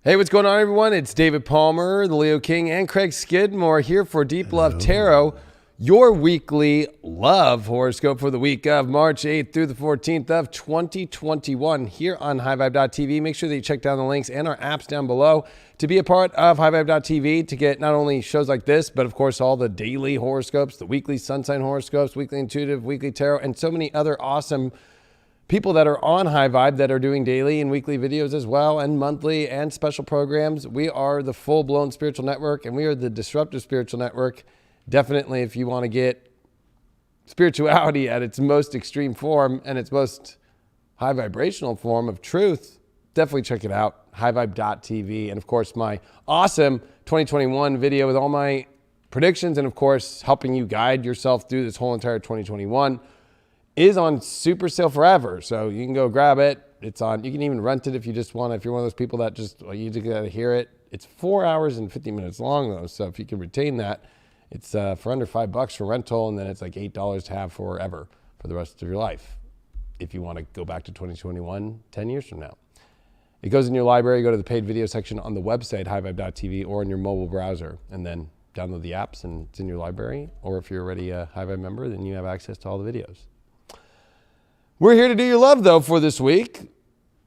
Hey, what's going on, everyone? It's David Palmer, the Leo King, and Craig Skidmore here for Deep Love Tarot, your weekly love horoscope for the week of March 8th through the 14th of 2021 here on highvibe.tv. Make sure that you check down the links and our apps down below to be a part of highvibe.tv to get not only shows like this, but of course all the daily horoscopes, the weekly sun sign horoscopes, weekly intuitive, weekly tarot, and so many other awesome people that are on High Vibe that are doing daily and weekly videos as well, and monthly and special programs. We are the full-blown spiritual network, and we are the disruptive spiritual network. Definitely, if you want to get spirituality at its most extreme form and its most high vibrational form of truth, definitely check it out, highvibe.tv. And of course, my awesome 2021 video with all my predictions and of course, helping you guide yourself through this whole entire 2021 is on super sale forever. So you can go grab it. It's on, you can even rent it if you just want, if you're one of those people that just, well, you just gotta hear it. It's 4 hours and 50 minutes long though. So if you can retain that, it's for under $5 for rental. And then it's like $8 to have forever for the rest of your life. If you want to go back to 2021, 10 years from now. It goes in your library, go to the paid video section on the website, highvibe.tv, or in your mobile browser, and then download the apps and it's in your library. Or if you're already a High Vibe member, then you have access to all the videos. We're here to do your love, though, for this week.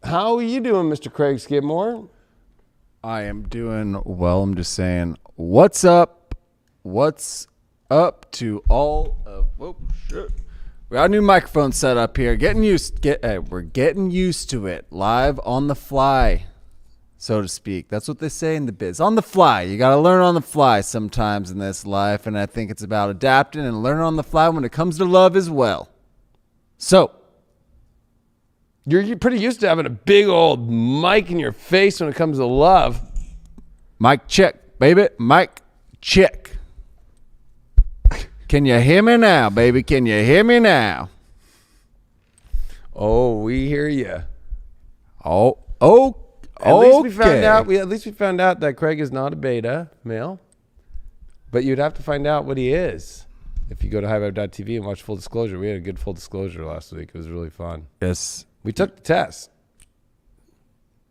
How are you doing, Mr. Craig Skidmore? I am doing well. I'm just saying, what's up? What's up to all of... Whoa, shit. We got a new microphone set up here. We're getting used to it. Live on the fly, so to speak. That's what they say in the biz. On the fly. You got to learn on the fly sometimes in this life, and I think it's about adapting and learning on the fly when it comes to love as well. So... You're pretty used to having a big old mic in your face when it comes to love. Mic check, baby. Mic check. Can you hear me now, baby? Can you hear me now? Oh, we hear you. Oh, At least we found out. At least we found out that Craig is not a beta male. But you'd have to find out what he is if you go to highvibe.tv and watch Full Disclosure. We had a good Full Disclosure last week. It was really fun. Yes. We took the test.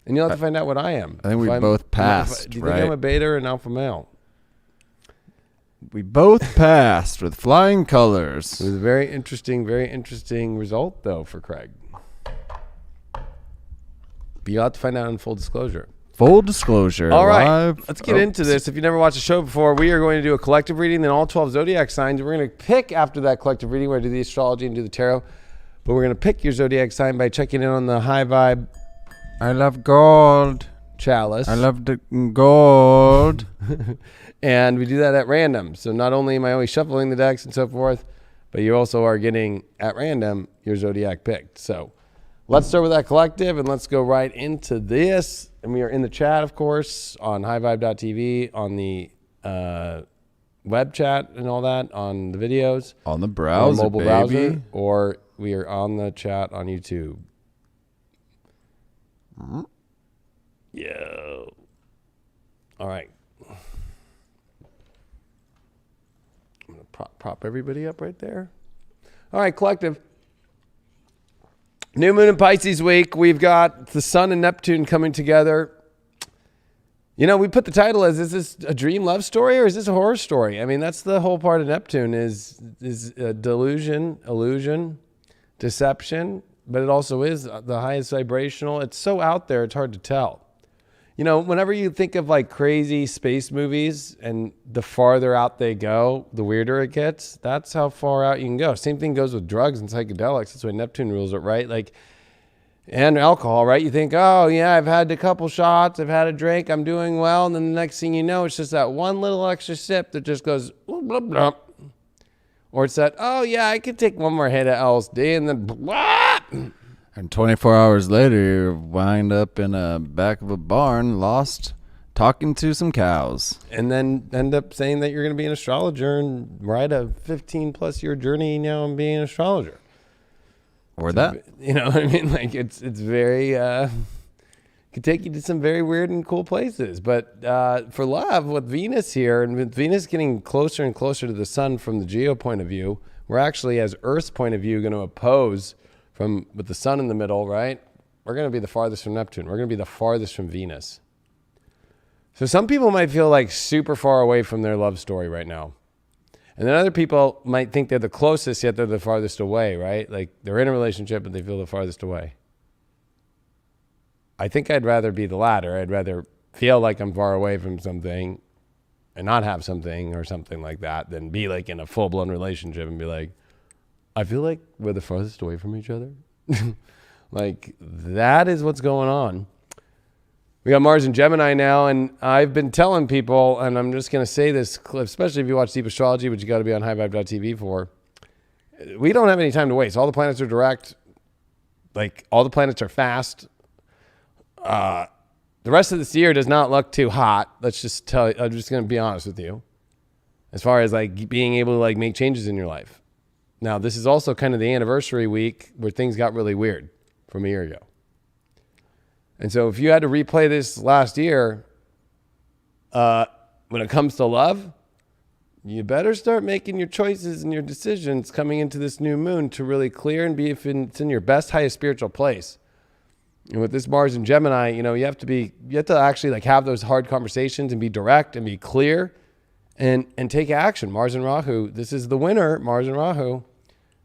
And you'll have to find out what I am. I think we both passed, Do you think I'm a beta or an alpha male? We both passed with flying colors. It was a very interesting result, though, for Craig. But you'll have to find out in Full Disclosure. Full Disclosure. All right, live. let's get into this. If you've never watched the show before, we are going to do a collective reading, then all 12 zodiac signs. We're going to pick after that collective reading. We're going to do the astrology and do the tarot. But we're going to pick your zodiac sign by checking in on the High Vibe. I love gold. Chalice. I love the gold. And we do that at random. So not only am I always shuffling the decks and so forth, but you also are getting at random your zodiac picked. So let's start with that collective and let's go right into this. And we are in the chat, of course, on highvibe.tv, on the web chat and all that, on the videos. On the browser, mobile baby. browser, or we are on the chat on YouTube. Yo. All right. I'm going to prop everybody up right there. All right, collective. New moon in Pisces week. We've got the Sun and Neptune coming together. You know, we put the title as, is this a dream love story or is this a horror story? I mean, that's the whole part of Neptune is delusion, illusion, deception, but it also is the highest vibrational. It's so out there, it's hard to tell. You know, whenever you think of like crazy space movies and the farther out they go, the weirder it gets. That's how far out you can go. Same thing goes with drugs and psychedelics. That's why Neptune rules it, right? Like, and alcohol, right? You think, oh yeah, I've had a couple shots, I've had a drink, I'm doing well. And then the next thing you know, it's just that one little extra sip that just goes, blah, blah, blah. Or it's that, oh yeah, I could take one more hit of LSD and then blah. And 24 hours later, you wind up in a back of a barn, lost, talking to some cows. And then end up saying that you're going to be an astrologer and ride a 15+ year journey now and being an astrologer. Or that. You know what I mean? Like it's very, could take you to some very weird and cool places. But for love, with Venus here, and with Venus getting closer and closer to the sun from the geo point of view, we're actually, as Earth's point of view, going to oppose with the sun in the middle, right? We're going to be the farthest from Neptune. We're going to be the farthest from Venus. So some people might feel like super far away from their love story right now. And then other people might think they're the closest, yet they're the farthest away, right? Like they're in a relationship, but they feel the farthest away. I think I'd rather be the latter. I'd rather feel like I'm far away from something and not have something or something like that than be like in a full-blown relationship and be like, I feel like we're the farthest away from each other. Like that is what's going on. We got Mars and Gemini now, and I've been telling people, and I'm just going to say this, especially if you watch Deep Astrology, which you got to be on highvibe.tv for, we don't have any time to waste. All the planets are direct. Like, all the planets are fast. The rest of this year does not look too hot. Let's just tell you, I'm just going to be honest with you. As far as, like, being able to, like, make changes in your life. Now, this is also kind of the anniversary week where things got really weird from a year ago. And so if you had to replay this last year, when it comes to love, you better start making your choices and your decisions coming into this new moon to really clear and be if it's in your best, highest spiritual place. And with this Mars and Gemini, you know, you have to actually like have those hard conversations and be direct and be clear and take action. Mars and Rahu, this is the winner, Mars and Rahu.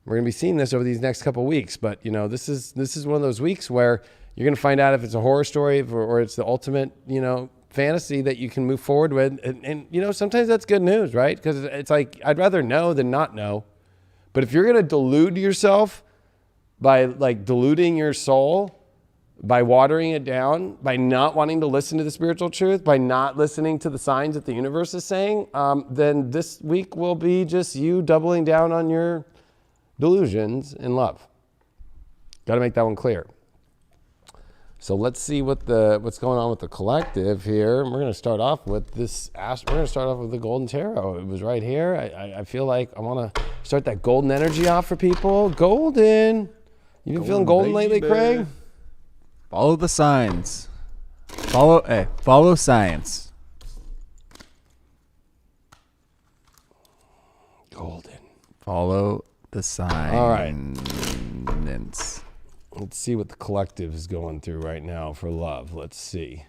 We're going to be seeing this over these next couple of weeks, but you know, this is one of those weeks where you're going to find out if it's a horror story or it's the ultimate, you know, fantasy that you can move forward with. And you know, sometimes that's good news, right? Because it's like, I'd rather know than not know. But if you're going to delude yourself by like diluting your soul, by watering it down, by not wanting to listen to the spiritual truth, by not listening to the signs that the universe is saying, then this week will be just you doubling down on your delusions in love. Got to make that one clear. So let's see what's going on with the collective here. And we're going to start off with this. We're going to start off with the Golden Tarot. It was right here. I feel like I want to start that golden energy off for people. Golden. You been feeling golden lately, Craig? Follow the signs. Follow science. Golden. Follow the signs. All right. Let's see what the collective is going through right now for love. Let's see.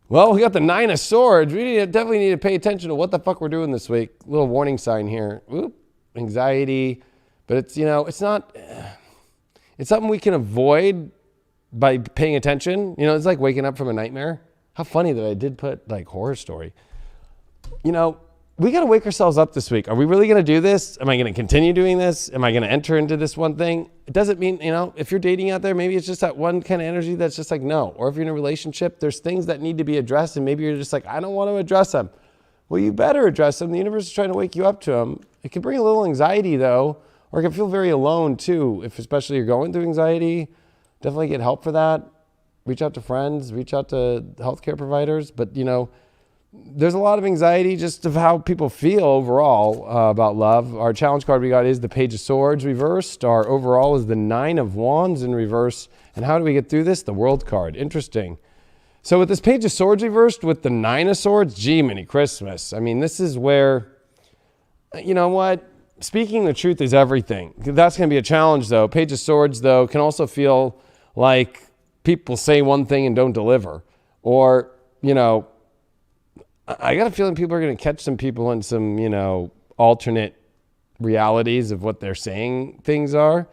Well, we got the Nine of Swords. We definitely need to pay attention to what the fuck we're doing this week. Little warning sign here. Oop, anxiety. But it's, you know, it's not, it's something we can avoid by paying attention. You know, it's like waking up from a nightmare. How funny that I did put like horror story. You know, we got to wake ourselves up this week. Are we really going to do this? Am I going to continue doing this? Am I going to enter into this one thing? It doesn't mean, you know, if you're dating out there, maybe it's just that one kind of energy that's just like, no. Or if you're in a relationship, there's things that need to be addressed and maybe you're just like, I don't want to address them. Well, you better address them. The universe is trying to wake you up to them. It can bring a little anxiety though, or it can feel very alone too. If especially you're going through anxiety, definitely get help for that. Reach out to friends, reach out to healthcare providers. But, you know, there's a lot of anxiety just of how people feel overall about love. Our challenge card we got is the Page of Swords reversed. Our overall is the Nine of Wands in reverse. And how do we get through this? The World card. Interesting. So with this Page of Swords reversed with the Nine of Swords, gee, mini Christmas. I mean, this is where, you know what? Speaking the truth is everything. That's going to be a challenge though. Page of Swords though can also feel like people say one thing and don't deliver. Or, you know, I got a feeling people are going to catch some people in some, you know, alternate realities of what they're saying things are.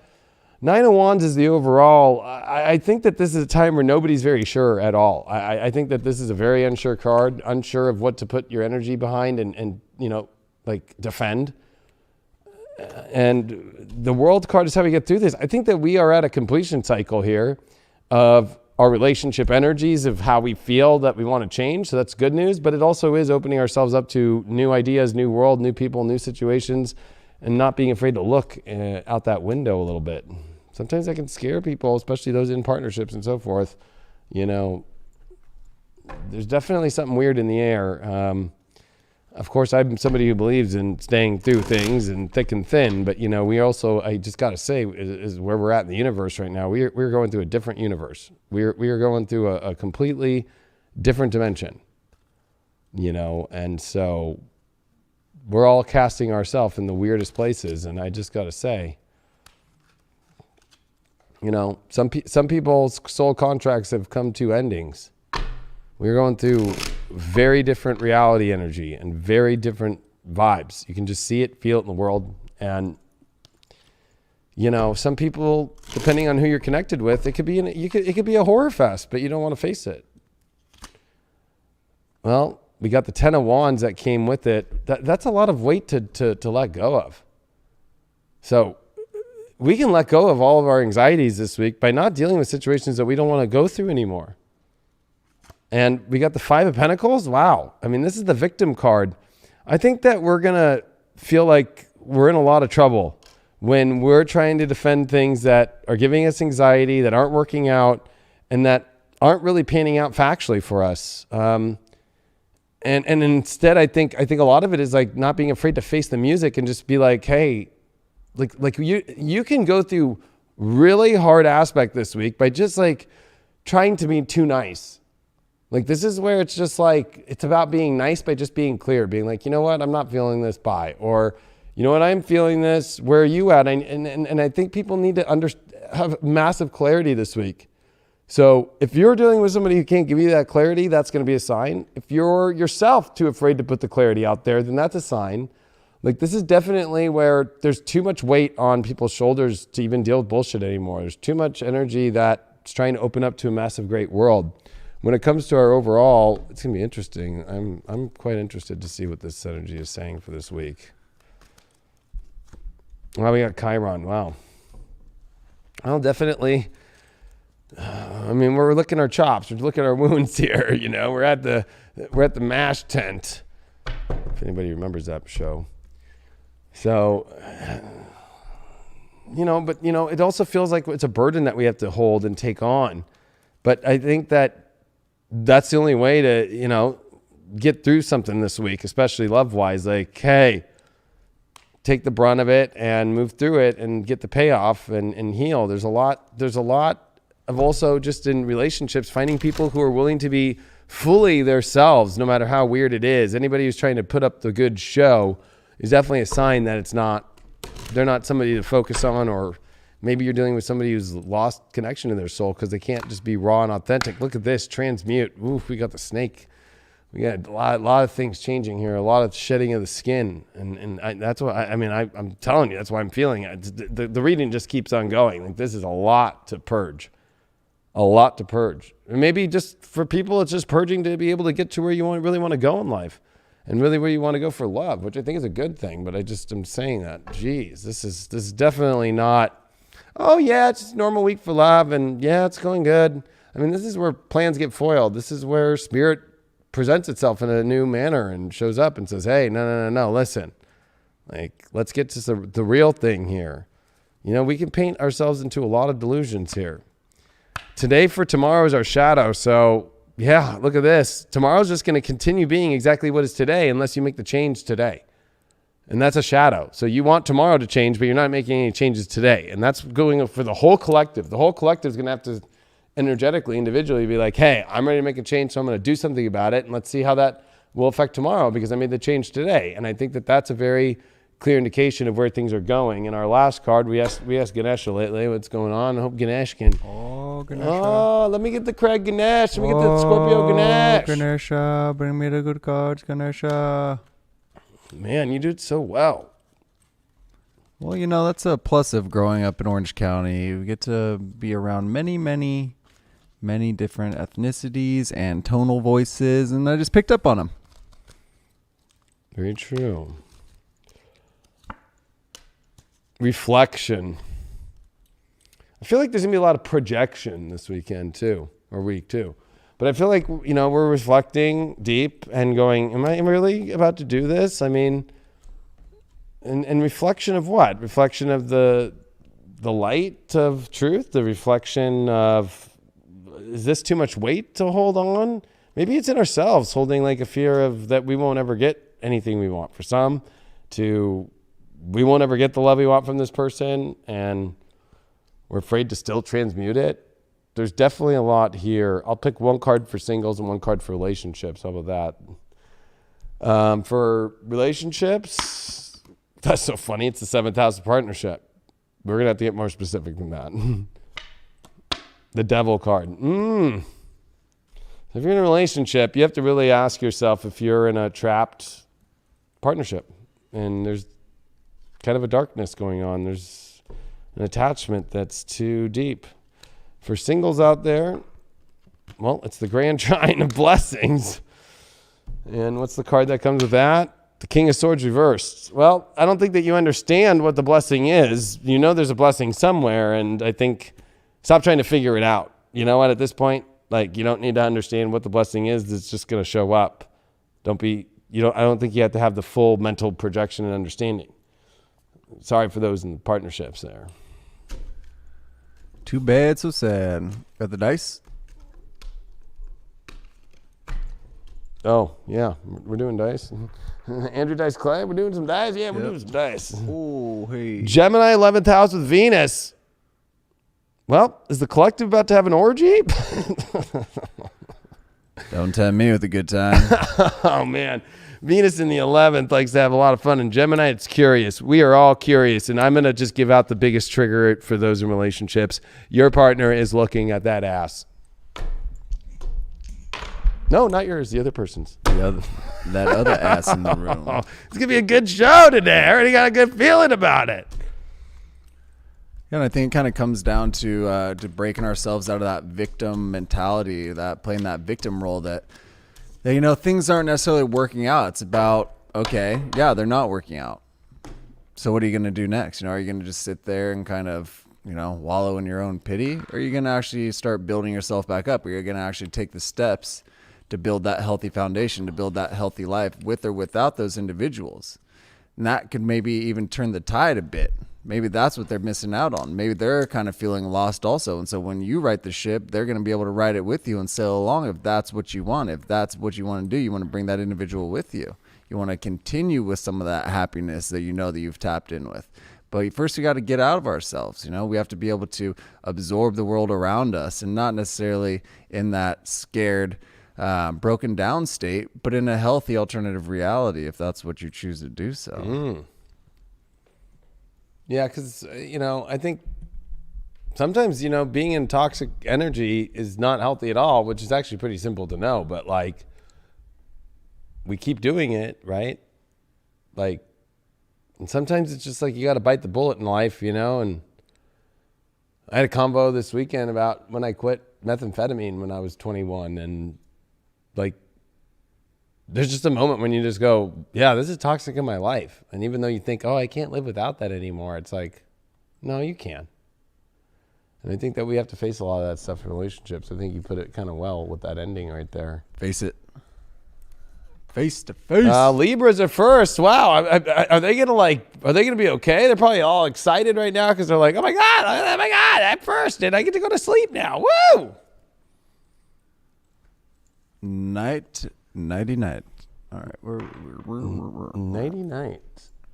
Nine of Wands is the overall. I think that this is a time where nobody's very sure at all. I think that this is a very unsure card, unsure of what to put your energy behind and you know, like defend. And the World card is how we get through this. I think that we are at a completion cycle here of our relationship energies of how we feel that we want to change. So that's good news, but it also is opening ourselves up to new ideas, new world, new people, new situations, and not being afraid to look out that window a little bit. Sometimes that can scare people, especially those in partnerships and so forth. You know, there's definitely something weird in the air. Of course, I'm somebody who believes in staying through things and thick and thin, but you know, we also, I just got to say, is where we're at in the universe right now. We're going through a different universe. We are going through a completely different dimension, you know, and so we're all casting ourselves in the weirdest places. And I just got to say, you know, some people's soul contracts have come to endings. We're going through very different reality energy and very different vibes. You can just see it, feel it in the world. And, some people, depending on who you're connected with, it could be it could be a horror fest, but you don't want to face it. Well, we got the 10 of Wands that came with it. That's a lot of weight to let go of. So we can let go of all of our anxieties this week by not dealing with situations that we don't want to go through anymore. And we got the 5 of Pentacles. Wow. I mean, this is the victim card. I think that we're going to feel like we're in a lot of trouble when we're trying to defend things that are giving us anxiety, that aren't working out, and that aren't really panning out factually for us. And instead, I think a lot of it is like not being afraid to face the music and just be like, hey, like you can go through really hard aspect this week by just like trying to be too nice. Like, this is where it's just like, it's about being nice by just being clear, being like, you know what, I'm not feeling this, bye. Or, you know what, I'm feeling this, where are you at? And I think people need to have massive clarity this week. So if you're dealing with somebody who can't give you that clarity, that's going to be a sign. If you're yourself too afraid to put the clarity out there, then that's a sign. Like, this is definitely where there's too much weight on people's shoulders to even deal with bullshit anymore. There's too much energy that's trying to open up to a massive, great world. When it comes to our overall, it's going to be interesting. I'm quite interested to see what this energy is saying for this week. Wow, we got Chiron. Wow. Well, definitely. I mean, we're licking our chops. We're looking at our wounds here. We're at the MASH tent. If anybody remembers that show. So, it also feels like it's a burden that we have to hold and take on. But I think that's the only way to, get through something this week, especially love-wise. Like, hey, take the brunt of it and move through it and get the payoff and heal. There's a lot of also just in relationships, finding people who are willing to be fully themselves, no matter how weird it is. Anybody who's trying to put up the good show is definitely a sign that they're not somebody to focus on, or maybe you're dealing with somebody who's lost connection to their soul because they can't just be raw and authentic. Look at this, transmute. Oof, we got the snake. We got a lot of things changing here, a lot of shedding of the skin. That's what I'm telling you, that's why I'm feeling it. The reading just keeps on going. Like, this is a lot to purge. A lot to purge. And maybe just for people, it's just purging to be able to get to where you really want to go in life. And really where you want to go for love, which I think is a good thing. But I'm saying that, geez, this is definitely not, oh yeah, it's just a normal week for love, and yeah, it's going good. I mean, this is where plans get foiled. This is where spirit presents itself in a new manner and shows up and says, hey, no, listen. Like, let's get to the real thing here. We can paint ourselves into a lot of delusions here. Today for tomorrow is our shadow. So yeah, look at this. Tomorrow's just going to continue being exactly what is today unless you make the change today. And that's a shadow. So you want tomorrow to change, but you're not making any changes today. And that's going for the whole collective. The whole collective is going to have to energetically, individually be like, hey, I'm ready to make a change, so I'm going to do something about it. And let's see how that will affect tomorrow because I made the change today. And I think that's a very clear indication of where things are going. In our last card, we asked Ganesha lately what's going on. I hope Ganesh can. Oh, Ganesha. Oh, let me get the Craig Ganesh. Let me get the Scorpio Ganesh. Ganesha, bring me the good cards, Ganesha. Man, you did so well. Well, that's a plus of growing up in Orange County. We get to be around many, many, many different ethnicities and tonal voices, and I just picked up on them. Very true. Reflection. I feel like there's going to be a lot of projection this weekend too, or week too. But I feel like, we're reflecting deep and going, am I really about to do this? I mean, and reflection of what? Reflection of the light of truth? The reflection of, is this too much weight to hold on? Maybe it's in ourselves holding like a fear of that we won't ever get anything we want. For some, we won't ever get the love we want from this person, and we're afraid to still transmute it. There's definitely a lot here. I'll pick one card for singles and one card for relationships. How about that? For relationships, that's so funny. It's the 7th house of partnership. We're going to have to get more specific than that. The devil card. If you're in a relationship, you have to really ask yourself if you're in a trapped partnership and there's kind of a darkness going on. There's an attachment that's too deep. For singles out there, well, it's the grand trine of blessings. And what's the card that comes with that? The King of Swords reversed. Well, I don't think that you understand what the blessing is. You know there's a blessing somewhere, and I think stop trying to figure it out. You know what? At this point, like, you don't need to understand what the blessing is. It's just going to show up. I don't think you have to have the full mental projection and understanding. Sorry for those in the partnerships there. Too bad, so sad. Got the dice? Oh, yeah. We're doing dice. Andrew Dice Clay, we're doing some dice? Yeah, we're doing some dice. Oh, hey. Gemini, 11th house with Venus. Well, is the collective about to have an orgy? Don't tempt me with a good time. Oh, man. Venus in the 11th likes to have a lot of fun. And Gemini, it's curious. We are all curious. And I'm going to just give out the biggest trigger for those in relationships. Your partner is looking at that ass. No, not yours. The other person's. That other ass in the room. Oh, it's going to be a good show today. I already got a good feeling about it. Yeah, and I think it kind of comes down to breaking ourselves out of that victim mentality, that playing that victim role that things aren't necessarily working out. It's about, okay, yeah, they're not working out. So what are you going to do next? Are you going to just sit there and kind of, wallow in your own pity? Or are you going to actually start building yourself back up? Or you're going to actually take the steps to build that healthy foundation, to build that healthy life with or without those individuals? And that could maybe even turn the tide a bit. Maybe that's what they're missing out on. Maybe they're kind of feeling lost also. And so when you right the ship, they're going to be able to ride it with you and sail along if that's what you want. If that's what you want to do, you want to bring that individual with you. You want to continue with some of that happiness that that you've tapped in with. But first we got to get out of ourselves. We have to be able to absorb the world around us and not necessarily in that scared, broken down state, but in a healthy alternative reality if that's what you choose to do so. Yeah, because, I think sometimes, being in toxic energy is not healthy at all, which is actually pretty simple to know. But, we keep doing it, right? And sometimes it's just you got to bite the bullet in life, And I had a convo this weekend about when I quit methamphetamine when I was 21. And, there's just a moment when you just go, yeah, this is toxic in my life. And even though you think, oh, I can't live without that anymore, it's no, you can. And I think that we have to face a lot of that stuff in relationships. I think you put it kind of well with that ending right there. Face it. Face to face. Libras are first. Wow. Are they gonna be okay? They're probably all excited right now because they're like, oh my God, I'm first and I get to go to sleep now. Woo! Nighty night. All right, we're nighty night.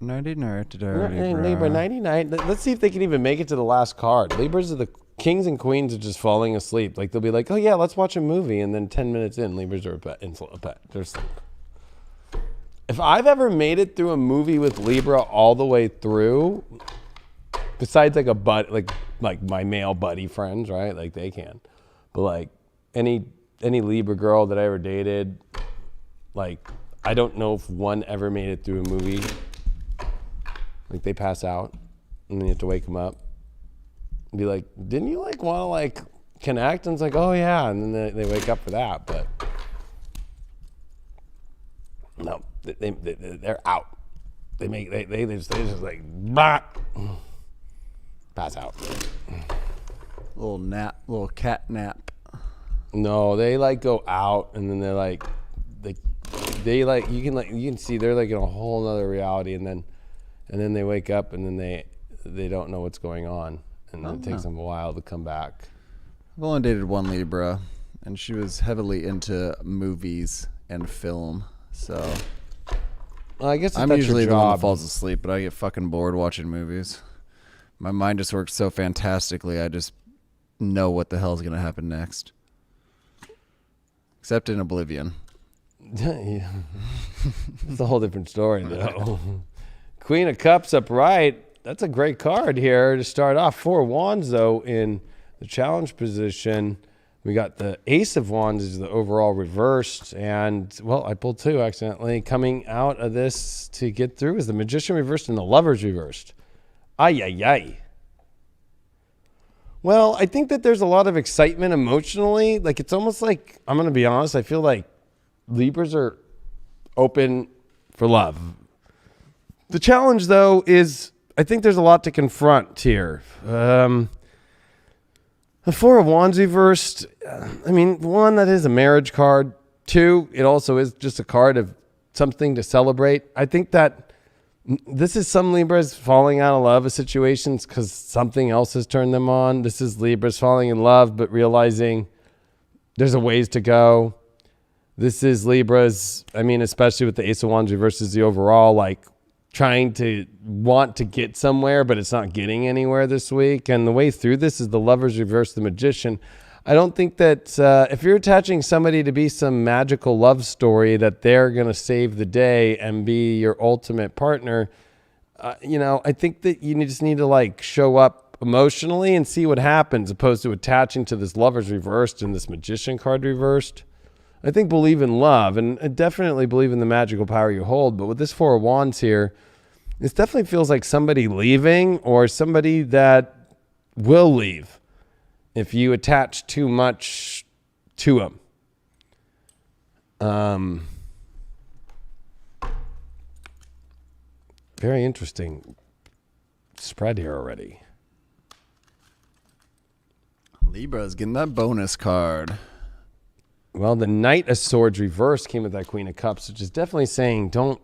Nighty night. Libra, nighty night. Let's see if they can even make it to the last card. Libras are the kings and queens are just falling asleep. They'll be like, oh yeah, let's watch a movie, and then 10 minutes in, Libras are they're asleep. If I've ever made it through a movie with Libra all the way through, besides like my male buddy friends, right? They can, but any Libra girl that I ever dated. I don't know if one ever made it through a movie. They pass out, and then you have to wake them up. And be like, didn't you want to connect? And it's oh yeah, and then they wake up for that. But no, they're out. They just bah! Pass out. Little nap, little cat nap. No, they go out, and then they're you can see they're in a whole nother reality, and then they wake up, and then they don't know what's going on, and it takes them a while to come back. I've only dated one Libra, and she was heavily into movies and film, so well, I guess I'm usually the one that falls asleep, but I get fucking bored watching movies. My mind just works so fantastically, I just know what the hell is going to happen next. Except in Oblivion. Yeah. It's a whole different story, though. Queen of Cups upright. That's a great card here to start off. 4 Wands, though, in the challenge position. We got the Ace of Wands is the overall reversed. And, well, I pulled two accidentally. Coming out of this to get through is the Magician reversed and the Lovers reversed. Ay, ay, ay. Well, I think that there's a lot of excitement emotionally. Like, it's almost like, I'm going to be honest, I feel like Libras are open for love. The challenge, though, is I think there's a lot to confront here. The Four of Wands reversed, I mean, one, that is a marriage card. Two, it also is just a card of something to celebrate. I think that this is some Libras falling out of love of situations because something else has turned them on. This is Libras falling in love but realizing there's a ways to go. This is Libras, I mean, especially with the Ace of Wands versus the overall, like trying to want to get somewhere, but it's not getting anywhere this week. And the way through this is the Lovers reverse the Magician. I don't think that if you're attaching somebody to be some magical love story that they're going to save the day and be your ultimate partner, I think that you just need to like show up emotionally and see what happens, opposed to attaching to this Lovers reversed and this Magician card reversed. I think believe in love and definitely believe in the magical power you hold. But with this Four of Wands here, this definitely feels like somebody leaving or somebody that will leave if you attach too much to them. Very interesting spread here already. Libra's getting that bonus card. Well, the Knight of Swords reverse came with that Queen of Cups, which is definitely saying don't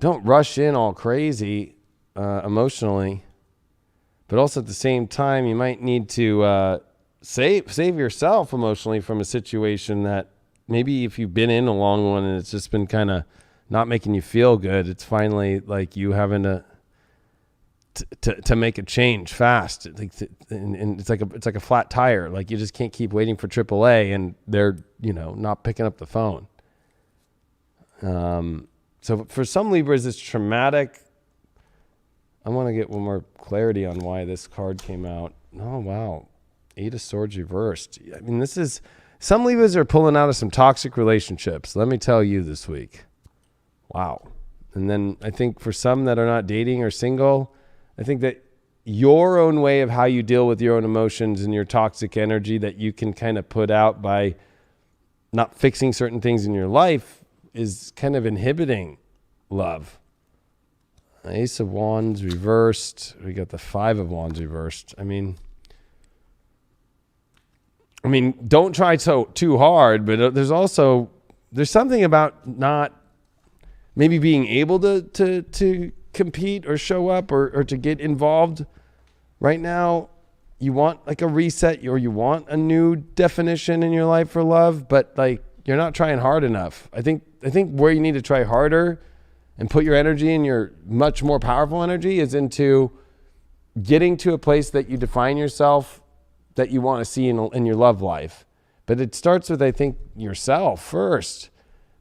rush in all crazy emotionally, but also at the same time you might need to save yourself emotionally from a situation that maybe if you've been in a long one and it's just been kind of not making you feel good, it's finally like you having to make a change fast. And it's like a flat tire. Like you just can't keep waiting for AAA and they're, not picking up the phone. So for some Libras, it's traumatic. I want to get one more clarity on why this card came out. Oh, wow. Eight of Swords reversed. I mean, some Libras are pulling out of some toxic relationships. Let me tell you this week. Wow. And then I think for some that are not dating or single, I think that your own way of how you deal with your own emotions and your toxic energy that you can kind of put out by not fixing certain things in your life is kind of inhibiting love. Ace of Wands reversed. We got the Five of Wands reversed. I mean, don't try too hard, but there's something about not maybe being able to compete or show up or to get involved right now. You want like a reset or you want a new definition in your life for love, but like you're not trying hard enough. I think where you need to try harder and put your energy and your much more powerful energy is into getting to a place that you define yourself that you want to see in your love life. But it starts with, I think, yourself first.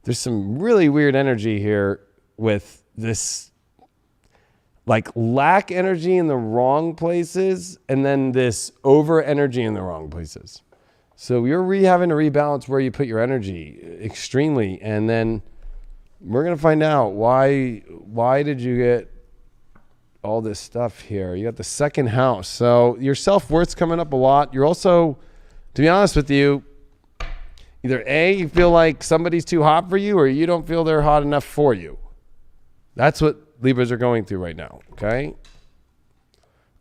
There's some really weird energy here with this like lack energy in the wrong places and then this over energy in the wrong places. So you're having to rebalance where you put your energy extremely. And then we're going to find out why did you get all this stuff here? You got the second house. So your self-worth's coming up a lot. You're also, to be honest with you, either A, you feel like somebody's too hot for you or you don't feel they're hot enough for you. That's what Libras are going through right now, okay?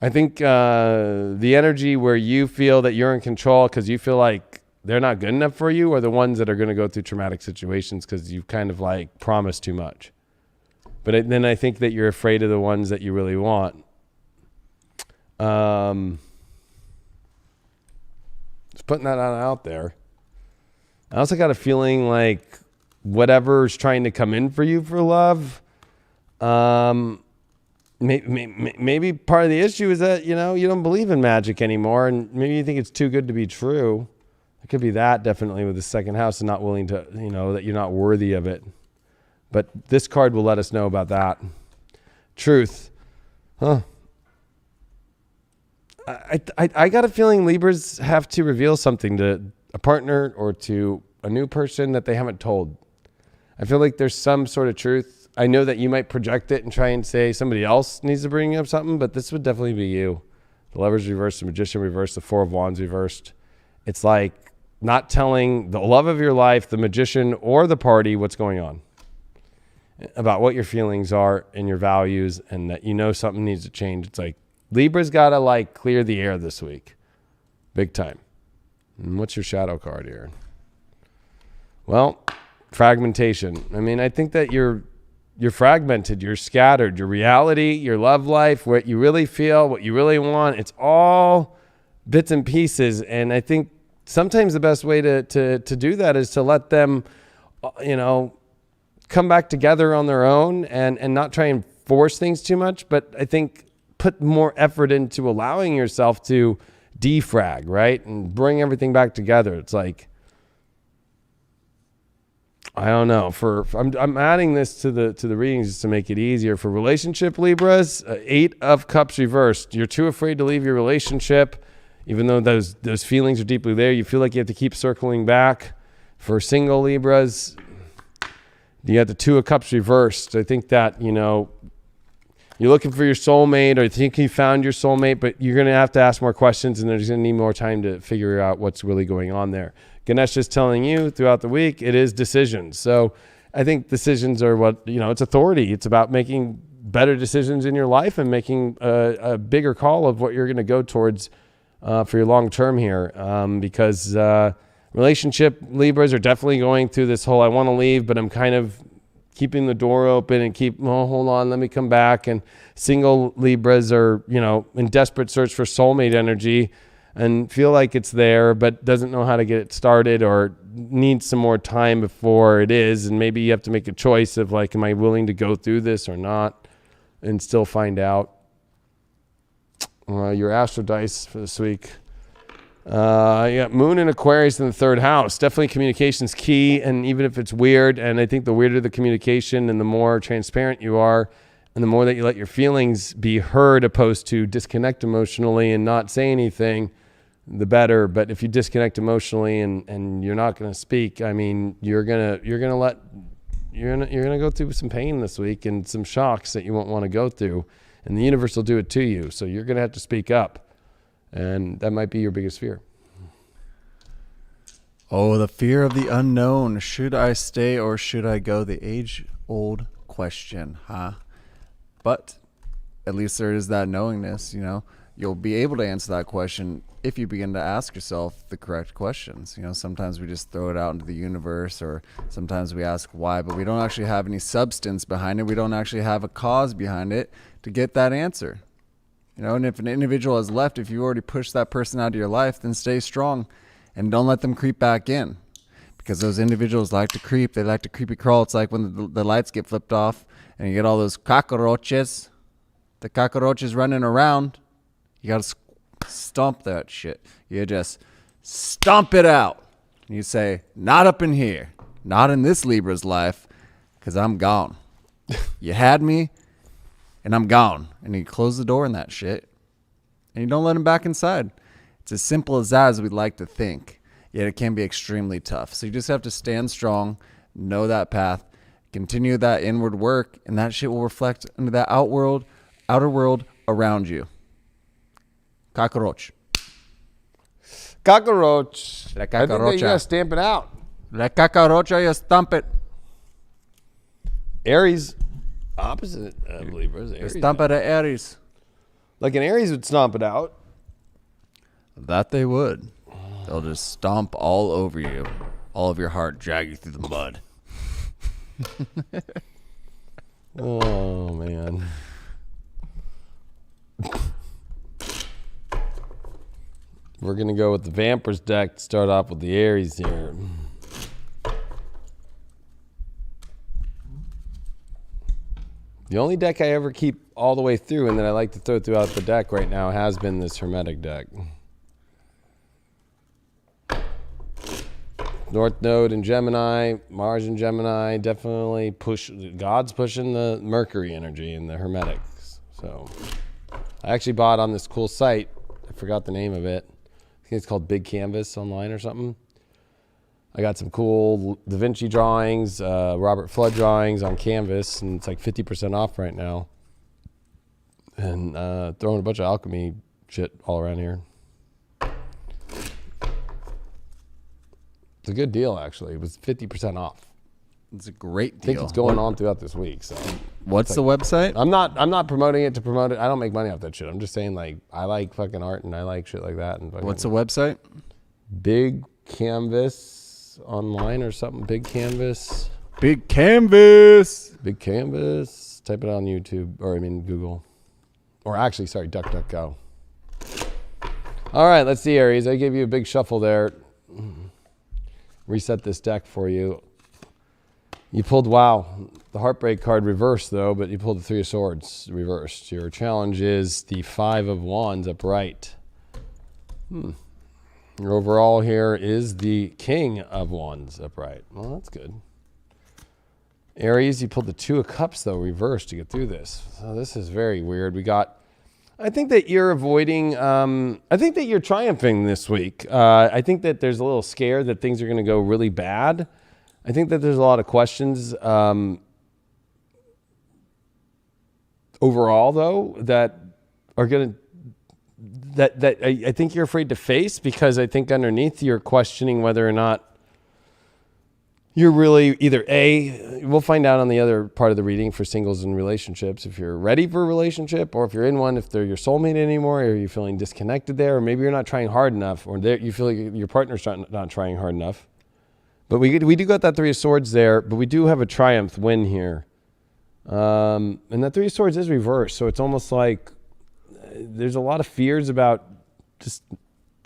I think the energy where you feel that you're in control because you feel like they're not good enough for you are the ones that are going to go through traumatic situations because you've kind of like promised too much. But then I think that you're afraid of the ones that you really want. Just putting that out there. I also got a feeling like whatever's trying to come in for you for love, maybe part of the issue is that, you don't believe in magic anymore and maybe you think it's too good to be true. It could be that definitely with the second house and not willing to, that you're not worthy of it. But this card will let us know about that. Truth. Huh. I got a feeling Libras have to reveal something to a partner or to a new person that they haven't told. I feel like there's some sort of truth. I know that you might project it and try and say somebody else needs to bring up something, but this would definitely be you. The Lovers reversed, the Magician reversed, the Four of Wands reversed. It's like not telling the love of your life, the Magician, or the party what's going on, about what your feelings are and your values, and that you know something needs to change. It's like Libra's got to like clear the air this week. Big time. And what's your shadow card here? Well, fragmentation. I mean, I think that you're fragmented, you're scattered, your reality, your love life, what you really feel, what you really want, it's all bits and pieces. And I think sometimes the best way to do that is to let them, come back together on their own and not try and force things too much. But I think put more effort into allowing yourself to defrag, right? And bring everything back together. It's like, I don't know. I'm adding this to the readings just to make it easier. For relationship Libras, 8 of Cups reversed. You're too afraid to leave your relationship, even though those feelings are deeply there. You feel like you have to keep circling back. For single Libras, you got the 2 of Cups reversed. I think that, you're looking for your soulmate, or you think you found your soulmate, but you're going to have to ask more questions, and there's going to need more time to figure out what's really going on there. Ganesh is telling you throughout the week, it is decisions. So I think decisions are what, it's authority. It's about making better decisions in your life and making a bigger call of what you're going to go towards for your long term here. Because relationship Libras are definitely going through this whole, I want to leave, but I'm kind of keeping the door open and hold on, let me come back. And single Libras are, in desperate search for soulmate energy and feel like it's there, but doesn't know how to get it started, or needs some more time before it is. And maybe you have to make a choice of like, am I willing to go through this or not, and still find out. Your astro dice for this week. You got Moon and Aquarius in the 3rd house. Definitely communication's key, and even if it's weird, and I think the weirder the communication and the more transparent you are, and the more that you let your feelings be heard opposed to disconnect emotionally and not say anything, the better. But if you disconnect emotionally and you're not going to speak, I mean, you're gonna go through some pain this week and some shocks that you won't want to go through, and the universe will do it to you. So you're going to have to speak up, and that might be your biggest fear. Oh, the fear of the unknown. Should I stay or should I go? The age-old question, huh? But at least there is that knowingness, You'll be able to answer that question if you begin to ask yourself the correct questions. Sometimes we just throw it out into the universe, or sometimes we ask why, but we don't actually have any substance behind it. We don't actually have a cause behind it to get that answer. And if an individual has left, if you already pushed that person out of your life, then stay strong and don't let them creep back in, because those individuals like to creep. They like to creepy crawl. It's like when the lights get flipped off and you get all those cockroaches, the cockroaches running around. You got to stomp that shit. You just stomp it out. You say, not up in here. Not in this Libra's life, because I'm gone. You had me, and I'm gone. And you close the door on that shit, and you don't let him back inside. It's as simple as that, as we'd like to think. Yet it can be extremely tough. So you just have to stand strong, know that path, continue that inward work, and that shit will reflect into that outer world around you. Cockroach. Cockroach. La I think that you cucaracha. gotta stamp it out. La cucaracha, you stomp it. Aries, opposite of Libras. Aries, Stomp it at Aries. like an Aries would stomp it out. That they would. They'll just stomp all over you. All of your heart, drag you through the mud. Oh, man. We're going to go with the Vampers deck to start off with the Aries here. The only deck I ever keep all the way through and that I like to throw throughout the deck right now has been this Hermetic deck. North Node in Gemini, Mars in Gemini, definitely God's pushing the Mercury energy in the Hermetics. So I actually bought on this cool site. I forgot the name of it. I think it's called Big Canvas online or something. I got some cool Da Vinci drawings, Robert Flood drawings on canvas, and it's like 50% off right now. And throwing a bunch of alchemy shit all around here. It's a good deal, actually. It was 50% off. It's a great deal. I think it's going on throughout this week. So what's the website? I'm not promoting it to promote it. I don't make money off that shit. I'm just saying, like, I like fucking art and I like shit like that. And what's the website? Big Canvas online or something. Big Canvas. Big Canvas. Big Canvas. Type it on YouTube, or I mean Google. Or actually, sorry, DuckDuckGo. All right, let's see, Aries. I gave you a big shuffle there. Reset this deck for you. You pulled, wow, the Heartbreak card reversed, though, but you pulled the Three of Swords reversed. Your challenge is the Five of Wands upright. Your overall here is the King of Wands upright. Well, that's good. Aries, you pulled the Two of Cups, though, reversed to get through this. So this is very weird. I think that you're avoiding, I think that you're triumphing this week. I think that there's a little scare that things are going to go really bad. I think that there's a lot of questions overall, though, that are going to, that I think you're afraid to face, because I think underneath you're questioning whether or not you're really either we'll find out on the other part of the reading for singles and relationships, if you're ready for a relationship, or if you're in one, if they're your soulmate anymore, or you're feeling disconnected there, or maybe you're not trying hard enough, or you feel like your partner's not trying hard enough. But we do got that Three of Swords there, but we do have a triumph win here. And that Three of Swords is reversed, so it's almost like there's a lot of fears about just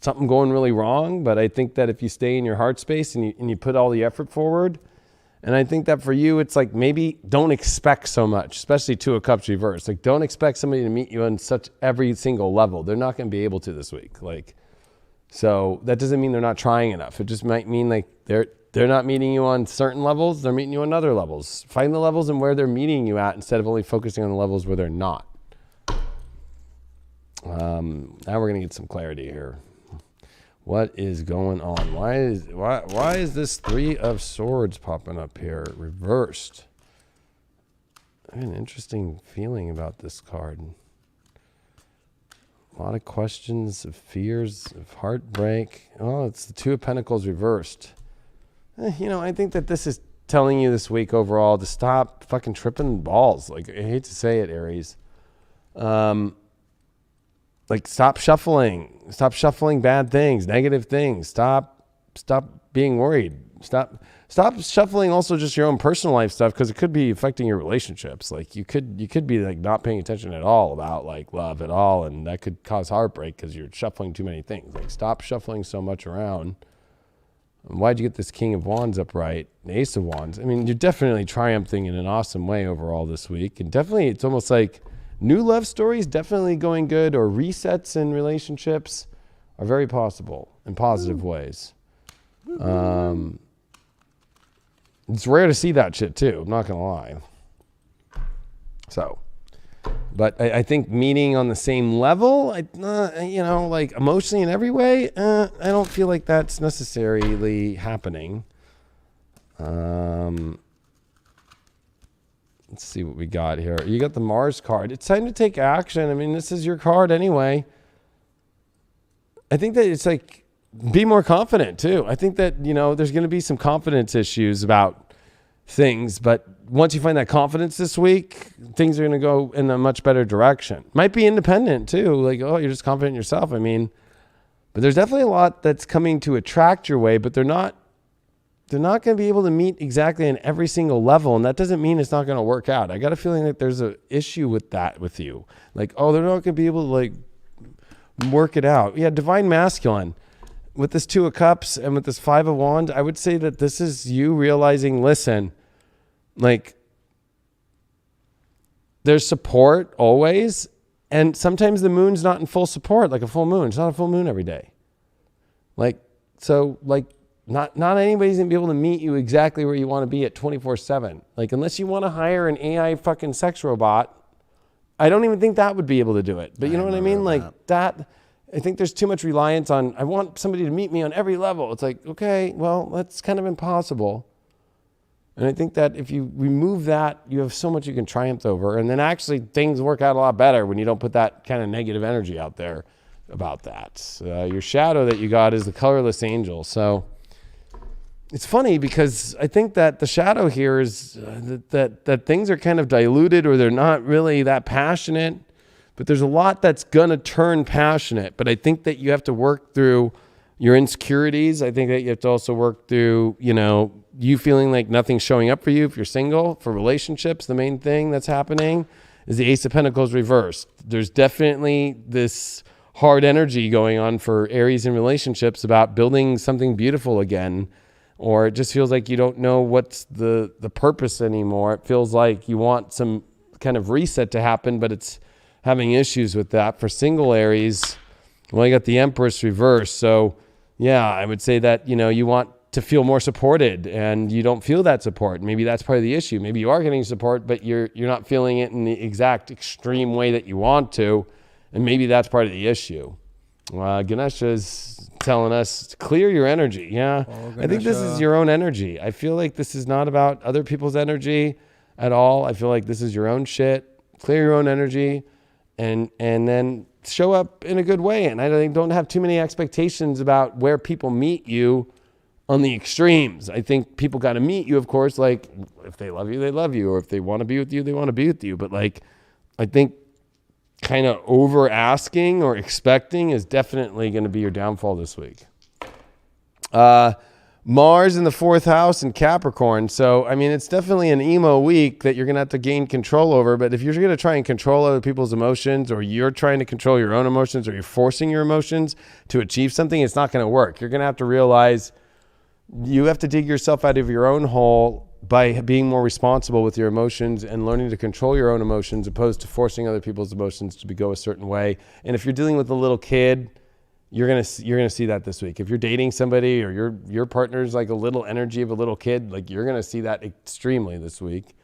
something going really wrong, but I think that if you stay in your heart space and you put all the effort forward, and I think that for you, it's like maybe don't expect so much, especially Two of Cups reversed. Like, don't expect somebody to meet you on such every single level. They're not going to be able to this week. Like, so that doesn't mean they're not trying enough. It just might mean like they're not meeting you on certain levels. They're meeting you on other levels. Find the levels and where they're meeting you at instead of only focusing on the levels where they're not. Now we're going to get some clarity here. What is going on? Why is this Three of Swords popping up here reversed? I have an interesting feeling about this card. A lot of questions, of fears, of heartbreak. Oh, it's the Two of Pentacles reversed. I think that this is telling you this week overall to stop fucking tripping balls. Like, I hate to say it, Aries. Like, stop shuffling bad things, negative things. Stop being worried. Stop shuffling also just your own personal life stuff, because it could be affecting your relationships. Like, you could be like not paying attention at all about like love at all, and that could cause heartbreak because you're shuffling too many things. Like, stop shuffling so much around. And why'd you get this King of Wands upright? The Ace of Wands. I mean, you're definitely triumphing in an awesome way overall this week, and definitely it's almost like new love stories definitely going good, or resets in relationships are very possible in positive ways. It's rare to see that shit too, I'm not going to lie. So, but I think meeting on the same level, like emotionally in every way, I don't feel like that's necessarily happening. Let's see what we got here. You got the Mars card. It's time to take action. I mean, this is your card anyway. I think that it's like, be more confident too. I think that, there's going to be some confidence issues about things, but once you find that confidence this week, things are going to go in a much better direction. Might be independent too. Like, oh, you're just confident in yourself. I mean, but there's definitely a lot that's coming to attract your way, but they're not going to be able to meet exactly on every single level. And that doesn't mean it's not going to work out. I got a feeling that there's an issue with that with you. Like, oh, they're not going to be able to like work it out. Yeah. Divine Masculine with this Two of Cups and with this Five of Wands, I would say that this is you realizing, listen, like, there's support always. And sometimes the moon's not in full support, like a full moon. It's not a full moon every day. Like, so like, Not anybody's going to be able to meet you exactly where you want to be at 24/7. Like, unless you want to hire an AI fucking sex robot, I don't even think that would be able to do it. But you know what I mean? Like that, I think there's too much reliance on, I want somebody to meet me on every level. It's like, okay, well, that's kind of impossible. And I think that if you remove that, you have so much you can triumph over. And then actually things work out a lot better when you don't put that kind of negative energy out there about that. Your shadow that you got is the colorless angel. So it's funny because I think that the shadow here is that things are kind of diluted, or they're not really that passionate. But there's a lot that's going to turn passionate. But I think that you have to work through your insecurities. I think that you have to also work through, you feeling like nothing's showing up for you if you're single. For relationships, the main thing that's happening is the Ace of Pentacles reversed. There's definitely this hard energy going on for Aries in relationships about building something beautiful again. Or it just feels like you don't know what's the purpose anymore. It feels like you want some kind of reset to happen, but it's having issues with that. For single Aries, well, you got the Empress reversed. So yeah, I would say that, you want to feel more supported and you don't feel that support. Maybe that's part of the issue. Maybe you are getting support, but you're not feeling it in the exact extreme way that you want to. And maybe that's part of the issue. Ganesha is telling us to clear your energy. Yeah, I think this is your own energy. I feel like this is not about other people's energy at all. I feel like this is your own shit. Clear your own energy and then show up in a good way. And I don't have too many expectations about where people meet you on the extremes. I think people got to meet you, of course, like if they love you, they love you. Or if they want to be with you, they want to be with you. But like, I think kind of over asking or expecting is definitely going to be your downfall this week. Mars in the 4th house in Capricorn. So, I mean, it's definitely an emo week that you're going to have to gain control over. But if you're going to try and control other people's emotions, or you're trying to control your own emotions, or you're forcing your emotions to achieve something, it's not going to work. You're going to have to realize you have to dig yourself out of your own hole by being more responsible with your emotions and learning to control your own emotions, opposed to forcing other people's emotions to go a certain way. And if you're dealing with a little kid, you're gonna see that this week. If you're dating somebody, or your partner's like a little energy of a little kid, like you're gonna see that extremely this week.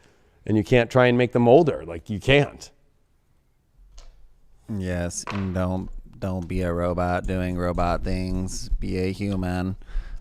And you can't try and make them older. Like you can't. Yes, and don't be a robot doing robot things. Be a human.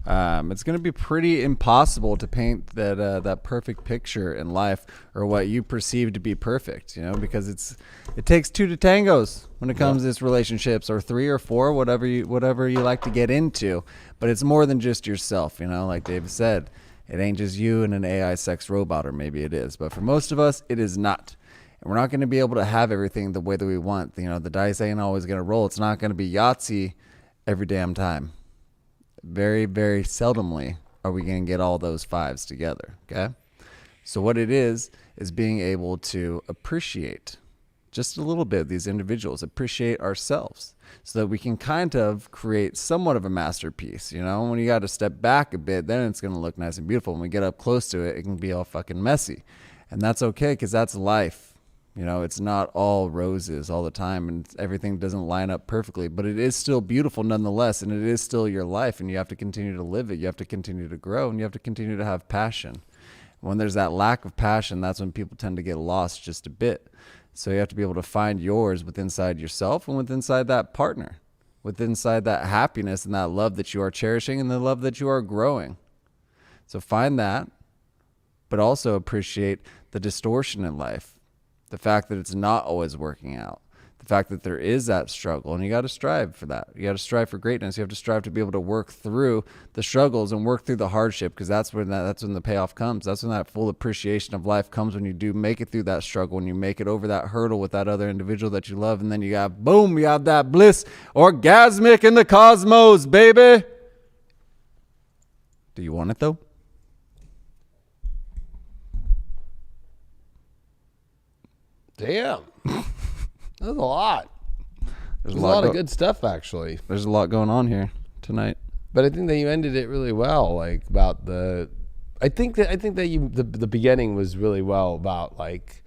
It's going to be pretty impossible to paint that perfect picture in life, or what you perceive to be perfect, because it takes two to tangos when it comes to this relationships, or 3 or 4, whatever you like to get into. But it's more than just yourself, like David said. It ain't just you and an AI sex robot, or maybe it is, but for most of us, it is not. And we're not going to be able to have everything the way that we want. The dice ain't always going to roll. It's not going to be Yahtzee every damn time. Very, very seldomly are we going to get all those 5s together, okay? So what it is being able to appreciate just a little bit of these individuals, appreciate ourselves, so that we can kind of create somewhat of a masterpiece, When you got to step back a bit, then it's going to look nice and beautiful. When we get up close to it, it can be all fucking messy. And that's okay, because that's life. It's not all roses all the time, and everything doesn't line up perfectly, but it is still beautiful nonetheless, and it is still your life, and you have to continue to live it. You have to continue to grow, and you have to continue to have passion. When there's that lack of passion, that's when people tend to get lost just a bit. So you have to be able to find yours within inside yourself, and within inside that partner, within inside that happiness and that love that you are cherishing, and the love that you are growing. So find that, but also appreciate the distortion in life. The fact that it's not always working out. The fact that there is that struggle, and you got to strive for that. You got to strive for greatness. You have to strive to be able to work through the struggles and work through the hardship, because that's when the payoff comes. That's when that full appreciation of life comes, when you do make it through that struggle, when you make it over that hurdle with that other individual that you love, and then you have that bliss orgasmic in the cosmos, baby. Do you want it though? Damn. That's a lot. There's a lot of good stuff, actually. There's a lot going on here tonight. But I think that you ended it really well, like about the. I think that the beginning was really well about like.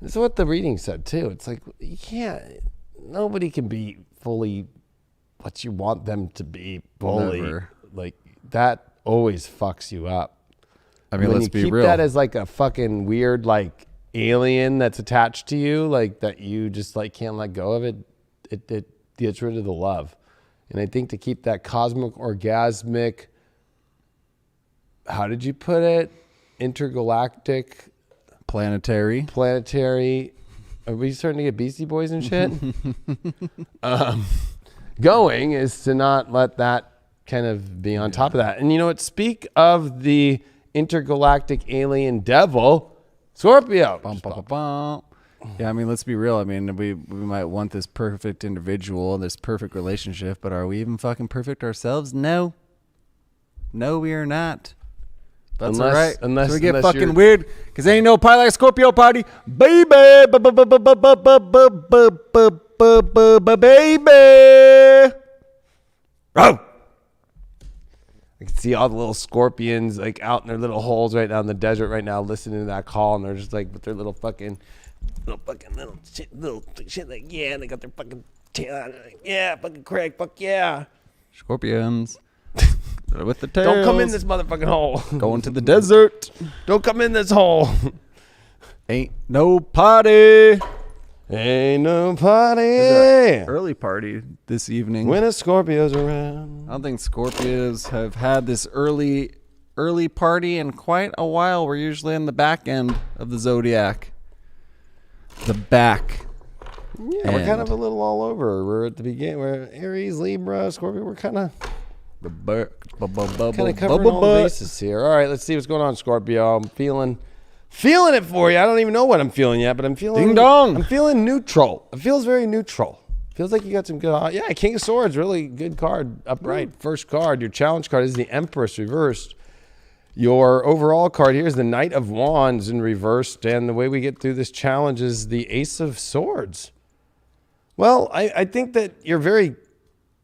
This is what the reading said too. It's like you can't. Nobody can be fully what you want them to be fully. Never. Like that always fucks you up. I mean, let's be real. Keep that as like a fucking weird like alien that's attached to you, like that you just like can't let go of it. It gets rid of the love. And I think to keep that cosmic, orgasmic, how did you put it? Intergalactic, planetary. Are we starting to get Beastie Boys and shit? Going is to not let that kind of be on top of that. And you know what? Speak of the intergalactic alien devil, Scorpio. Bum, bum, bum, bum. Yeah, I mean, let's be real. I mean, we might want this perfect individual, this perfect relationship, but are we even fucking perfect ourselves? No, we are not. That's all right. Unless so we get unless fucking weird, because ain't no pie like Scorpio party, baby, baby. Oh! I can see all the little scorpions like out in their little holes right now in the desert right now, listening to that call, and they're just like with their little shit, like, yeah, they got their fucking tail, yeah, fucking Craig, fuck yeah. Scorpions. With the tails. Don't come in this motherfucking hole. Going to the desert. Don't come in this hole. Ain't no party. Ain't no party. Early party this evening. When a Scorpio's around. I don't think Scorpios have had this early party in quite a while. We're usually in the back end of the zodiac. The back. Yeah, we're kind of a little all over. We're at the beginning. We're Aries, Libra, Scorpio. We're kind of covering all the bases here. All right, let's see what's going on, Scorpio. I'm feeling it for you. I don't even know what I'm feeling yet, but I'm feeling ding dong. I'm feeling neutral. It feels very neutral. Feels like you got some good. Yeah, King of Swords, really good card upright. First card, your challenge card is the Empress reversed. Your overall card here is the Knight of Wands in reversed, and the way we get through this challenge is the Ace of Swords. Well, I think that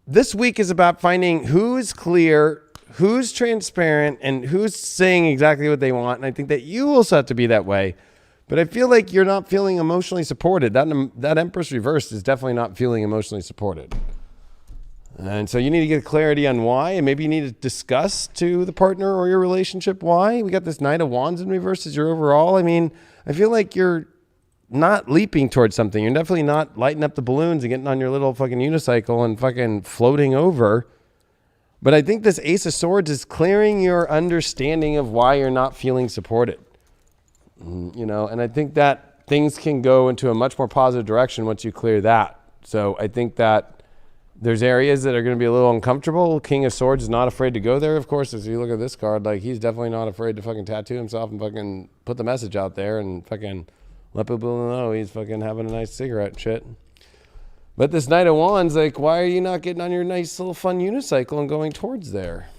this week is about finding who's clear, who's transparent, and who's saying exactly what they want. And I think that you also have to be that way. But I feel like you're not feeling emotionally supported. That Empress reversed is definitely not feeling emotionally supported. And so you need to get clarity on why, and maybe you need to discuss to the partner or your relationship why. We got this Knight of Wands in reverse as your overall. I mean, I feel like you're not leaping towards something. You're definitely not lighting up the balloons and getting on your little fucking unicycle and fucking floating over. But I think this Ace of Swords is clearing your understanding of why you're not feeling supported. You know, and I think that things can go into a much more positive direction once you clear that. So I think that there's areas that are going to be a little uncomfortable. King of Swords is not afraid to go there, of course. As you look at this card, like, he's definitely not afraid to fucking tattoo himself and fucking put the message out there and fucking let people know he's fucking having a nice cigarette and shit. But this Knight of Wands, like, why are you not getting on your nice little fun unicycle and going towards there?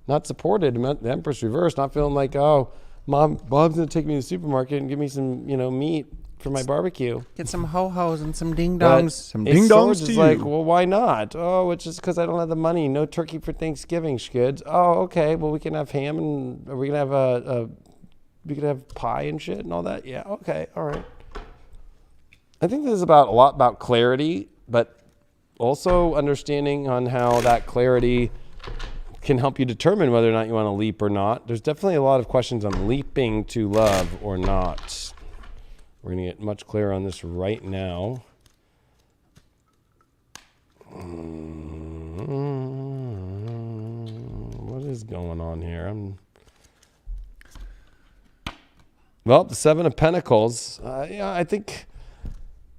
Not supported. The Empress reversed, not feeling like, oh, Bob's going to take me to the supermarket and give me some, meat for my barbecue. Get some ho-hos and some ding-dongs. Some ding-dongs to you. Like, well, why not? Oh, it's just because I don't have the money. No turkey for Thanksgiving, skids. Oh, okay. Well, we can have ham and we can have we could have pie and shit and all that. Yeah, okay, all right. I think this is a lot about clarity, but also understanding on how that clarity can help you determine whether or not you want to leap or not. There's definitely a lot of questions on leaping to love or not. We're going to get much clearer on this right now. What is going on here? Well, the Seven of Pentacles. I think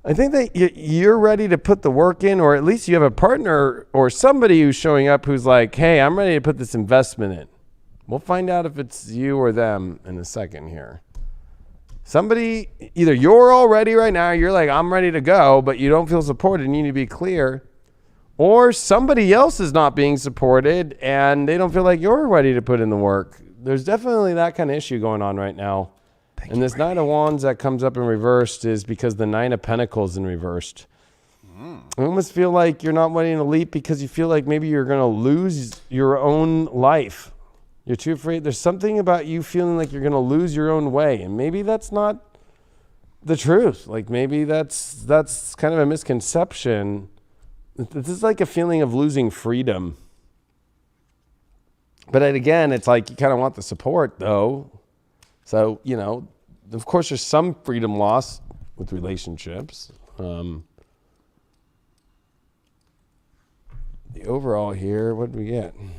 that you're ready to put the work in, or at least you have a partner or somebody who's showing up who's like, hey, I'm ready to put this investment in. We'll find out if it's you or them in a second here. Somebody, either you're all ready right now, you're like, I'm ready to go, but you don't feel supported and you need to be clear. Or somebody else is not being supported and they don't feel like you're ready to put in the work. There's definitely that kind of issue going on right now. And this Knight of Wands that comes up in reversed is because the Nine of Pentacles in reversed. I almost feel like you're not wanting to leap because you feel like maybe you're going to lose your own life. You're too afraid. There's something about you feeling like you're going to lose your own way. And maybe that's not the truth. Like, maybe that's kind of a misconception. This is like a feeling of losing freedom. But again, it's like you kind of want the support, though. So, of course, there's some freedom loss with relationships. the overall here. What did we get? You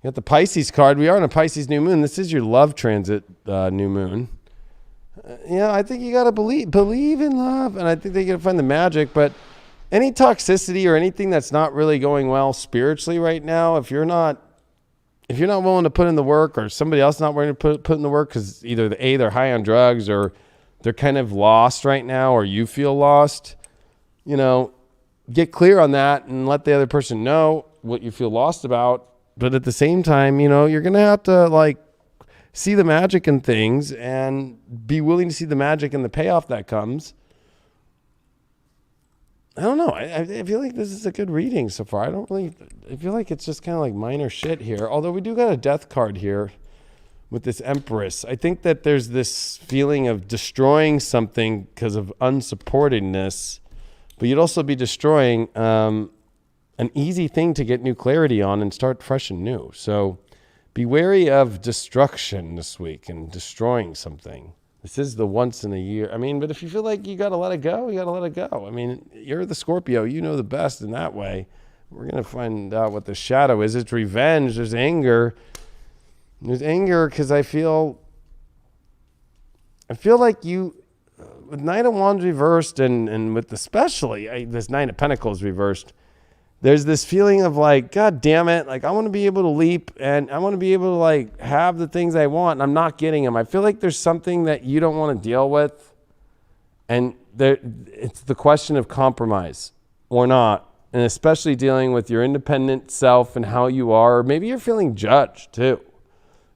got the Pisces card. We are on a Pisces new moon. This is your love transit new moon. I think you got to believe in love, and I think they got to find the magic. But any toxicity or anything that's not really going well spiritually right now, if you're not willing to put in the work, or somebody else not willing to put in the work because either they're high on drugs or they're kind of lost right now, or you feel lost, get clear on that and let the other person know what you feel lost about. But at the same time, you're going to have to see the magic in things and be willing to see the magic and the payoff that comes. I don't know. I feel like this is a good reading so far. I feel like it's just kind of like minor shit here. Although we do got a death card here with this Empress. I think that there's this feeling of destroying something because of unsupportedness, but you'd also be destroying an easy thing to get new clarity on and start fresh and new. So be wary of destruction this week and destroying something. This is the once in a year. But if you feel like you got to let it go, you got to let it go. You're the Scorpio. You know the best in that way. We're going to find out what the shadow is. It's revenge. There's anger. There's anger because I feel like you, with Knight of Wands reversed and with especially this Nine of Pentacles reversed, there's this feeling of God damn it. I want to be able to leap and I want to be able to have the things I want and I'm not getting them. I feel like there's something that you don't want to deal with. And it's the question of compromise or not. And especially dealing with your independent self and how you are. Or maybe you're feeling judged too.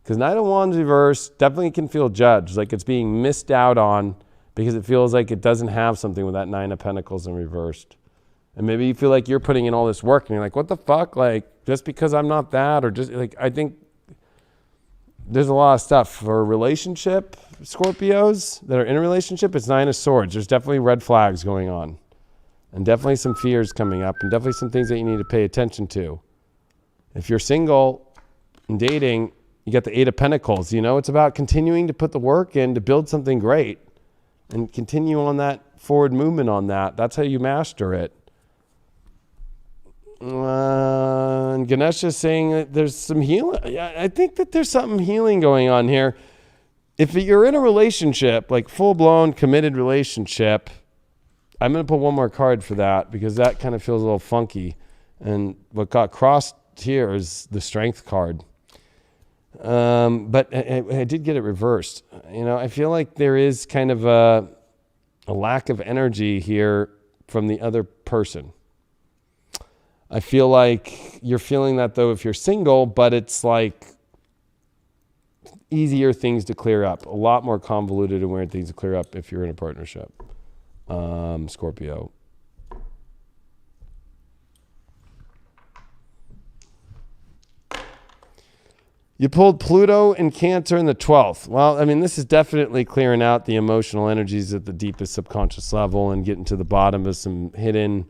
Because Knight of Wands reverse definitely can feel judged. Like it's being missed out on because it feels like it doesn't have something with that Nine of Pentacles in reversed. And maybe you feel like you're putting in all this work and you're like, what the fuck? Just because I'm not that, or just I think there's a lot of stuff for a relationship, Scorpios that are in a relationship. It's Nine of Swords. There's definitely red flags going on and definitely some fears coming up and definitely some things that you need to pay attention to. If you're single and dating, you got the Eight of Pentacles. It's about continuing to put the work in to build something great and continue on that forward movement on that. That's how you master it. And Ganesha's saying that there's some healing. Yeah, I think that there's something healing going on here. If you're in a relationship, full-blown committed relationship, I'm going to put one more card for that because that kind of feels a little funky. And what got crossed here is the Strength card. But I did get it reversed. I feel like there is kind of a lack of energy here from the other person. I feel like you're feeling that though if you're single, but it's easier things to clear up, a lot more convoluted and weird things to clear up if you're in a partnership. Scorpio. You pulled Pluto and Cancer in the 12th. Well, this is definitely clearing out the emotional energies at the deepest subconscious level and getting to the bottom of some hidden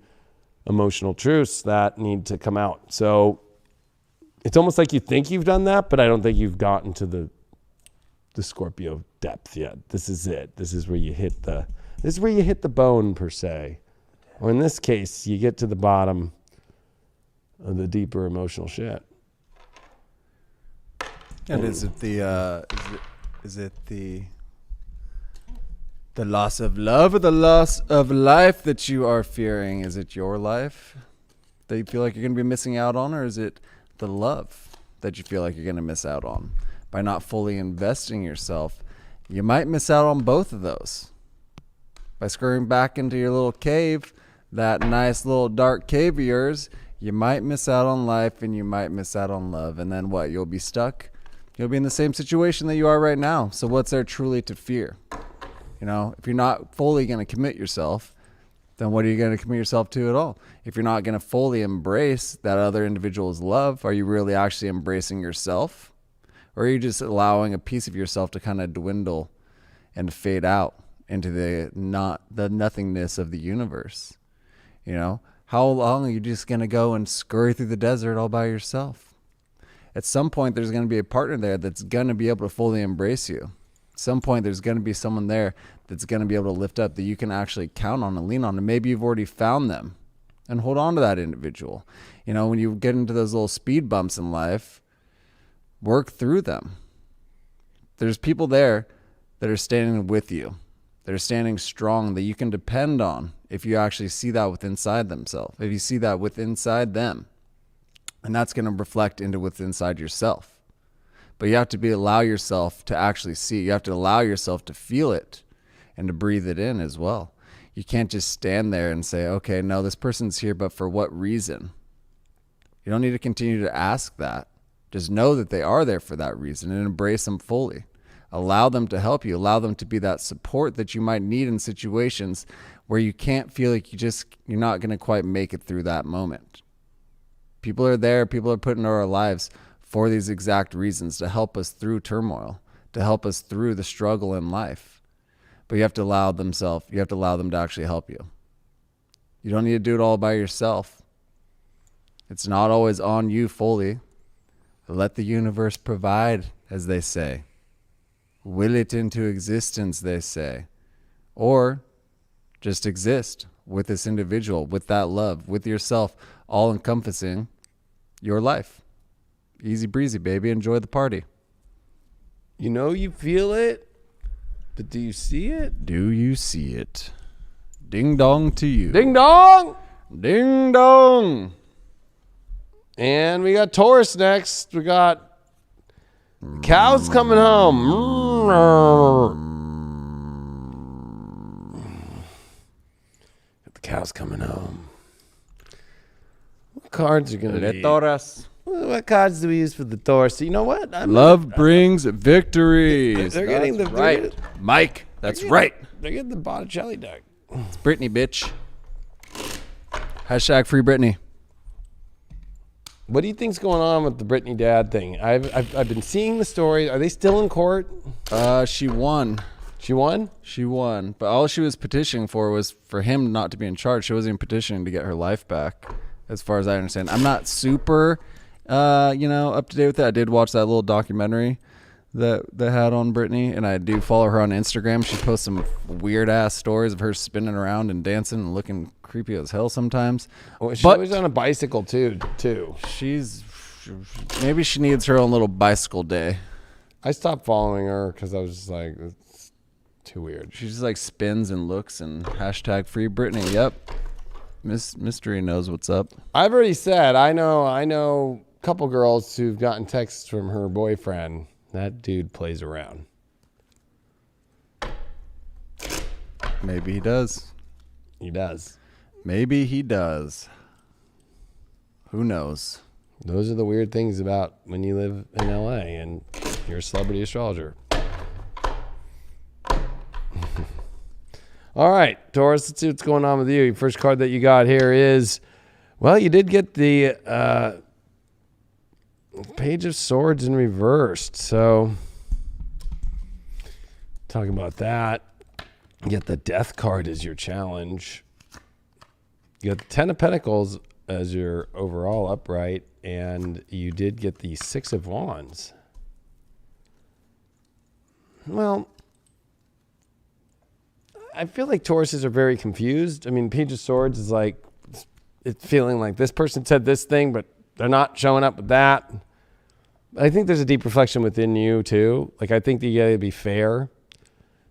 emotional truths that need to come out. So it's almost like you think you've done that, but I don't think you've gotten to the Scorpio depth yet. This is it. This is where you hit the bone per se. Or in this case, you get to the bottom of the deeper emotional shit. And is it the loss of love or the loss of life that you are fearing? Is it your life that you feel like you're going to be missing out on, or is it the love that you feel like you're going to miss out on? By not fully investing yourself, you might miss out on both of those. By scurrying back into your little cave, that nice little dark cave of yours, you might miss out on life and you might miss out on love. And then what? You'll be stuck. You'll be in the same situation that you are right now. So what's there truly to fear? If you're not fully going to commit yourself, then what are you going to commit yourself to at all? If you're not going to fully embrace that other individual's love, are you really actually embracing yourself? Or are you just allowing a piece of yourself to kind of dwindle and fade out into the nothingness of the universe? How long are you just going to go and scurry through the desert all by yourself? At some point, there's going to be a partner there that's going to be able to fully embrace you. At some point, there's going to be someone there that's going to be able to lift up that you can actually count on and lean on. And maybe you've already found them. and hold on to that individual. You know, when you get into those little speed bumps in life, work through them. There's people there that are standing with you. They're standing strong that you can depend on if you actually see that within inside themselves. If you see that within inside them. And that's going to reflect into within inside yourself. But you have to allow yourself to actually see. You have to allow yourself to feel it and to breathe it in as well. You can't just stand there and say, okay, no, this person's here, but for what reason? You don't need to continue to ask that. Just know that they are there for that reason and embrace them fully. Allow them to help you. Allow them to be that support that you might need in situations where you can't feel like you're not going to quite make it through that moment. People are there. People are put into our lives for these exact reasons, to help us through turmoil, to help us through the struggle in life. But you have to allow them to actually help you. You don't need to do it all by yourself. It's not always on you fully. Let the universe provide, as they say. Will it into existence, they say. Or just exist with this individual, with that love, with yourself, all encompassing your life. Easy breezy, baby. Enjoy the party. You know you feel it, but do you see it? Do you see it? Ding dong to you. Ding dong! Ding dong! And we got Taurus next. We got cows coming home. Got the cows coming home. What cards are going to be? Taurus. What cards do we use for the Taurus? You know what? Love brings victories. They're getting the right. Mike, that's right. They're getting the Botticelli deck. It's Britney, bitch. Hashtag free Britney. What do you think's going on with the Britney dad thing? I've been seeing the story. Are they still in court? She won. She won? She won. But all she was petitioning for was for him not to be in charge. She wasn't even petitioning to get her life back, as far as I understand. I'm not super, up to date with it. I did watch that little documentary that they had on Britney, and I do follow her on Instagram. She posts some weird ass stories of her spinning around and dancing and looking creepy as hell sometimes. Well, she's always on a bicycle too. Maybe she needs her own little bicycle day. I stopped following her because I was just like, it's too weird. She just like spins and looks and hashtag free Britney. Yep. Mystery knows what's up. I've already said, I know a couple girls who've gotten texts from her boyfriend. That dude plays around. Maybe he does. He does. Maybe he does. Who knows? Those are the weird things about when you live in LA and you're a celebrity astrologer. All right, Taurus, let's see what's going on with you. First card that you got here is, well, you did get the Page of Swords in reversed. So, talking about that, you get the Death card as your challenge. You got the Ten of Pentacles as your overall upright, and you did get the Six of Wands. Well, I feel like Tauruses are very confused. I mean, Page of Swords is like, it's feeling like this person said this thing, but they're not showing up with that. I think there's a deep reflection within you too. Like, I think that you gotta be fair.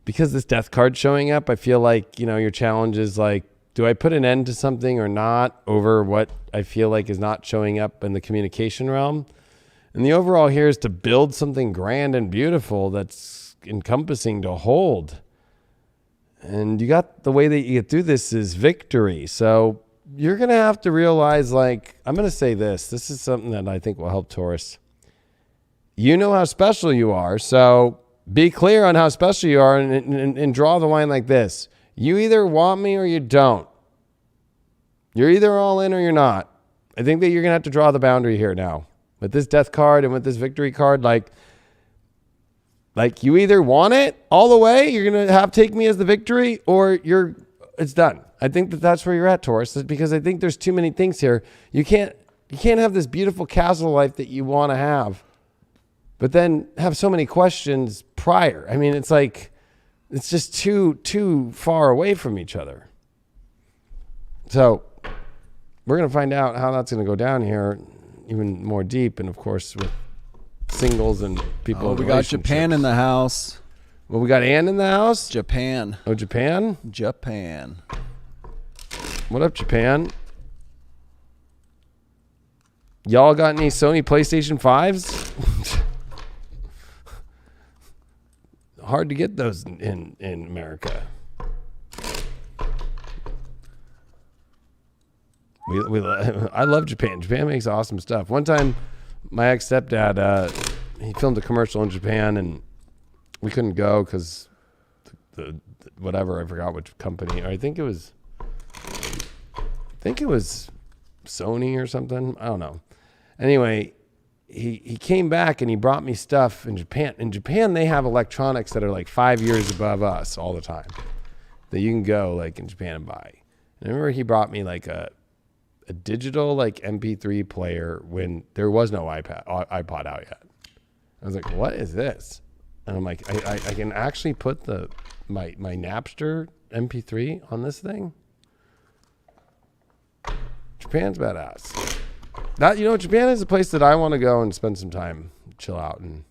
Because this Death card showing up, I feel like, your challenge is like, do I put an end to something or not over what I feel like is not showing up in the communication realm? And the overall here is to build something grand and beautiful that's encompassing to hold. And you got the way that you get through this is victory. So you're going to have to realize, like, I'm going to say this. This is something that I think will help Taurus. You know how special you are. So be clear on how special you are and draw the line like this. You either want me or you don't. You're either all in or you're not. I think that you're going to have to draw the boundary here now. With this Death card and with this Victory card, like you either want it all the way, you're going to take me as the victory, or it's done. I think that that's where you're at, Taurus, because I think there's too many things here. You can't have this beautiful castle life that you want to have, but then have so many questions prior. I mean, it's like, it's just too far away from each other. So we're going to find out how that's going to go down here even more deep. And of course, with singles and people. We got Japan in the house. Well, we got Ann in the house. Japan. Oh, Japan. Japan. What up, Japan? Y'all got any Sony PlayStation 5s? Hard to get those in America. I love Japan. Japan makes awesome stuff. One time, my ex-stepdad, he filmed a commercial in Japan, and we couldn't go because the whatever, I forgot which company. I think it was Sony or something. I don't know. Anyway, he came back and he brought me stuff in Japan. In Japan, they have electronics that are like 5 years above us all the time that you can go like in Japan and buy. And I remember he brought me like a digital like MP3 player when there was no iPod out yet. I was like, what is this? And I'm like, I can actually put my Napster MP3 on this thing? Japan's badass. Japan is a place that I want to go and spend some time, chill out. And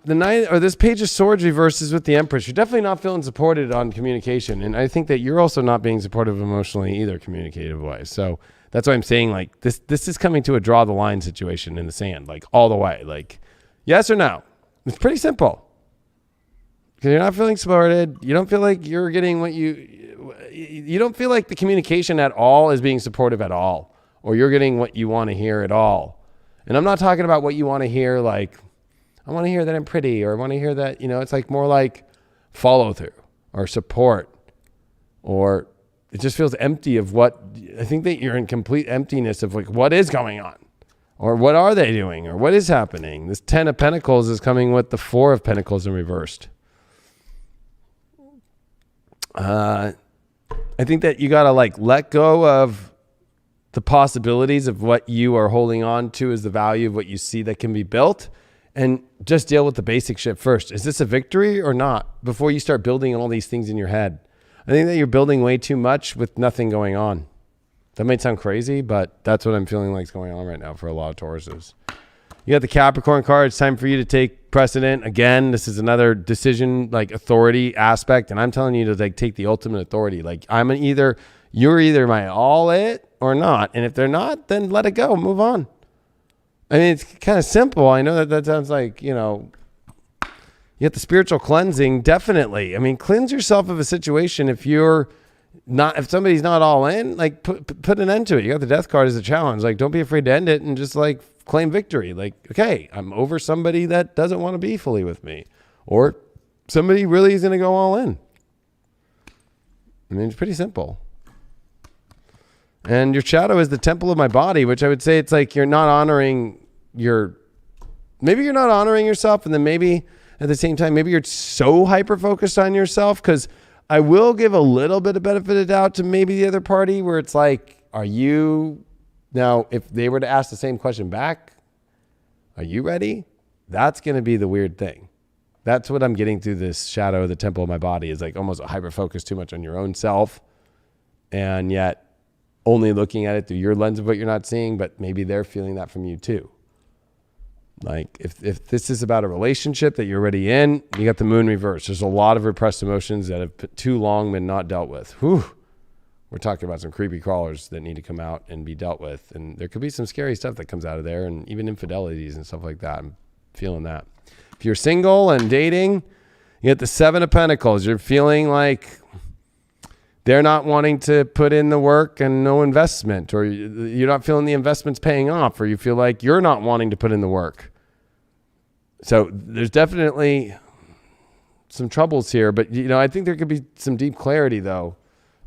this Page of Swords reverses with the Empress. You're definitely not feeling supported on communication, and I think that you're also not being supportive emotionally either, communicative wise. So that's why I'm saying like this is coming to a draw the line situation in the sand, like all the way, like yes or no. It's pretty simple. Because you're not feeling supported. You don't feel like you're getting what you don't feel like the communication at all is being supportive at all, or you're getting what you want to hear at all. And I'm not talking about what you want to hear, like, I want to hear that I'm pretty, or I want to hear that, it's like more like follow through or support, or it just feels empty of what, I think that you're in complete emptiness of like, what is going on, or what are they doing, or what is happening? This 10 of Pentacles is coming with the 4 of Pentacles in reversed. I think that you got to like let go of the possibilities of what you are holding on to as the value of what you see that can be built, and just deal with the basic shit first. Is this a victory or not? Before you start building all these things in your head. I think that you're building way too much with nothing going on. That might sound crazy, but that's what I'm feeling like is going on right now for a lot of Tauruses. You got the Capricorn card. It's time for you to take precedent. Again, this is another decision, like authority aspect. And I'm telling you to like take the ultimate authority. Like you're either my all it or not. And if they're not, then let it go. Move on. I mean, it's kind of simple. I know that sounds like, you get the spiritual cleansing. Definitely. I mean, cleanse yourself of a situation. If somebody's not all in, like put an end to it. You got the death card as a challenge. Like, don't be afraid to end it and just like claim victory. Like, okay, I'm over somebody that doesn't want to be fully with me, or somebody really is going to go all in. I mean, it's pretty simple. And your shadow is the temple of my body, which I would say it's like you're not honoring maybe you're not honoring yourself, and then maybe at the same time, maybe you're so hyper-focused on yourself, because I will give a little bit of benefit of doubt to maybe the other party, where it's like, now, if they were to ask the same question back, are you ready? That's going to be the weird thing. That's what I'm getting through this shadow of the temple of my body, is like almost a hyper-focus too much on your own self, and yet only looking at it through your lens of what you're not seeing, but maybe they're feeling that from you too. Like if this is about a relationship that you're already in, you got the moon reverse. There's a lot of repressed emotions that have too long been not dealt with. Whew. We're talking about some creepy crawlers that need to come out and be dealt with. And there could be some scary stuff that comes out of there, and even infidelities and stuff like that. I'm feeling that. If you're single and dating, you get the 7 of Pentacles. You're feeling like they're not wanting to put in the work and no investment, or you're not feeling the investments paying off, or you feel like you're not wanting to put in the work. So there's definitely some troubles here, but I think there could be some deep clarity though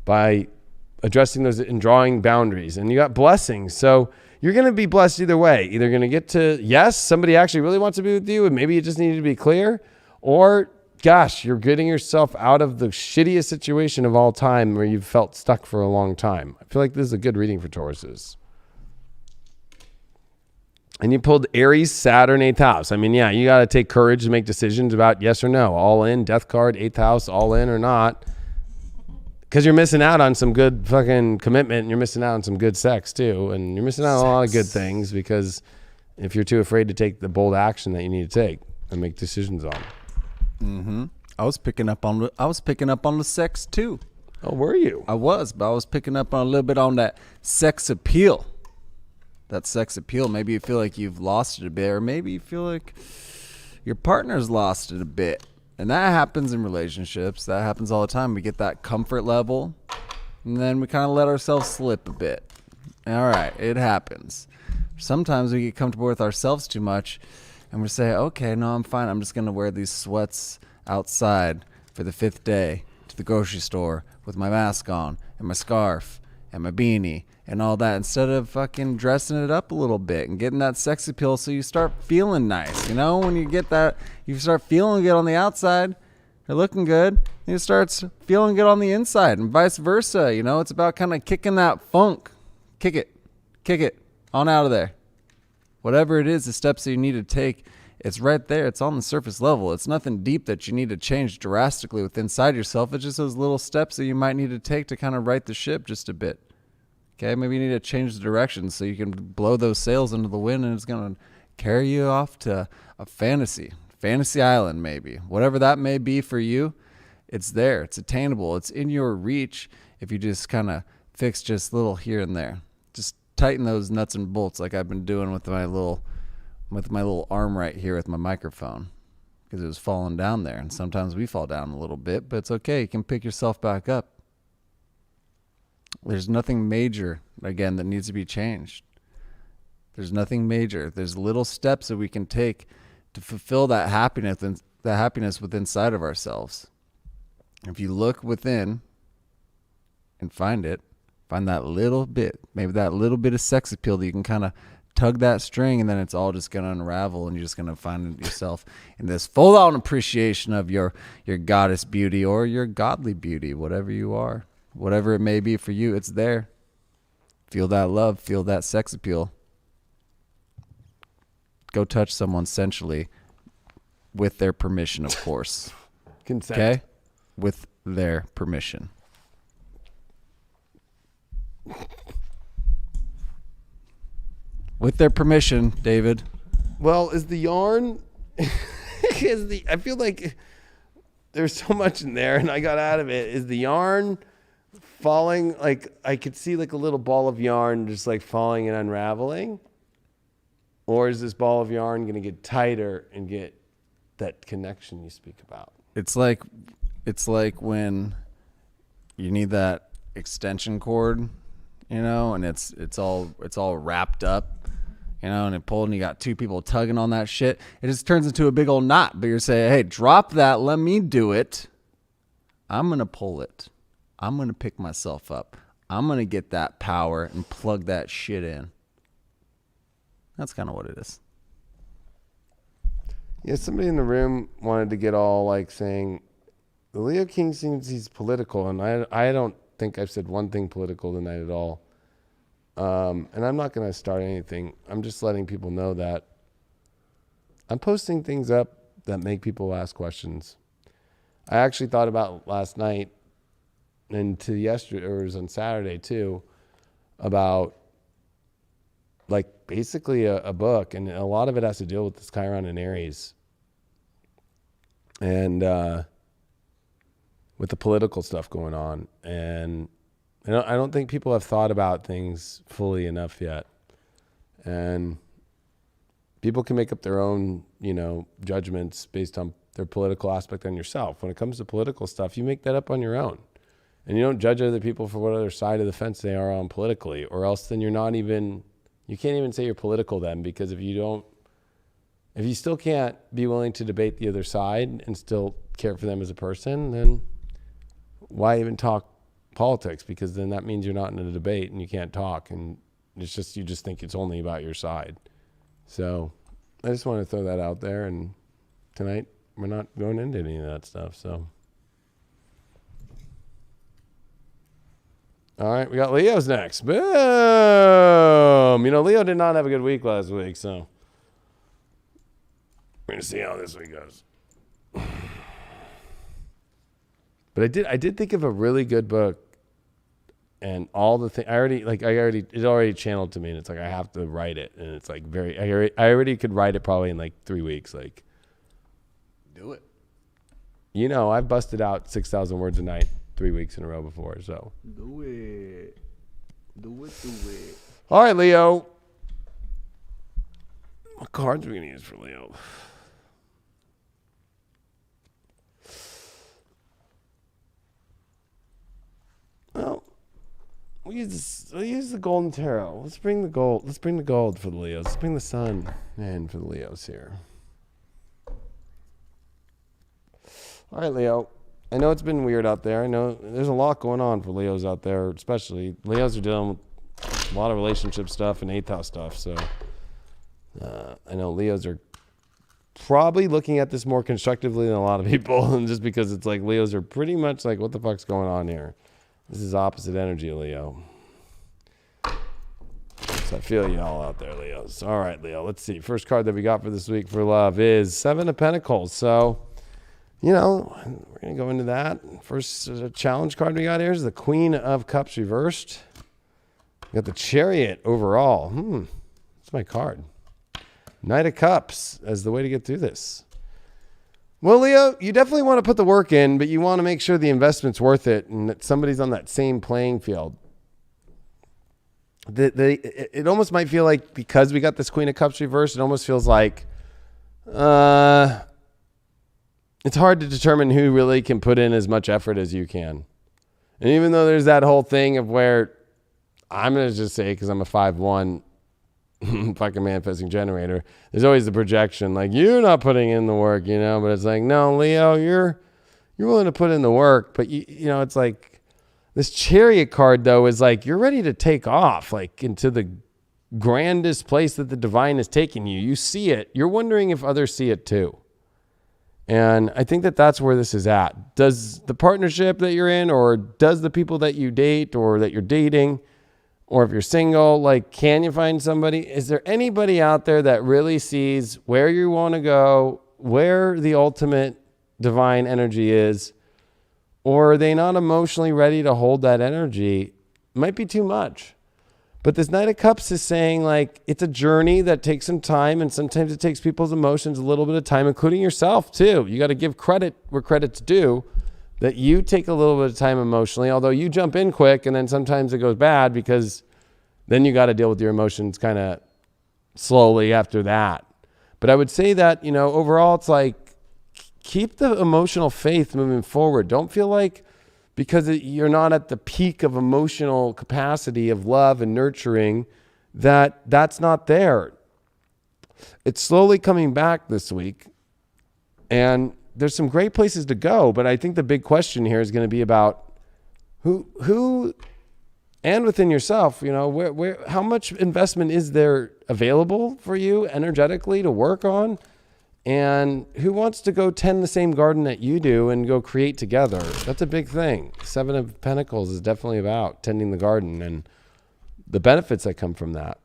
by addressing those and drawing boundaries. And you got blessings. So you're going to be blessed either way. Either going to get to, yes, somebody actually really wants to be with you, and maybe you just needed to be clear, or gosh, you're getting yourself out of the shittiest situation of all time where you've felt stuck for a long time. I feel like this is a good reading for Tauruses. And you pulled Aries, Saturn, 8th house. I mean, yeah, you got to take courage to make decisions about yes or no. All in, death card, 8th house, all in or not. Because you're missing out on some good fucking commitment, and you're missing out on some good sex too, and you're missing out on a lot of good things because if you're too afraid to take the bold action that you need to take and make decisions on. Mm-hmm. I was picking up on the sex too. Oh, were you? I was picking up on a little bit on that sex appeal. That sex appeal. Maybe you feel like you've lost it a bit, or maybe you feel like your partner's lost it a bit. And that happens in relationships. That happens all the time. We get that comfort level, and then we kind of let ourselves slip a bit. All right, it happens. Sometimes we get comfortable with ourselves too much, and we say, okay, no, I'm fine. I'm just going to wear these sweats outside for the 5th day to the grocery store with my mask on and my scarf and my beanie and all that, instead of fucking dressing it up a little bit and getting that sex appeal so you start feeling nice. You know, when you get that, you start feeling good on the outside, you're looking good, and it starts feeling good on the inside, and vice versa. You know, it's about kind of kicking that funk. Kick it on out of there. Whatever it is, the steps that you need to take, it's right there. It's on the surface level. It's nothing deep that you need to change drastically with inside yourself. It's just those little steps that you might need to take to kind of right the ship just a bit. Okay, maybe you need to change the direction so you can blow those sails into the wind, and it's going to carry you off to a fantasy island maybe. Whatever that may be for you, it's there. It's attainable. It's in your reach if you just kind of fix just little here and there. Just tighten those nuts and bolts like I've been doing with my little arm right here with my microphone, because it was falling down there. And sometimes we fall down a little bit, but it's okay. You can pick yourself back up. There's nothing major, again, that needs to be changed. There's nothing major. There's little steps that we can take to fulfill that happiness and that happiness within inside of ourselves. If you look within and find that little bit, maybe that little bit of sex appeal that you can kind of tug that string, and then it's all just going to unravel, and you're just going to find yourself in this full-on appreciation of your goddess beauty or your godly beauty, whatever you are. Whatever it may be for you, it's there. Feel that love. Feel that sex appeal. Go touch someone sensually with their permission, of course. Consent. Okay? With their permission. With their permission, David. Well, is the yarn... I feel like there's so much in there, and I got out of it. Is the yarn... falling, like I could see like a little ball of yarn just like falling and unraveling? Or is this ball of yarn going to get tighter and get that connection you speak about? It's like when you need that extension cord, you know, and it's all wrapped up, you know, and it pulled, and you got two people tugging on that shit. It just turns into a big old knot. But you're saying, hey, drop that, let me do it. I'm going to pull it. I'm going to pick myself up. I'm going to get that power and plug that shit in. That's kind of what it is. Yeah, somebody in the room wanted to get all like saying, the Leo King seems he's political, and I don't think I've said one thing political tonight at all. And I'm not going to start anything. I'm just letting people know that I'm posting things up that make people ask questions. I actually thought about last night, and to yesterday, or it was on Saturday too, about like basically a book, and a lot of it has to deal with this Chiron and Aries, and with the political stuff going on. And I don't think people have thought about things fully enough yet, and people can make up their own, you know, judgments based on their political aspect on yourself. When it comes to political stuff, you make that up on your own. And you don't judge other people for what other side of the fence they are on politically, or else then you can't even say you're political then, because if you still can't be willing to debate the other side and still care for them as a person, then why even talk politics? Because then that means you're not in a debate and you can't talk, and it's just, you just think it's only about your side. So I just want to throw that out there, and tonight we're not going into any of that stuff, so. All right, we got Leo's next. Boom! You know, Leo did not have a good week last week, so we're going to see how this week goes. But I did think of a really good book, and all the things it already channeled to me, and it's like I have to write it, and it's like I already could write it probably in like 3 weeks. Like, do it. I've busted out 6,000 words a night 3 weeks in a row before. So Do it. All right, Leo. What cards are we gonna use for Leo? Well, we'll use the Golden Tarot. Let's bring the gold. Let's bring the gold for the Leos. Let's bring the sun in for the Leos here. All right, Leo. I know it's been weird out there. I know there's a lot going on for Leos out there, especially Leos are dealing with a lot of relationship stuff and 8th house stuff. So I know Leos are probably looking at this more constructively than a lot of people, and just because it's like Leos are pretty much like, what the fuck's going on here? This is opposite energy, Leo. So I feel you all out there, Leos. All right, Leo, let's see. First card that we got for this week for love is 7 of Pentacles. So, we're going to go into that. First challenge card we got here is the Queen of Cups reversed. We got the Chariot overall. That's my card. Knight of Cups as the way to get through this. Well, Leo, you definitely want to put the work in, but you want to make sure the investment's worth it and that somebody's on that same playing field. It almost might feel like, because we got this Queen of Cups reversed, it almost feels like it's hard to determine who really can put in as much effort as you can. And even though there's that whole thing of where, I'm going to just say, because I'm a 5-1 fucking manifesting generator, there's always the projection, like, you're not putting in the work, but it's like, no, Leo, you're willing to put in the work, but it's like this Chariot card though is like, you're ready to take off like into the grandest place that the divine is taking you. You see it. You're wondering if others see it too. And I think that that's where this is at. Does the partnership that you're in, or does the people that you date or that you're dating, or if you're single, like, can you find somebody? Is there anybody out there that really sees where you want to go, where the ultimate divine energy is, or are they not emotionally ready to hold that energy? Might be too much. But this Knight of Cups is saying, like, it's a journey that takes some time, and sometimes it takes people's emotions a little bit of time, including yourself too. You got to give credit where credit's due, that you take a little bit of time emotionally, although you jump in quick, and then sometimes it goes bad because then you got to deal with your emotions kind of slowly after that. But I would say that, overall, it's like, keep the emotional faith moving forward. Don't feel like because you're not at the peak of emotional capacity of love and nurturing, that's not there. It's slowly coming back this week, and there's some great places to go, but I think the big question here is going to be about who and within yourself, where how much investment is there available for you energetically to work on, and who wants to go tend the same garden that you do and go create together. That's a big thing. 7 of Pentacles is definitely about tending the garden and the benefits that come from that.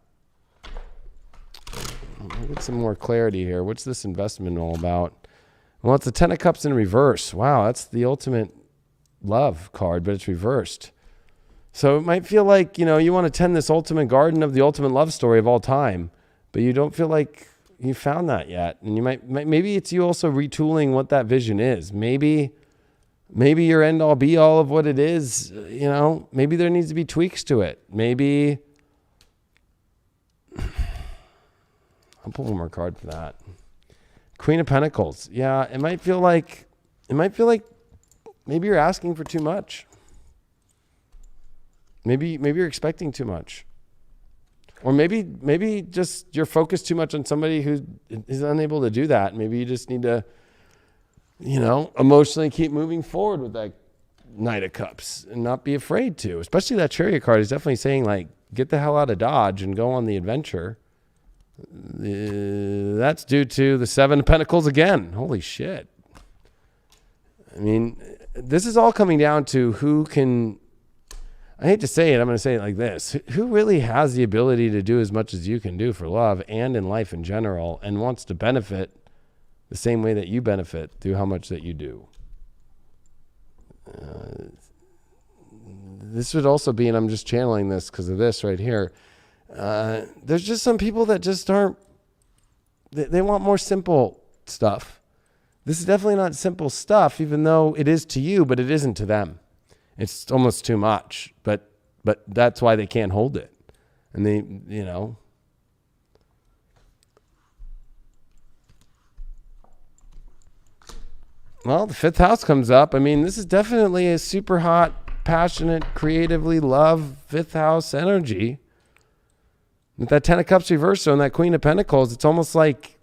I'll get some more clarity here. What's this investment all about? Well, it's the 10 of Cups in reverse. Wow, that's the ultimate love card, but it's reversed. So it might feel like, you want to tend this ultimate garden of the ultimate love story of all time, but you don't feel like you found that yet. And you maybe it's you also retooling what that vision is. Maybe your end all be all of what it is, maybe there needs to be tweaks to it. Maybe I'll pull one more card for that. Queen of Pentacles. Yeah, it might feel like maybe you're asking for too much. Maybe you're expecting too much. Or maybe just you're focused too much on somebody who is unable to do that. Maybe you just need to, emotionally keep moving forward with that Knight of Cups and not be afraid to. Especially that Chariot card is definitely saying, like, get the hell out of Dodge and go on the adventure. That's due to the 7 of Pentacles again. Holy shit. I mean, this is all coming down to who can, I hate to say it, I'm going to say it like this. Who really has the ability to do as much as you can do for love and in life in general, and wants to benefit the same way that you benefit through how much that you do? This would also be, and I'm just channeling this because of this right here. There's just some people that just aren't, they want more simple stuff. This is definitely not simple stuff, even though it is to you, but it isn't to them. It's almost too much, but that's why they can't hold it. And they, well, the 5th house comes up. I mean, this is definitely a super hot, passionate, creatively love 5th house energy. With that 10 of Cups reversed and that Queen of Pentacles, it's almost like,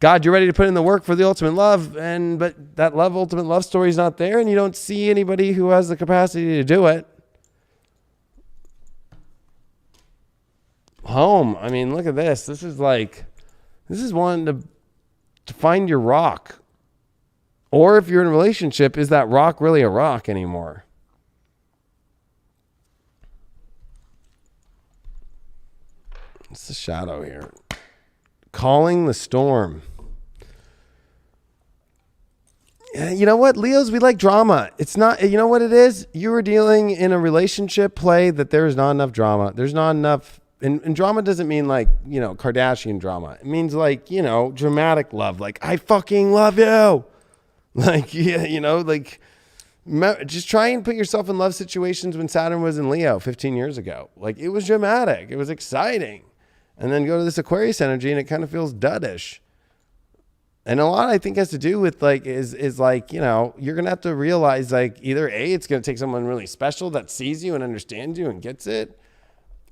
God, you're ready to put in the work for the ultimate love, but that ultimate love story is not there, and you don't see anybody who has the capacity to do it. Home. I mean, look at this. This is one to find your rock. Or if you're in a relationship, is that rock really a rock anymore? It's the shadow here. Calling the storm. You know what, Leos, we like drama. It's not, you know what it is? You were dealing in a relationship play that there's not enough drama. There's not enough, and drama doesn't mean like, Kardashian drama. It means like, dramatic love. Like, I fucking love you. Like, just try and put yourself in love situations when Saturn was in Leo 15 years ago. Like, it was dramatic. It was exciting. And then go to this Aquarius energy and it kind of feels duddish. And a lot, I think, has to do with like, is like, you're going to have to realize like either A, it's going to take someone really special that sees you and understands you and gets it.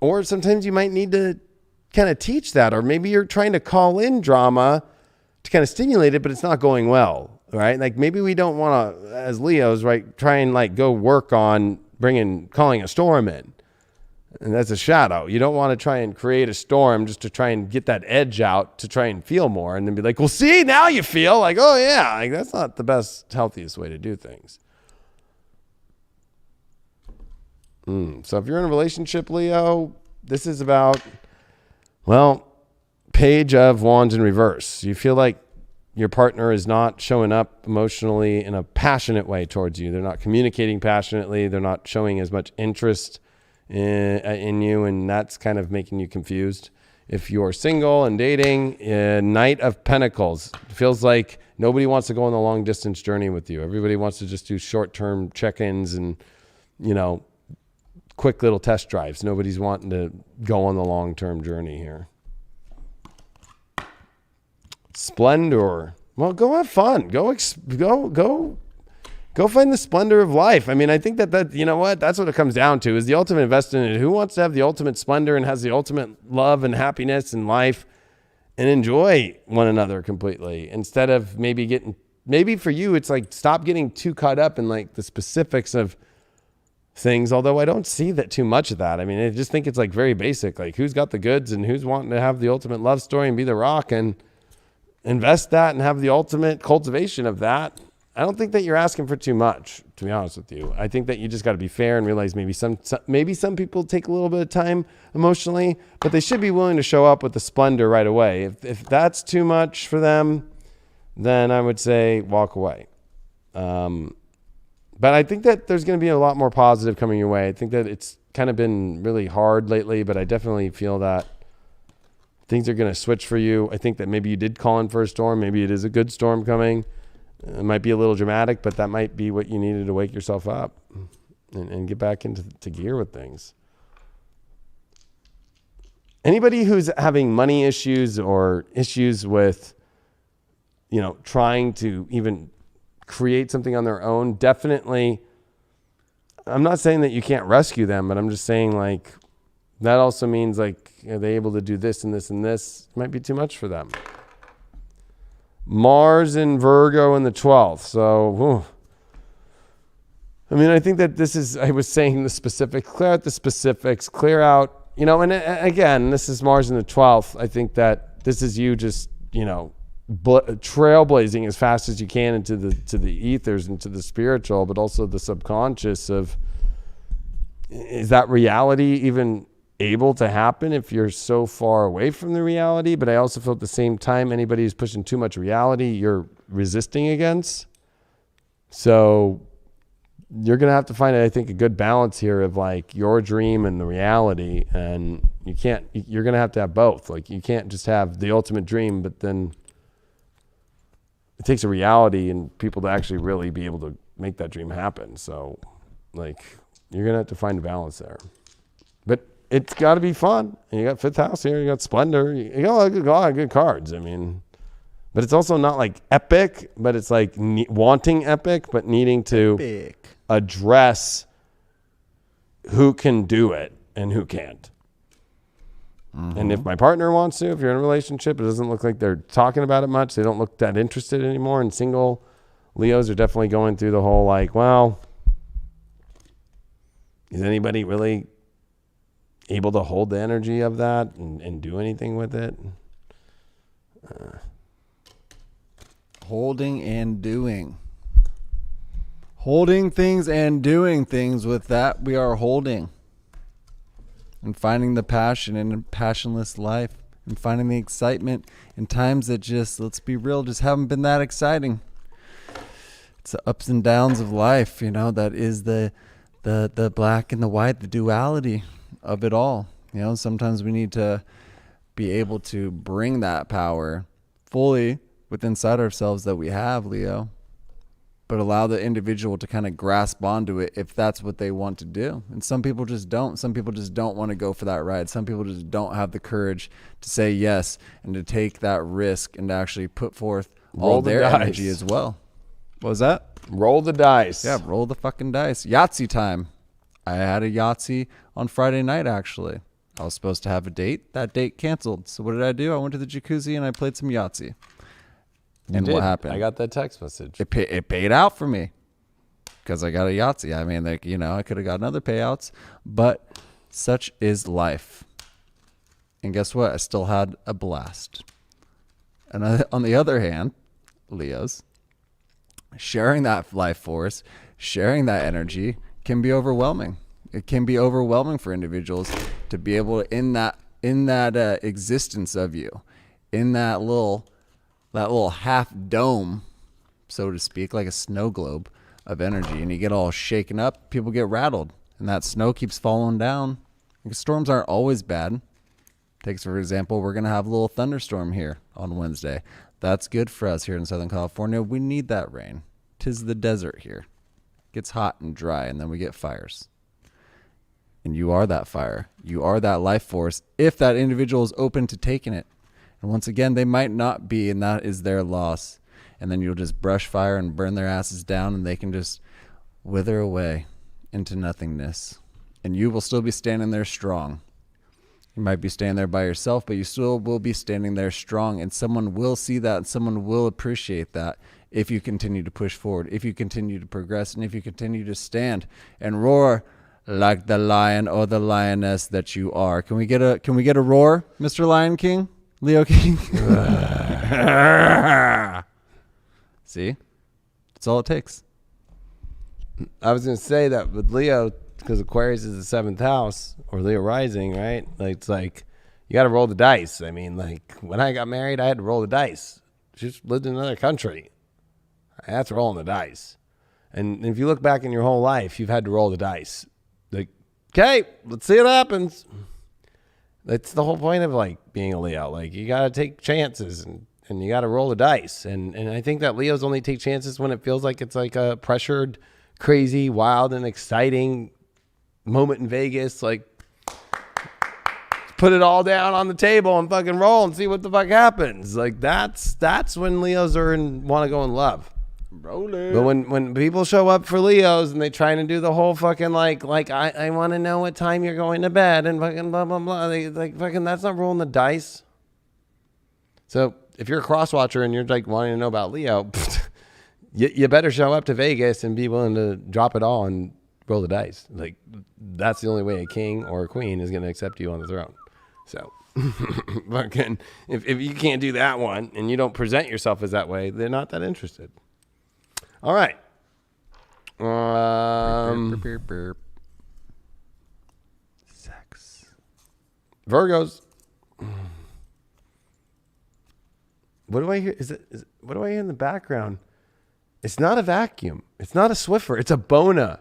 Or sometimes you might need to kind of teach that. Or maybe you're trying to call in drama to kind of stimulate it, but it's not going well. Right? Like maybe we don't want to, as Leos, right, try and like go work on calling a storm in. And that's a shadow. You don't want to try and create a storm just to try and get that edge out to try and feel more and then be like, well, see, now you feel like, oh yeah, like that's not the best, healthiest way to do things. So if you're in a relationship, Leo, this is about, Page of Wands in reverse. You feel like your partner is not showing up emotionally in a passionate way towards you. They're not communicating passionately. They're not showing as much interest in you, and that's kind of making you confused. If you're single and dating, Knight of Pentacles. It feels like nobody wants to go on a long distance journey with you. Everybody wants to just do short-term check-ins and, quick little test drives. Nobody's wanting to go on the long-term journey here. Splendor. Well, go have fun. Go find the splendor of life. I mean, I think that you know what? That's what it comes down to, is the ultimate investment in who wants to have the ultimate splendor and has the ultimate love and happiness in life and enjoy one another completely, instead of maybe for you, it's like, stop getting too caught up in like the specifics of things. Although I don't see that too much of that. I mean, I just think it's like very basic, like who's got the goods and who's wanting to have the ultimate love story and be the rock and invest that and have the ultimate cultivation of that. I don't think that you're asking for too much, to be honest with you. I think that you just got to be fair and realize maybe some people take a little bit of time emotionally, but they should be willing to show up with the splendor right away. If that's too much for them, then I would say walk away. But I think that there's going to be a lot more positive coming your way. I think that it's kind of been really hard lately, but I definitely feel that things are going to switch for you. I think that maybe you did call in for a storm. Maybe it is a good storm coming. It might be a little dramatic, but that might be what you needed to wake yourself up and get back into gear with things. Anybody who's having money issues or issues with, trying to even create something on their own, definitely, I'm not saying that you can't rescue them, but I'm just saying like, that also means like, are they able to do this and this and this? It might be too much for them. Mars in Virgo in the 12th. So, I mean, I think that this is, I was saying the specifics, clear out the specifics, clear out, and again, this is Mars in the 12th. I think that this is you just, trailblazing as fast as you can into the ethers, into the spiritual, but also the subconscious of, is that reality even able to happen if you're so far away from the reality? But I also feel at the same time, anybody who's pushing too much reality, you're resisting against. So you're going to have to find, I think, a good balance here of like your dream and the reality. And you're going to have both. Like you can't just have the ultimate dream, but then it takes a reality and people to actually really be able to make that dream happen. So like you're going to have to find a balance there, but it's got to be fun. And you got fifth house here. You got splendor. You got a lot of good cards. I mean, but it's also not like epic, but it's like wanting epic, but needing to address who can do it and who can't. Mm-hmm. And if my partner wants to, if you're in a relationship, it doesn't look like they're talking about it much. They don't look that interested anymore. And single Leos are definitely going through the whole like, well, is anybody really able to hold the energy of that and do anything with it? Holding and doing. Holding things and doing things with that we are holding. And finding the passion in a passionless life. And finding the excitement in times that just, let's be real, just haven't been that exciting. It's the ups and downs of life, that is the black and the white, the duality of it all. Sometimes we need to be able to bring that power fully within inside ourselves that we have, Leo, but allow the individual to kind of grasp onto it if that's what they want to do. And some people just don't. Some people just don't want to go for that ride. Some people just don't have the courage to say yes and to take that risk and to actually put forth all their energy as well. What was that? Roll the dice. Yeah, roll the fucking dice. Yahtzee time. I had a Yahtzee on Friday night, actually. I was supposed to have a date. That date canceled. So what did I do? I went to the jacuzzi and I played some Yahtzee. And what happened? I got that text message. It paid out for me because I got a Yahtzee. I mean, I could have gotten other payouts, but such is life. And guess what? I still had a blast. And on the other hand, Leos, sharing that life force, sharing that energy can be overwhelming. It can be overwhelming for individuals to be able to, in that existence of you, in that little half dome, so to speak, like a snow globe of energy, and you get all shaken up, people get rattled, and that snow keeps falling down. Because storms aren't always bad. Takes, for example, we're going to have a little thunderstorm here on Wednesday. That's good for us here in Southern California. We need that rain. 'Tis the desert here. Gets hot and dry, and then we get fires. And you are that fire. You are that life force if that individual is open to taking it. And once again, they might not be, and that is their loss. And then you'll just brush fire and burn their asses down, and they can just wither away into nothingness. And you will still be standing there strong. You might be standing there by yourself, but you still will be standing there strong. And someone will see that, and someone will appreciate that if you continue to push forward, if you continue to progress, and if you continue to stand and roar like the lion or the lioness that you are. Can we get a roar, Mr. Lion King? Leo King? See? That's all it takes. I was going to say that with Leo, because Aquarius is the seventh house, or Leo rising, right? Like, it's like, you got to roll the dice. I mean, like, when I got married, I had to roll the dice. She just lived in another country. That's rolling the dice. And if you look back in your whole life, you've had to roll the dice. Like, okay, let's see what happens. That's the whole point of like being a Leo. Like, you got to take chances and you got to roll the dice. And I think that Leos only take chances when it feels like it's like a pressured, crazy, wild, and exciting moment in Vegas. Like, put it all down on the table and fucking roll and see what the fuck happens. Like, that's when Leos want to go in love. Rolling. But when people show up for Leos and they try to do the whole fucking like I want to know what time you're going to bed and fucking blah blah blah, like fucking, that's not rolling the dice. So if you're a cross watcher and you're like wanting to know about Leo, you better show up to Vegas and be willing to drop it all and roll the dice. Like, that's the only way a king or a queen is going to accept you on the throne. So fucking, if you can't do that one and you don't present yourself as that way, they're not that interested. All right. Sex. Virgos. What do I hear? What do I hear in the background? It's not a vacuum. It's not a Swiffer. It's a Bona.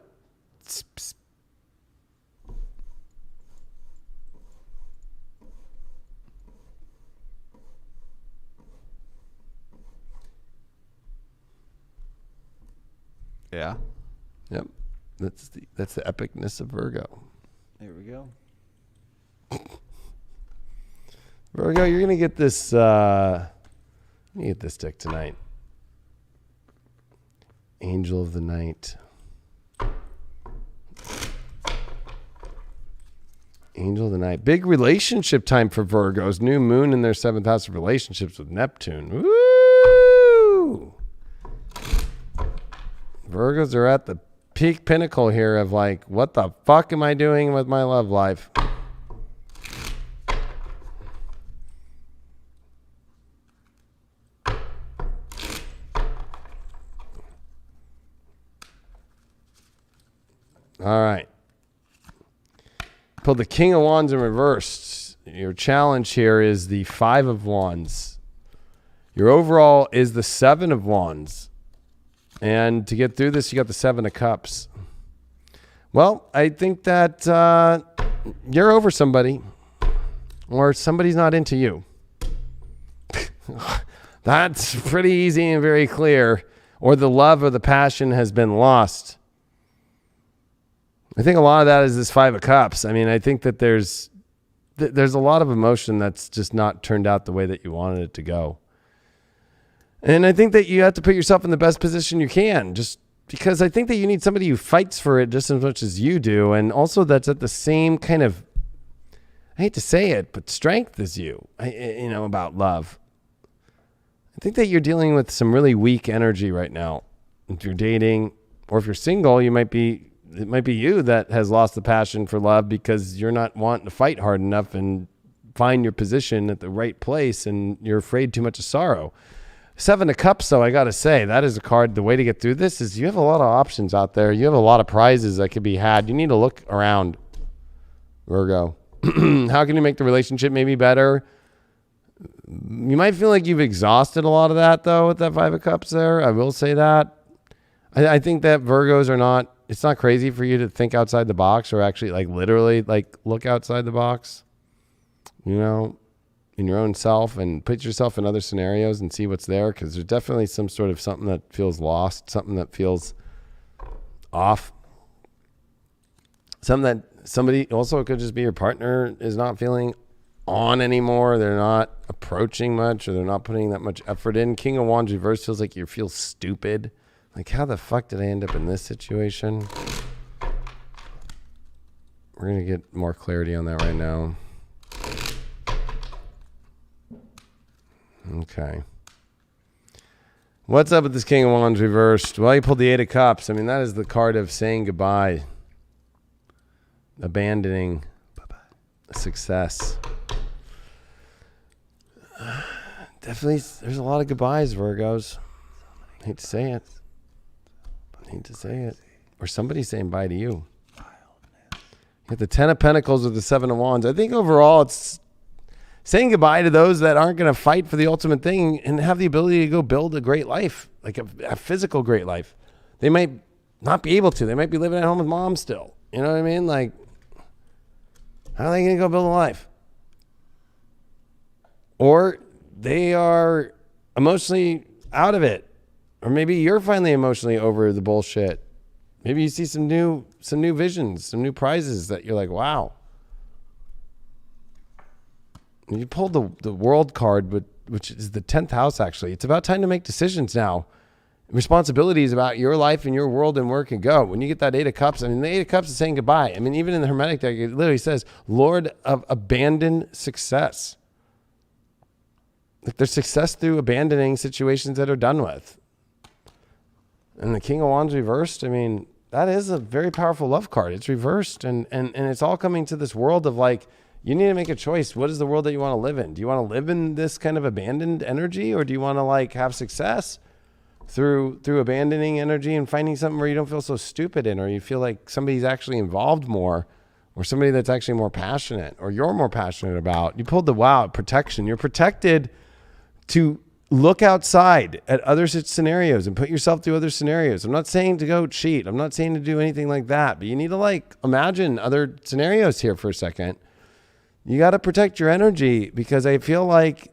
Yeah. Yep. That's the epicness of Virgo. There we go. Virgo, you're gonna get this. You get this deck tonight. Angel of the Night. Angel of the Night. Big relationship time for Virgos. New moon in their 7th house of relationships with Neptune. Woo! Virgos are at the peak pinnacle here of like, what the fuck am I doing with my love life? All right. Pulled the King of Wands in reverse. Your challenge here is the 5 of Wands. Your overall is the 7 of Wands. And to get through this, you got the 7 of Cups. Well, I think that you're over somebody, or somebody's not into you. That's pretty easy and very clear. Or the love or the passion has been lost. I think a lot of that is this 5 of Cups. I mean, I think that there's a lot of emotion that's just not turned out the way that you wanted it to go. And I think that you have to put yourself in the best position you can, just because I think that you need somebody who fights for it just as much as you do. And also that's at the same kind of, I hate to say it, but strength as you, about love. I think that you're dealing with some really weak energy right now. If you're dating or if you're single, it might be you that has lost the passion for love because you're not wanting to fight hard enough and find your position at the right place, and you're afraid too much of sorrow. 7 of Cups, though, I got to say, that is a card. The way to get through this is you have a lot of options out there. You have a lot of prizes that could be had. You need to look around, Virgo. How can you make the relationship maybe better? You might feel like you've exhausted a lot of that, though, with that 5 of Cups there. I will say that. I think that Virgos are not, it's not crazy for you to think outside the box or actually like literally like look outside the box, in your own self and put yourself in other scenarios and see what's there. Cause there's definitely some sort of something that feels lost, something that feels off, something that somebody also, it could just be your partner is not feeling on anymore. They're not approaching much, or they're not putting that much effort in. King of Wands reverse feels like you feel stupid. Like, how the fuck did I end up in this situation? We're going to get more clarity on that right now. Okay. What's up with this King of Wands reversed? Well, you pulled the 8 of Cups. I mean, that is the card of saying goodbye. Abandoning success. Definitely, there's a lot of goodbyes, Virgos. I hate to say it. Or somebody's saying bye to you. You got the 10 of Pentacles with the 7 of Wands. I think overall it's saying goodbye to those that aren't going to fight for the ultimate thing and have the ability to go build a great life, like a physical great life. They might not be able to. They might be living at home with mom still. You know what I mean? Like, how are they going to go build a life? Or they are emotionally out of it. Or maybe you're finally emotionally over the bullshit. Maybe you see some new visions, some new prizes that you're like, wow. And you pulled the World card, which is the 10th house, actually. It's about time to make decisions now. Responsibilities about your life and your world and where it can go. When you get that 8 of Cups, I mean, the 8 of Cups is saying goodbye. I mean, even in the Hermetic deck, it literally says, Lord of abandoned success. Like, there's success through abandoning situations that are done with. And the King of Wands reversed, I mean, that is a very powerful love card. It's reversed, and it's all coming to this world of like, you need to make a choice. What is the world that you want to live in? Do you want to live in this kind of abandoned energy, or do you want to like have success through abandoning energy and finding something where you don't feel so stupid in, or you feel like somebody's actually involved more, or somebody that's actually more passionate, or you're more passionate about? You pulled the protection. You're protected to look outside at other scenarios and put yourself through other scenarios. I'm not saying to go cheat. I'm not saying to do anything like that, but you need to like imagine other scenarios here for a second. You got to protect your energy because I feel like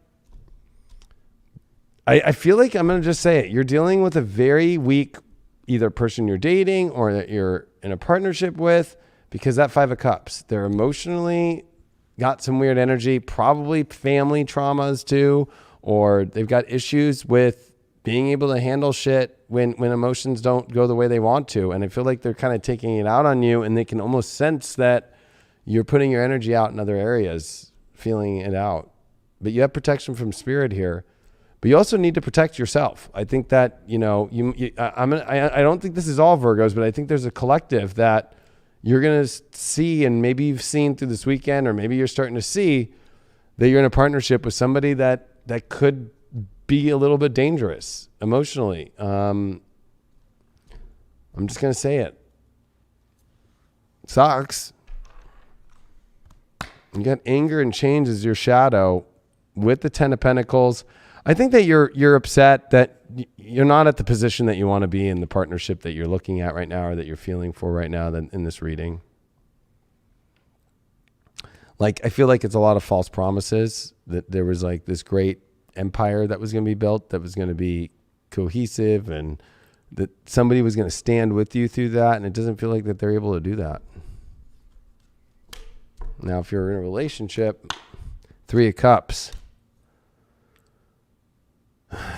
I'm going to just say it. You're dealing with a very weak either person you're dating or that you're in a partnership with, because that 5 of Cups, they're emotionally got some weird energy, probably family traumas too, or they've got issues with being able to handle shit when emotions don't go the way they want to. And I feel like they're kind of taking it out on you, and they can almost sense that you're putting your energy out in other areas, feeling it out. But you have protection from spirit here. But you also need to protect yourself. I think that, I don't think this is all Virgos, but I think there's a collective that you're going to see, and maybe you've seen through this weekend, or maybe you're starting to see that you're in a partnership with somebody that could be a little bit dangerous emotionally. I'm just going to say it. Sucks. You got anger and change as your shadow with the 10 of Pentacles. I think that you're upset that you're not at the position that you want to be in the partnership that you're looking at right now, or that you're feeling for right now in this reading. Like, I feel like it's a lot of false promises, that there was like this great empire that was going to be built, that was going to be cohesive, and that somebody was going to stand with you through that. And it doesn't feel like that they're able to do that. Now, if you're in a relationship, 3 of Cups,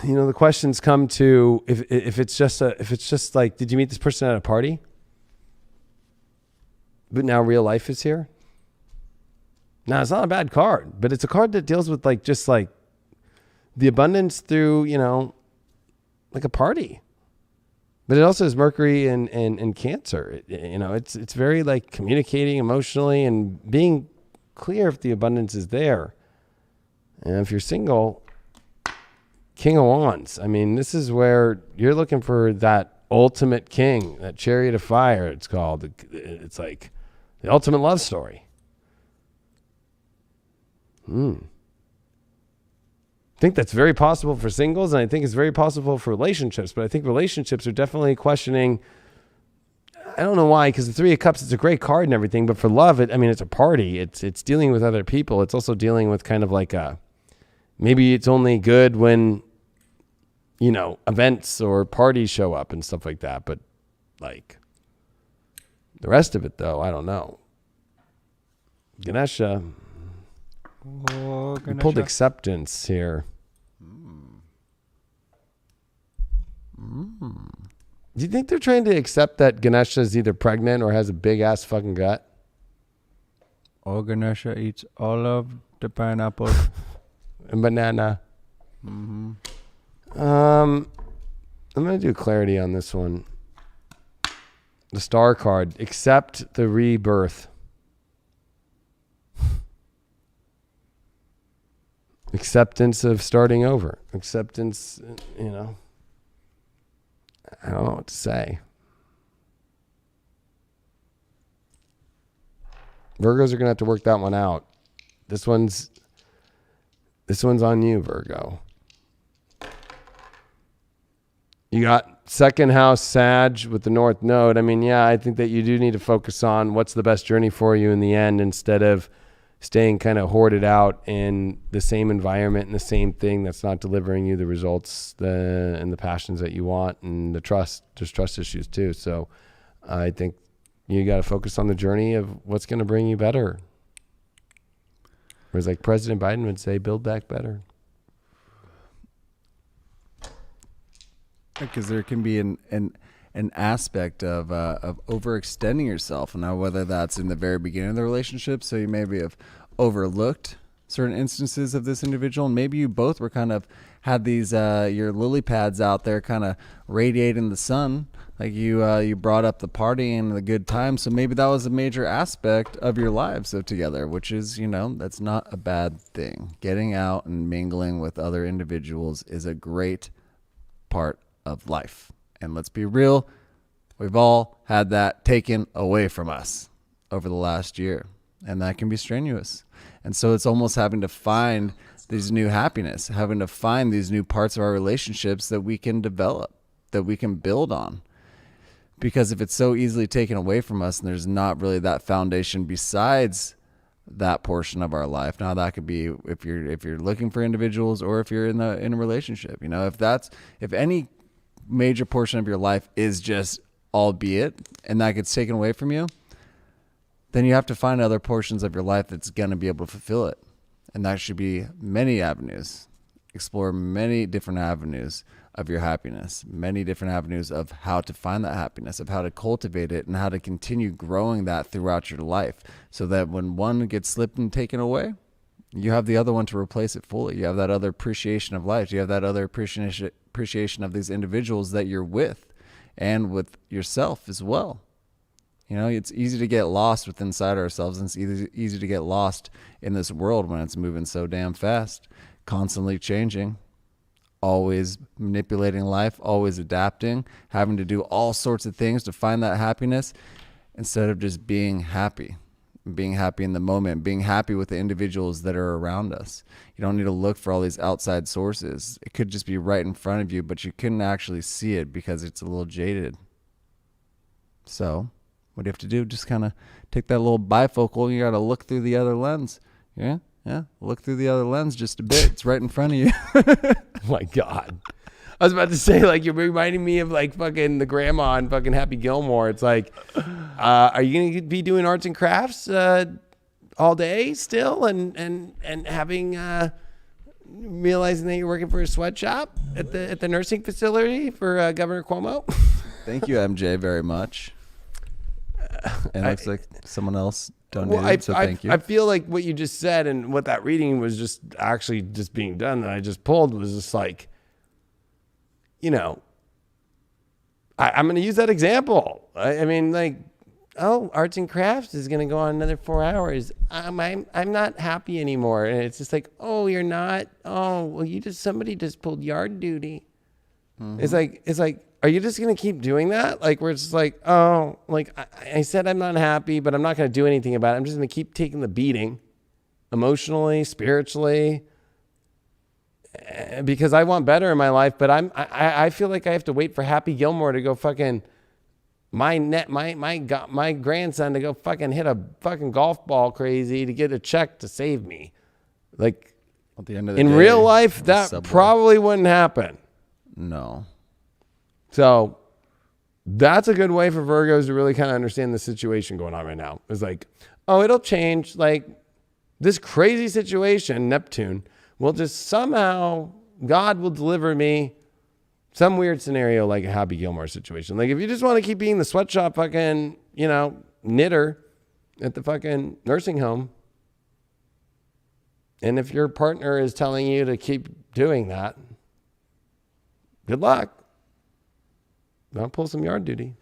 the questions come to if it's just like, did you meet this person at a party? But now real life is here. Now, it's not a bad card, but it's a card that deals with like just like the abundance through, like a party. But it also has Mercury and Cancer. It's very like communicating emotionally and being clear if the abundance is there. And if you're single, King of Wands. I mean, this is where you're looking for that ultimate king, that chariot of fire, it's called. It's like the ultimate love story. I think that's very possible for singles, and I think it's very possible for relationships, but I think relationships are definitely questioning. I don't know why, because the 3 of Cups, it's a great card and everything, but for love, it's a party. It's dealing with other people. It's also dealing with kind of like maybe it's only good when, events or parties show up and stuff like that. But like the rest of it, though, I don't know. Ganesha. Oh, You pulled acceptance here. Do you think they're trying to accept that Ganesha is either pregnant or has a big ass fucking gut? Oh, Ganesha eats all of the pineapple. And banana. Mm-hmm. I'm going to do clarity on this one. The Star card. Accept the rebirth. Acceptance of starting over. Acceptance, I don't know what to say. Virgos are going to have to work that one out. This one's on you, Virgo. You got second house Sag with the North Node. I think that you do need to focus on what's the best journey for you in the end, instead of staying kind of hoarded out in the same environment and the same thing that's not delivering you the results and the passions that you want, and the trust. There's trust issues too. So I think you got to focus on the journey of what's going to bring you better. Whereas like President Biden would say, build back better. Because there can be an aspect of overextending yourself. And now, whether that's in the very beginning of the relationship, so you maybe have overlooked certain instances of this individual, and maybe you both were kind of had these your lily pads out there kind of radiating the sun, like you brought up the party and the good time, so maybe that was a major aspect of your lives together, which is, that's not a bad thing. Getting out and mingling with other individuals is a great part of life. And let's be real, we've all had that taken away from us over the last year, and that can be strenuous. And so it's almost having to find these new happiness, having to find these new parts of our relationships that we can develop, that we can build on. Because if it's so easily taken away from us and there's not really that foundation besides that portion of our life. Now that could be if you're looking for individuals or if you're in a relationship, if any major portion of your life is just albeit and that gets taken away from you, then you have to find other portions of your life that's going to be able to fulfill it. And that should be many avenues. Explore many different avenues of your happiness, many different avenues of how to find that happiness, of how to cultivate it, and how to continue growing that throughout your life, so that when one gets slipped and taken away, you have the other one to replace it fully. You have that other appreciation of life. You have that other appreciation of these individuals that you're with, and with yourself as well. It's easy to get lost within inside ourselves, and it's easy to get lost in this world when it's moving so damn fast, constantly changing, always manipulating life, always adapting, having to do all sorts of things to find that happiness instead of just being happy in the moment, being happy with the individuals that are around us. You don't need to look for all these outside sources. It could just be right in front of you, but you couldn't actually see it because it's a little jaded. So what do you have to do? Just kind of take that little bifocal and you got to look through the other lens. Yeah. Look through the other lens just a bit. It's right in front of you. Oh my God. I was about to say, like, you're reminding me of like fucking the grandma on fucking Happy Gilmore. It's like, are you going to be doing arts and crafts all day still and having realizing that you're working for a sweatshop at the nursing facility for Governor Cuomo? Thank you, MJ, very much. And it looks like someone else donated, so thank you. I feel like what you just said and what that reading was just actually just being done that I just pulled was just like, I'm going to use that example. I mean, like, arts and crafts is going to go on another 4 hours. I'm not happy anymore. And it's just like, oh, you're not. Oh, well, somebody just pulled yard duty. Mm-hmm. It's like, are you just going to keep doing that? Like, where it's just like, oh, like I said, I'm not happy, but I'm not going to do anything about it. I'm just going to keep taking the beating emotionally, spiritually, because I want better in my life. But I feel like I have to wait for Happy Gilmore to go fucking my grandson to go fucking hit a fucking golf ball crazy to get a check to save me. Like, at the end of the in day, real life, that probably wouldn't happen. No. So that's a good way for Virgos to really kind of understand the situation going on right now. It's like, oh, it'll change. Like, this crazy situation, Neptune, will just somehow, God will deliver me some weird scenario like a Happy Gilmore situation. Like, if you just want to keep being the sweatshop fucking, knitter at the fucking nursing home, and if your partner is telling you to keep doing that, good luck. I'll pull some yard duty.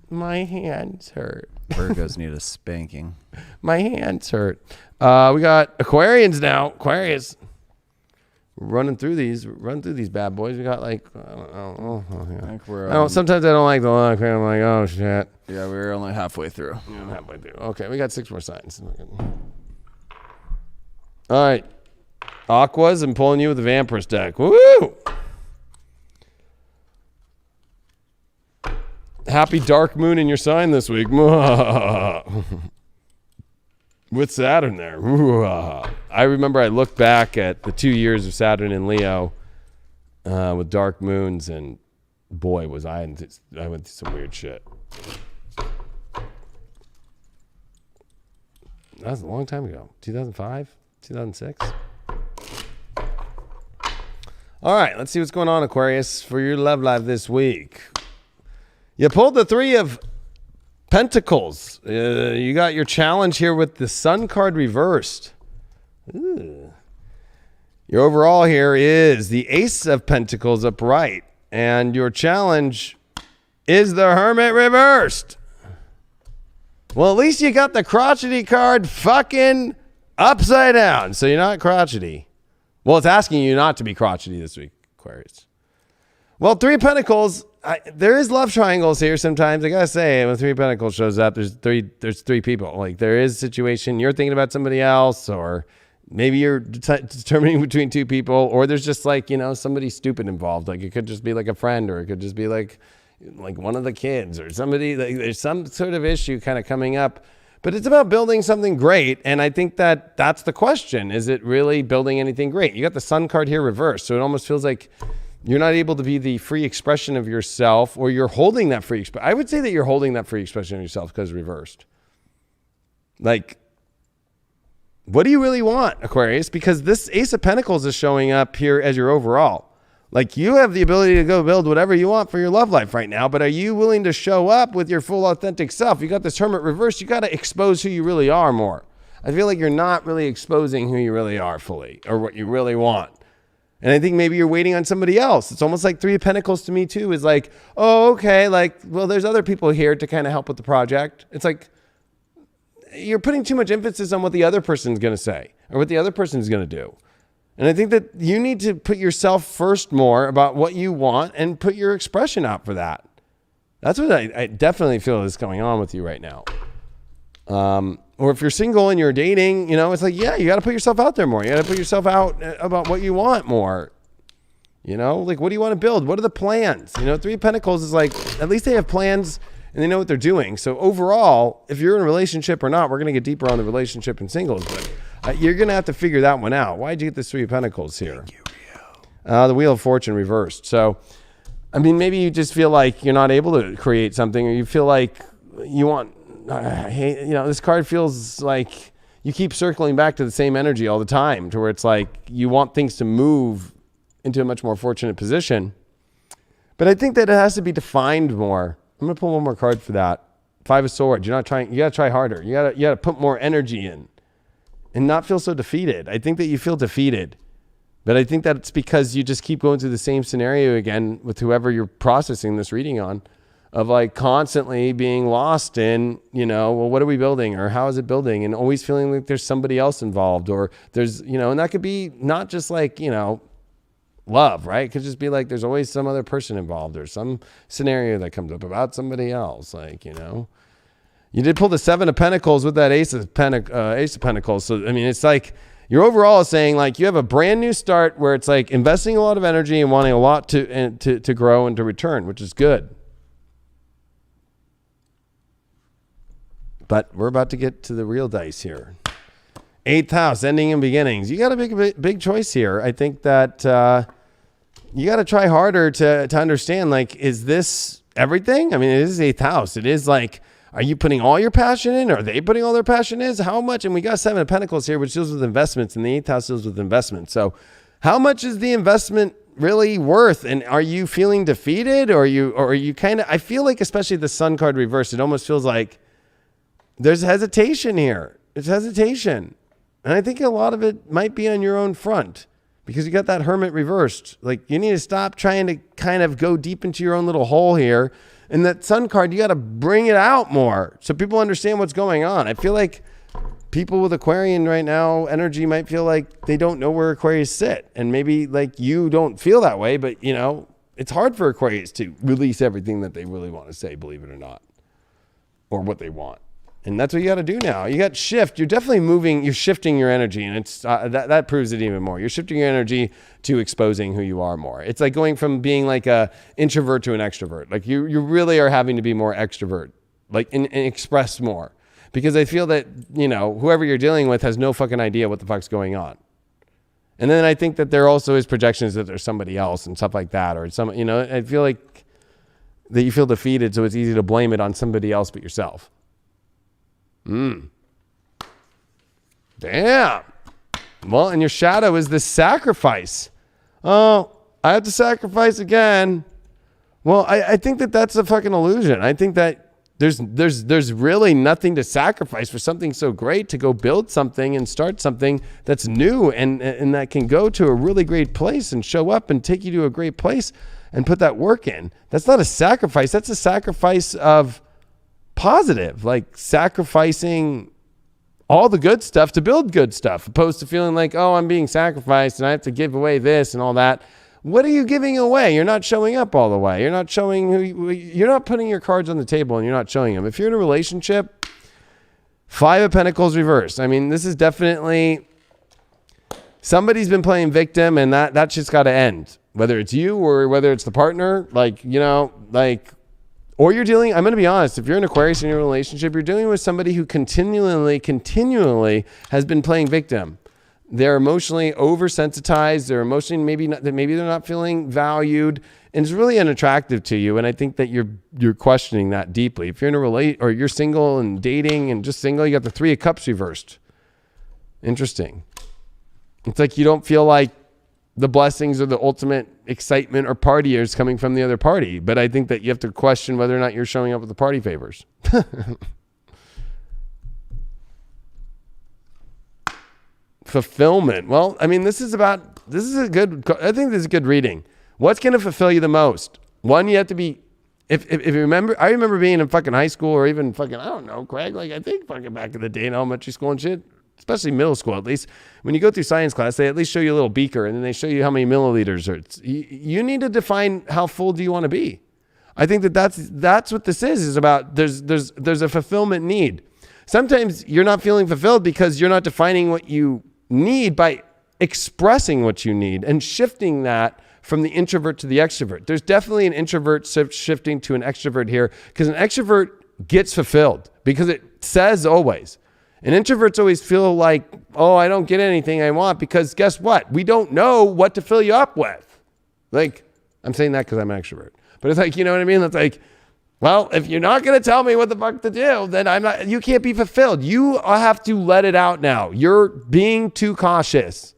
My hands hurt. Virgos need a spanking. My hands hurt. We got Aquarians now. Aquarius. Running through these bad boys. We got like, sometimes I don't like the look. I'm like, oh shit. Yeah, we're only halfway through. Yeah, halfway through. Okay, we got 6 more signs. All right. Aquas, I'm pulling you with the Vampirist deck. Woo! Happy dark moon in your sign this week. With Saturn there. I remember I looked back at the 2 years of Saturn in Leo with dark moons, and boy, was I went through some weird shit. That was a long time ago. 2005? 2006? All right, let's see what's going on, Aquarius, for your love life this week. You pulled the 3 of Pentacles. You got your challenge here with the Sun card reversed. Ooh. Your overall here is the Ace of Pentacles upright. And your challenge is the Hermit reversed. Well, at least you got the crotchety card fucking upside down. So you're not crotchety. Well, it's asking you not to be crotchety this week, Aquarius. Well, 3 of Pentacles, there is love triangles here sometimes. I gotta say, when Three of Pentacles shows up, there's three people. Like there is a situation you're thinking about somebody else, or maybe you're determining between two people, or there's just like, somebody stupid involved. Like it could just be like a friend, or it could just be like one of the kids or somebody. Like there's some sort of issue kind of coming up, but it's about building something great. And I think that's the question. Is it really building anything great? You got the Sun card here reversed. So it almost feels like you're not able to be the free expression of yourself, or you're holding that free expression. I would say that you're holding that free expression of yourself because reversed. Like, what do you really want, Aquarius? Because this Ace of Pentacles is showing up here as your overall. Like, you have the ability to go build whatever you want for your love life right now, but are you willing to show up with your full authentic self? You got this Hermit reversed. You got to expose who you really are more. I feel like you're not really exposing who you really are fully, or what you really want. And I think maybe you're waiting on somebody else. It's almost like Three of Pentacles to me too, is like, oh, okay. Like, well, there's other people here to kind of help with the project. It's like, you're putting too much emphasis on what the other person's going to say or what the other person's going to do. And I think that you need to put yourself first more about what you want and put your expression out for that. That's what I definitely feel is going on with you right now. Or if you're single and you're dating, it's like, yeah, you got to put yourself out there more. You got to put yourself out about what you want more. Like, what do you want to build? What are the plans? Three of Pentacles is like, at least they have plans and they know what they're doing. So overall, if you're in a relationship or not, we're going to get deeper on the relationship and singles, but you're going to have to figure that one out. Why'd you get this Three of Pentacles here? Thank you, Rio. The Wheel of Fortune reversed. So, I mean, maybe you just feel like you're not able to create something, or you feel like you want, this card feels like you keep circling back to the same energy all the time, to where it's like you want things to move into a much more fortunate position. But I think that it has to be defined more. I'm going to pull one more card for that. Five of Swords. You're not trying. You got to try harder. You got to put more energy in and not feel so defeated. I think that you feel defeated, but I think that it's because you just keep going through the same scenario again with whoever you're processing this reading on, of like constantly being lost in, well, what are we building, or how is it building? And always feeling like there's somebody else involved, or there's, and that could be not just like, love, right? It could just be like, there's always some other person involved, or some scenario that comes up about somebody else. Like, you did pull the Seven of Pentacles with that Ace of Pentacles. So, I mean, it's like your overall is saying like you have a brand new start where it's like investing a lot of energy and wanting a lot to grow and to return, which is good. But we're about to get to the real dice here. 8th house, ending and beginnings. You got to make a big choice here. I think that you got to try harder to understand, like, is this everything? I mean, it is 8th house. It is like, are you putting all your passion in? Are they putting all their passion in? How much? And we got 7 of Pentacles here, which deals with investments, and the 8th house deals with investments. So how much is the investment really worth? And are you feeling defeated, or are you kind of, I feel like, especially the Sun card reversed, it almost feels like there's hesitation here. It's hesitation. And I think a lot of it might be on your own front, because you got that Hermit reversed. Like, you need to stop trying to kind of go deep into your own little hole here. And that Sun card, you got to bring it out more so people understand what's going on. I feel like people with Aquarian right now energy might feel like they don't know where Aquarius sit. And maybe like you don't feel that way, but it's hard for Aquarius to release everything that they really want to say, believe it or not, or what they want. And that's what you got to do now. You got shift. You're definitely moving. You're shifting your energy, and it's that proves it even more. You're shifting your energy to exposing who you are more. It's like going from being like a introvert to an extrovert. Like you really are having to be more extrovert, like and express more, because I feel that whoever you're dealing with has no fucking idea what the fuck's going on. And then I think that there also is projections that there's somebody else and stuff like that, or some I feel like that you feel defeated, so it's easy to blame it on somebody else but yourself. Damn. Well, and your shadow is this sacrifice. Oh, I have to sacrifice again. Well, I think that that's a fucking illusion. I think that there's really nothing to sacrifice for something so great, to go build something and start something that's new and that can go to a really great place and show up and take you to a great place and put that work in. That's not a sacrifice. That's a sacrifice of positive, like sacrificing all the good stuff to build good stuff, opposed to feeling like, oh, I'm being sacrificed and I have to give away this and all that. what are you giving away? You're not showing up all the way. You're not showing you're not putting your cards on the table and you're not showing them. If you're in a relationship, 5 of Pentacles reversed. I mean, this is definitely somebody's been playing victim, and that shit's got to end. Whether it's you or whether it's the partner, or you're dealing, I'm going to be honest, if you're an Aquarius in your relationship, you're dealing with somebody who continually has been playing victim. They're emotionally oversensitized. They're emotionally maybe they're not feeling valued, and it's really unattractive to you. And I think that you're questioning that deeply. If you're in a or you're single and dating and just single, you got the 3 of Cups reversed. Interesting. It's like you don't feel like the blessings or the ultimate excitement or party is coming from the other party. But I think that you have to question whether or not you're showing up with the party favors. Fulfillment. Well, I mean, I think this is a good reading. What's going to fulfill you the most? One, you have to be, if you remember, I remember being in fucking high school or even fucking, I don't know, Craig, like I think fucking back in the day in elementary school and shit, especially middle school at least, when you go through science class, they at least show you a little beaker and then they show you how many milliliters. You need to define how full do you want to be. I think that's what this is about. There's a fulfillment need. Sometimes you're not feeling fulfilled because you're not defining what you need by expressing what you need and shifting that from the introvert to the extrovert. There's definitely an introvert shifting to an extrovert here, because an extrovert gets fulfilled because it says always. And introverts always feel like, oh, I don't get anything I want, because guess what? We don't know what to fill you up with. Like, I'm saying that because I'm an extrovert. But it's like, you know what I mean? It's like, well, if you're not going to tell me what the fuck to do, then you can't be fulfilled. You have to let it out now. You're being too cautious.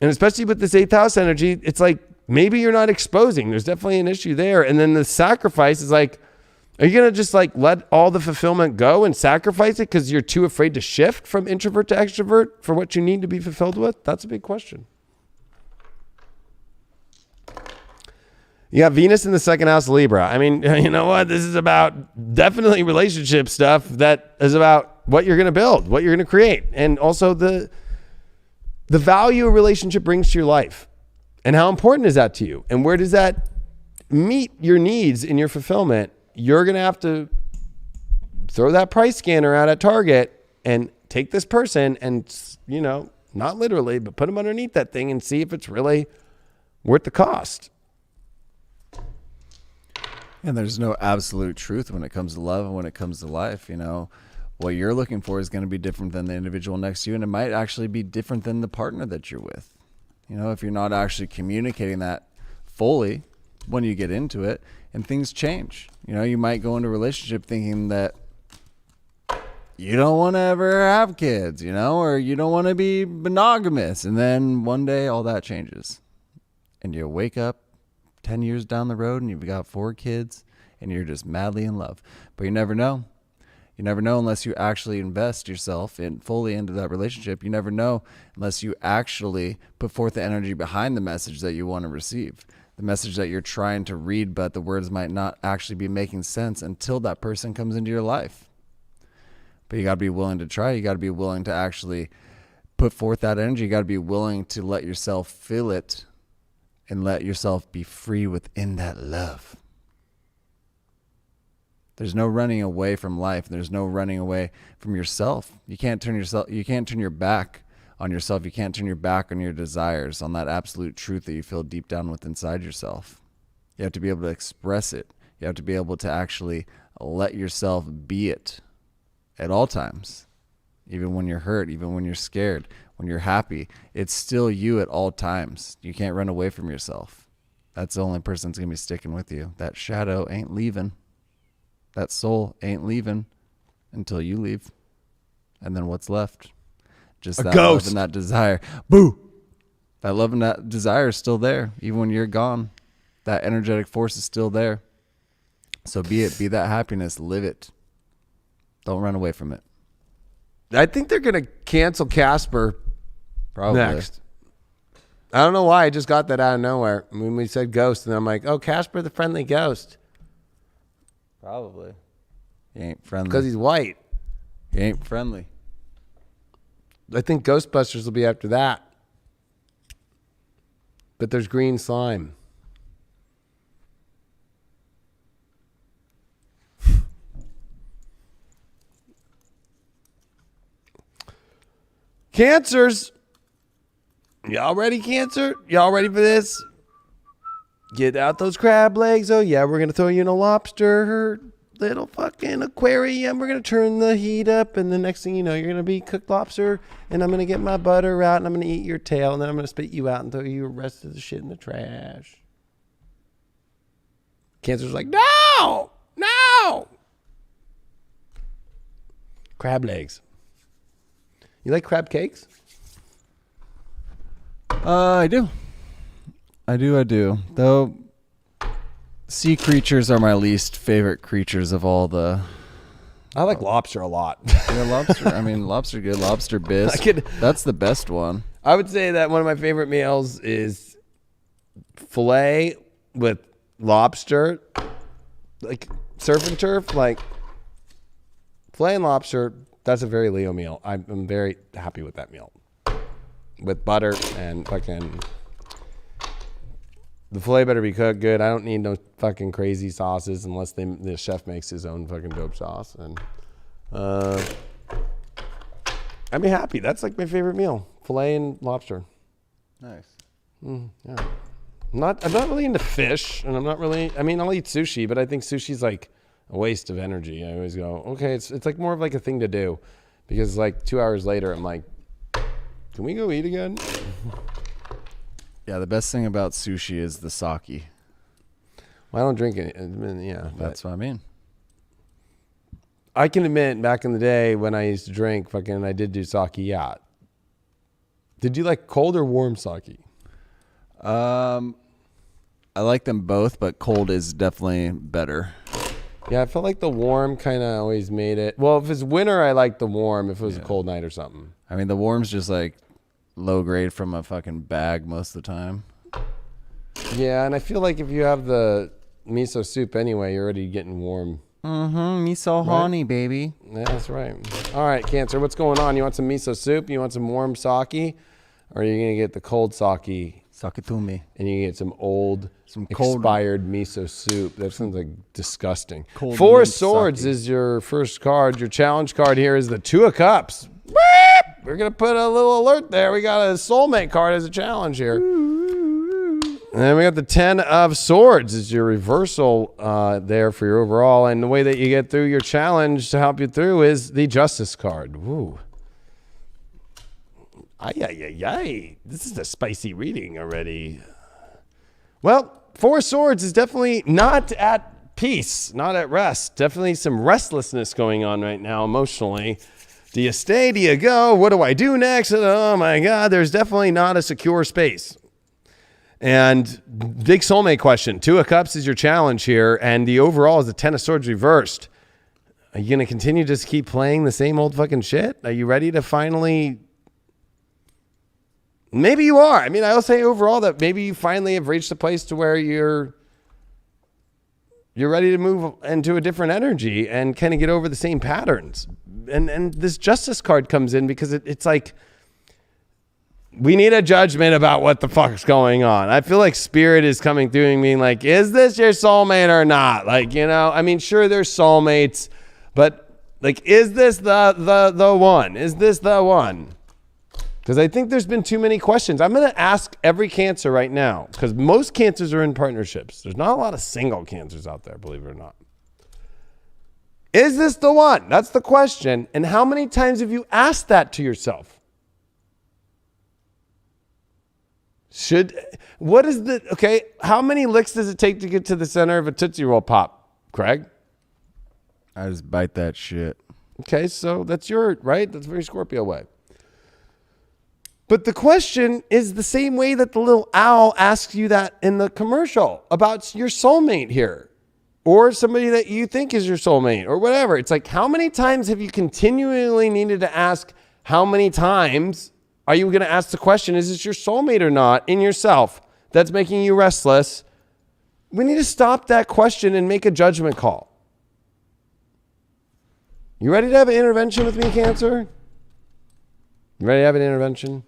And especially with this 8th house energy, it's like, maybe you're not exposing. There's definitely an issue there. And then the sacrifice is like, are you going to just like let all the fulfillment go and sacrifice it because you're too afraid to shift from introvert to extrovert for what you need to be fulfilled with? That's a big question. You got Venus in the 2nd house of Libra. I mean, you know what? This is about definitely relationship stuff that is about what you're going to build, what you're going to create, and also the value a relationship brings to your life. And how important is that to you? And where does that meet your needs in your fulfillment? You're going to have to throw that price scanner out at Target and take this person and, you know, not literally, but put them underneath that thing and see if it's really worth the cost. And there's no absolute truth when it comes to love and when it comes to life. You know, what you're looking for is going to be different than the individual next to you, and it might actually be different than the partner that you're with. You know, if you're not actually communicating that fully when you get into it, and things change. You know, you might go into a relationship thinking that you don't want to ever have kids, you know, or you don't want to be monogamous. And then one day all that changes. And you wake up 10 years down the road and you've got 4 kids and you're just madly in love. But you never know. You never know unless you actually invest yourself fully into that relationship. You never know unless you actually put forth the energy behind the message that you want to receive. The message that you're trying to read, but the words might not actually be making sense until that person comes into your life. But you got to be willing to try. You got to be willing to actually put forth that energy. You got to be willing to let yourself feel it and let yourself be free within that love. There's no running away from life. There's no running away from yourself. You can't turn your back on yourself. You can't turn your back on your desires, on that absolute truth that you feel deep down within inside yourself. You have to be able to express it. You have to be able to actually let yourself be it at all times. Even when you're hurt, even when you're scared, when you're happy, it's still you at all times. You can't run away from yourself. That's the only person that's going to be sticking with you. That shadow ain't leaving. That soul ain't leaving until you leave. And then what's left? Just that ghost. Love and that desire. Boo! That love and that desire is still there. Even when you're gone, that energetic force is still there. So be it. Be that happiness. Live it. Don't run away from it. I think they're going to cancel Casper Probably. next. I don't know why. I just got that out of nowhere when we said ghost. And I'm like, oh, Casper the Friendly Ghost. Probably. He ain't friendly. Because he's white. He ain't friendly. I think Ghostbusters will be after that. but there's green slime. Cancers. Y'all ready, Cancer? Y'all ready for this? Get out those crab legs. Oh, yeah, we're going to throw you in a lobster little fucking aquarium. We're going to turn the heat up, and the next thing you know, you're going to be cooked lobster, and I'm going to get my butter out, and I'm going to eat your tail, and then I'm going to spit you out and throw you the rest of the shit in the trash. Cancer's like, no! No! Crab legs. You like crab cakes? I do. Though sea creatures are my least favorite creatures of all the. I like lobster a lot. Yeah, lobster. I mean, lobster good. Lobster bisque. That's the best one. I would say that one of my favorite meals is filet with lobster, like surf and turf, like filet and lobster. That's a very Leo meal. I'm very happy with that meal. With butter and fucking... The filet better be cooked good. I don't need no fucking crazy sauces unless the chef makes his own fucking dope sauce. And I'd be happy. That's like my favorite meal. Filet and lobster. Nice. Yeah. I'm not really into fish, and I'm not really... I mean, I'll eat sushi, but I think sushi's like a waste of energy. I always go, okay, it's like more of like a thing to do. Because like 2 hours later, I'm like, can we go eat again? Yeah, the best thing about sushi is the sake. Well, I don't drink it. Yeah, that's what I mean. I can admit, back in the day when I used to drink, fucking, I did do sake. Yeah. Did you like cold or warm sake? I like them both, but cold is definitely better. Yeah, I felt like the warm kind of always made it. Well, if it's winter, I like the warm. If it was a cold night or something. I mean, the warm's just like low grade from a fucking bag most of the time. Yeah, and I feel like if you have the miso soup anyway, you're already getting warm. Mm-hmm. Miso honey, baby. Yeah, that's right. All right, Cancer, what's going on? You want some miso soup? You want some warm sake? Or are you going to get the cold sake? Sake it to me. And you get some old, expired miso soup. That sounds like disgusting. Cold Four of Swords is your first card. Your challenge card here is the Two of Cups. We're going to put a little alert there. We got a soulmate card as a challenge here. And then we got the 10 of Swords is your reversal there for your overall. And the way that you get through your challenge to help you through is the Justice card. Woo. Ay. This is a spicy reading already. Well, Four of Swords is definitely not at peace, not at rest. Definitely some restlessness going on right now emotionally. Do you stay? Do you go? What do I do next? Oh my God, there's definitely not a secure space. And big soulmate question. Two of Cups is your challenge here, and the overall is the 10 of Swords reversed. Are you going to continue to just keep playing the same old fucking shit? Are you ready to finally... Maybe you are. I mean, I'll say overall that maybe you finally have reached a place to where you're ready to move into a different energy and kind of get over the same patterns. And this Justice card comes in because it's like, we need a judgment about what the fuck's going on. I feel like Spirit is coming through and being like, is this your soulmate or not? Like, you know, I mean, sure, there's soulmates, but like, is this the one? Is this the one? Because I think there's been too many questions. I'm going to ask every Cancer right now, because most Cancers are in partnerships. There's not a lot of single Cancers out there, believe it or not. Is this the one? That's the question. And how many times have you asked that to yourself? How many licks does it take to get to the center of a Tootsie Roll Pop, Craig? I just bite that shit. Okay, so that's right? That's very Scorpio way. But the question is the same way that the little owl asks you that in the commercial about your soulmate here. Or somebody that you think is your soulmate or whatever. It's like, how many times have you continually needed to ask, how many times are you going to ask the question, is this your soulmate or not, in yourself that's making you restless? We need to stop that question and make a judgment call. You ready to have an intervention with me, Cancer? You ready to have an intervention?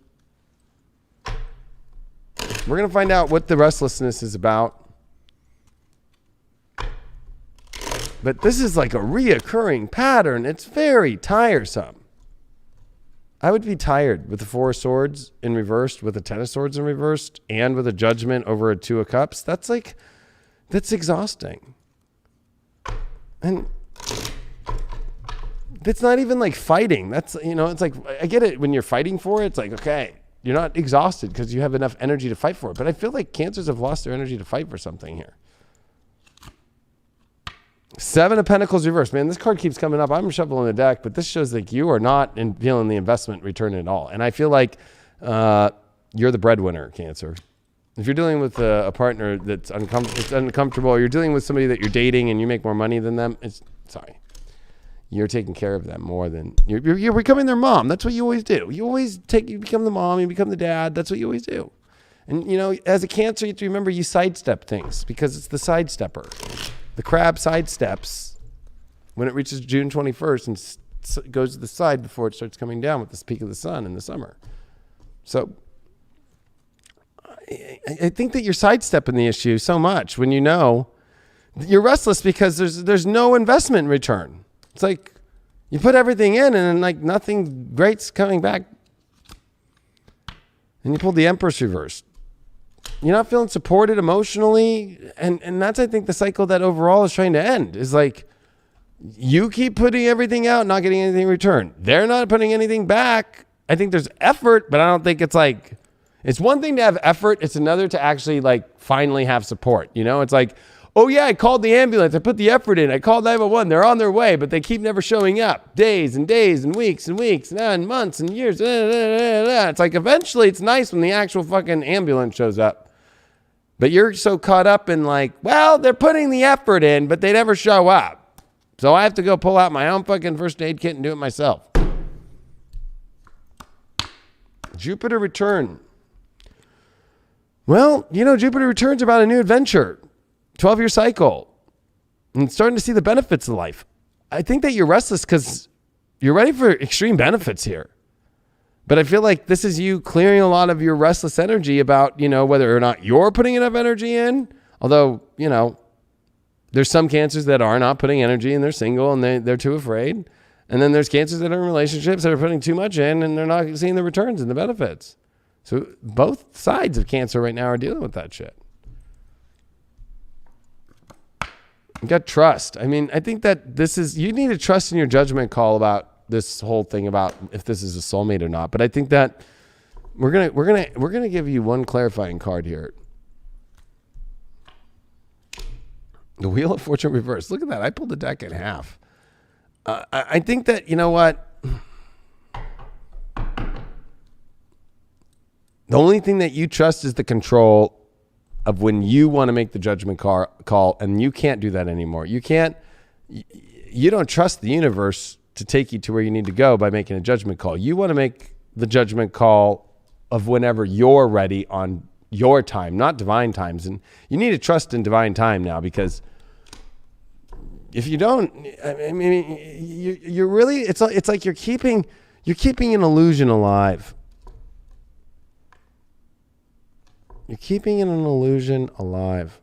We're going to find out what the restlessness is about. But this is like a reoccurring pattern. It's very tiresome. I would be tired with the Four of Swords in reversed, with the Ten of Swords in reversed, and with a Judgment over a Two of Cups. That's exhausting. And it's not even like fighting. That's, it's like, I get it. When you're fighting for it, it's like, okay, you're not exhausted because you have enough energy to fight for it. But I feel like Cancers have lost their energy to fight for something here. Seven of Pentacles reversed. Man, this card keeps coming up. I'm shuffling the deck, but this shows like you are not feeling the investment return at all. And I feel like you're the breadwinner, Cancer. If you're dealing with a partner that's uncomfortable, or you're dealing with somebody that you're dating and you make more money than them, you're taking care of them more than you're becoming their mom. That's what you always do. You become the mom, you become the dad. That's what you always do. And as a Cancer, you have to remember you sidestep things because it's the sidestepper. The crab sidesteps when it reaches June 21st and goes to the side before it starts coming down with this peak of the sun in the summer. So I think that you're sidestepping the issue so much when you're restless because there's no investment return. It's like you put everything in and then like nothing great's coming back. And you pulled the Empress reversed. You're not feeling supported emotionally. And that's, I think, the cycle that overall is trying to end is like you keep putting everything out, not getting anything in return. They're not putting anything back. I think there's effort, but I don't think it's like, it's one thing to have effort. It's another to actually like finally have support. It's like, oh yeah, I called the ambulance. I put the effort in. I called 911. They're on their way, but they keep never showing up. Days and days and weeks and months and years. It's like eventually it's nice when the actual fucking ambulance shows up. But you're so caught up in like, well, they're putting the effort in, but they never show up. So I have to go pull out my own fucking first aid kit and do it myself. Jupiter return. Well, Jupiter returns about a new adventure. 12-year cycle. And starting to see the benefits of life. I think that you're restless because you're ready for extreme benefits here. But I feel like this is you clearing a lot of your restless energy about, whether or not you're putting enough energy in. Although, there's some Cancers that are not putting energy and they're single and they're too afraid. And then there's Cancers that are in relationships that are putting too much in and they're not seeing the returns and the benefits. So both sides of Cancer right now are dealing with that shit. You got trust. I mean, I think that you need to trust in your judgment call about this whole thing about if this is a soulmate or not. But I think that we're gonna give you one clarifying card here. The Wheel of Fortune reversed. Look at that. I pulled the deck in half. I think that, you know what? The only thing that you trust is the control of when you want to make the judgment call, and you can't do that anymore. You don't trust the universe to take you to where you need to go by making a judgment call. You want to make the judgment call of whenever you're ready on your time, not divine times. And you need to trust in divine time now, because if you don't, I mean, you're really, it's like you're keeping an illusion alive. You're keeping an illusion alive.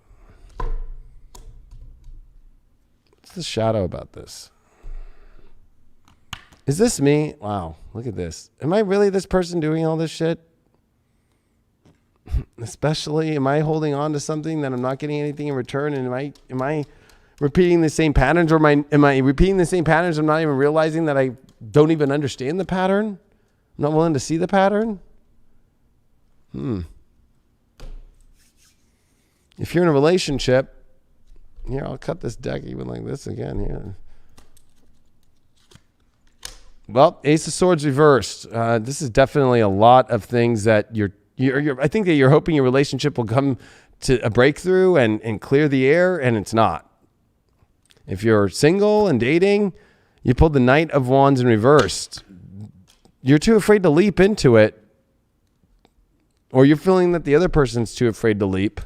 What's the shadow about this? Is this me? Wow, look at this. Am I really this person doing all this shit? Especially, am I holding on to something that I'm not getting anything in return? And am I repeating the same patterns, or am I repeating the same patterns? I'm not even realizing that I don't even understand the pattern. I'm not willing to see the pattern. If you're in a relationship, here, I'll cut this deck even like this again here. Well, Ace of Swords reversed. This is definitely a lot of things that I think that you're hoping your relationship will come to a breakthrough and clear the air, and it's not. If you're single and dating, you pulled the Knight of Wands in reversed. You're too afraid to leap into it, or you're feeling that the other person's too afraid to leap.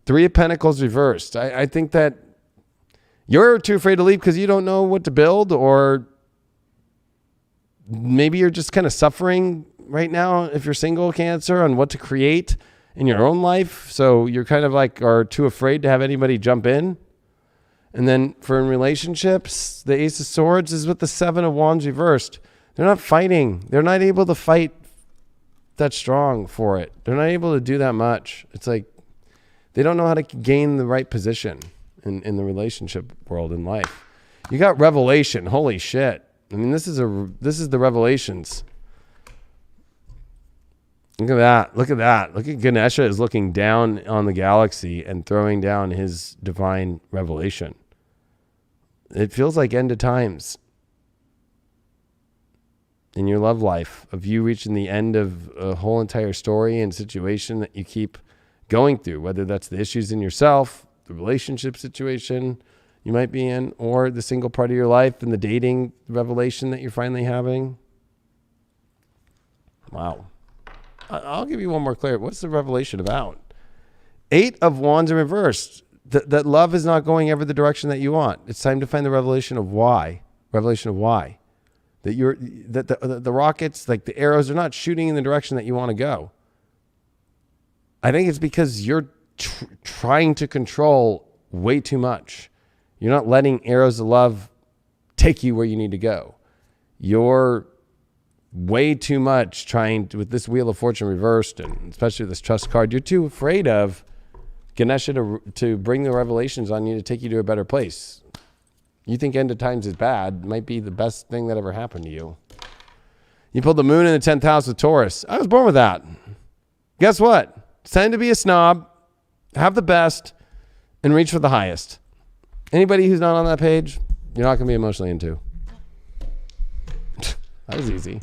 Three of Pentacles reversed. I think that you're too afraid to leap because you don't know what to build, or maybe you're just kind of suffering right now if you're single, Cancer, on what to create in your own life. So you're kind of like are too afraid to have anybody jump in. And then for in relationships, the Ace of Swords is with the Seven of Wands reversed. They're not fighting. They're not able to fight that strong for it. They're not able to do that much. It's like they don't know how to gain the right position in the relationship world in life. You got revelation. Holy shit. I mean, this is the revelations. Look at that. Look at that. Look at Ganesha is looking down on the galaxy and throwing down his divine revelation. It feels like end of times in your love life of you reaching the end of a whole entire story and situation that you keep going through, whether that's the issues in yourself, the relationship situation you might be in, or the single part of your life and the dating revelation that you're finally having. Wow. I'll give you one more clarity. What's the revelation about? Eight of Wands in reverse. That love is not going ever the direction that you want. It's time to find the revelation of why. Revelation of why. That the rockets, like the arrows, are not shooting in the direction that you want to go. I think it's because you're trying to control way too much. You're not letting arrows of love take you where you need to go. You're way too much trying to, with this Wheel of Fortune reversed, and especially this Trust card, you're too afraid of Ganesha to bring the revelations on you to take you to a better place. You think end of times is bad. It might be the best thing that ever happened to you. You pulled the moon in the 10th house with Taurus. I was born with that. Guess what? It's time to be a snob, have the best, and reach for the highest. Anybody who's not on that page, you're not going to be emotionally into. That was easy.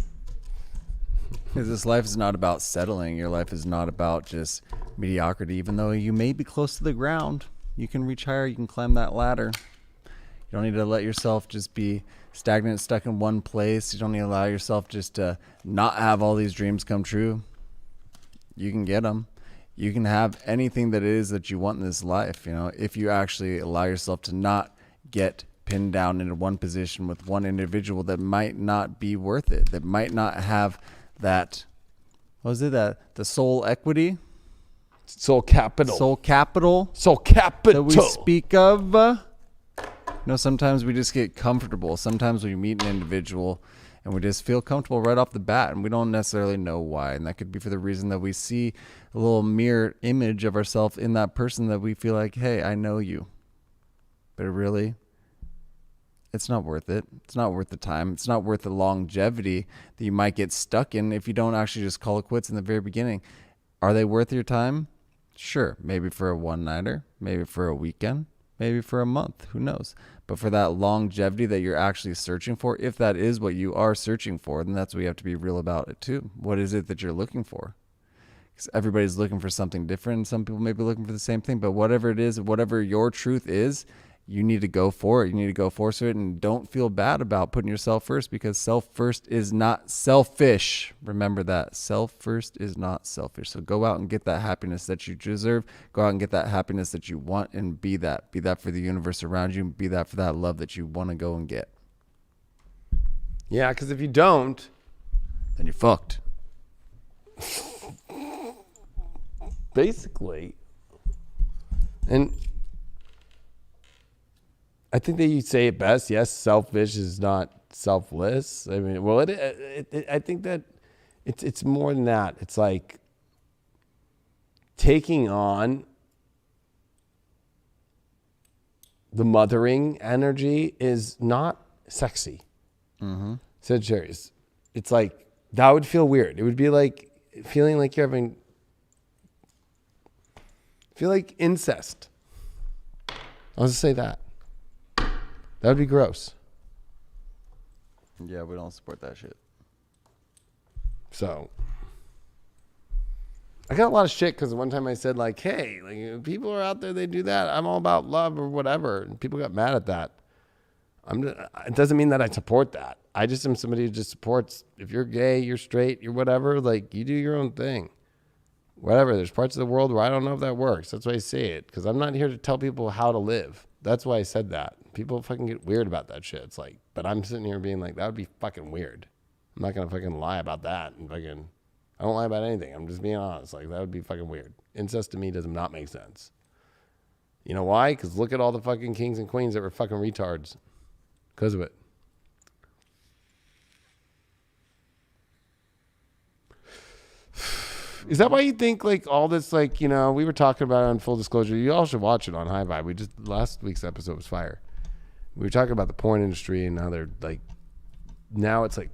Because this life is not about settling. Your life is not about just mediocrity. Even though you may be close to the ground, you can reach higher. You can climb that ladder. You don't need to let yourself just be stagnant, stuck in one place. You don't need to allow yourself just to not have all these dreams come true. You can get them. You can have anything that it is that you want in this life, you know, if you actually allow yourself to not get pinned down into one position with one individual that might not be worth it, that might not have that, what was it, that the soul equity? Soul capital. Soul capital. Soul capital. That we speak of. You know, sometimes we just get comfortable. Sometimes we meet an individual and we just feel comfortable right off the bat, and we don't necessarily know why. And that could be for the reason that we see a little mirror image of ourselves in that person that we feel like, hey, I know you. But really, it's not worth it. It's not worth the time. It's not worth the longevity that you might get stuck in if you don't actually just call it quits in the very beginning. Are they worth your time? Sure. Maybe for a one-nighter, maybe for a weekend, maybe for a month. Who knows? But for that longevity that you're actually searching for, if that is what you are searching for, then that's what you have to be real about it too. What is it that you're looking for? Because everybody's looking for something different. Some people may be looking for the same thing, but whatever it is, whatever your truth is, you need to go for it. You need to go force it, and don't feel bad about putting yourself first, because self first is not selfish. Remember that. Self first is not selfish. So go out and get that happiness that you deserve. Go out and get that happiness that you want, and be that. Be that for the universe around you, and be that for that love that you want to go and get. Yeah, because if you don't, then you're fucked. Basically. And I think that you say it best. Yes, selfish is not selfless. I mean, well, I think that it's more than that. It's like taking on the mothering energy is not sexy. Mm-hmm. Sagittarius. It's like, that would feel weird. It would be like feeling like you're having, feel like incest. I'll just say that. That would be gross. Yeah, we don't support that shit. So, I got a lot of shit because one time I said like, hey, like, people are out there, they do that. I'm all about love or whatever. And people got mad at that. It doesn't mean that I support that. I just am somebody who just supports, if you're gay, you're straight, you're whatever, like you do your own thing. Whatever. There's parts of the world where I don't know if that works. That's why I say it. Because I'm not here to tell people how to live. That's why I said that. People fucking get weird about that shit. It's like, but I'm sitting here being like, that would be fucking weird. I'm not going to fucking lie about that. And fucking, I don't lie about anything. I'm just being honest. Like, that would be fucking weird. Incest to me does not make sense. You know why? Because look at all the fucking kings and queens that were fucking retards because of it. Is that why you think like all this, like, you know, we were talking about it on Full Disclosure. You all should watch it on High Vibe. Last week's episode was fire. We were talking about the porn industry and how they're like, now it's like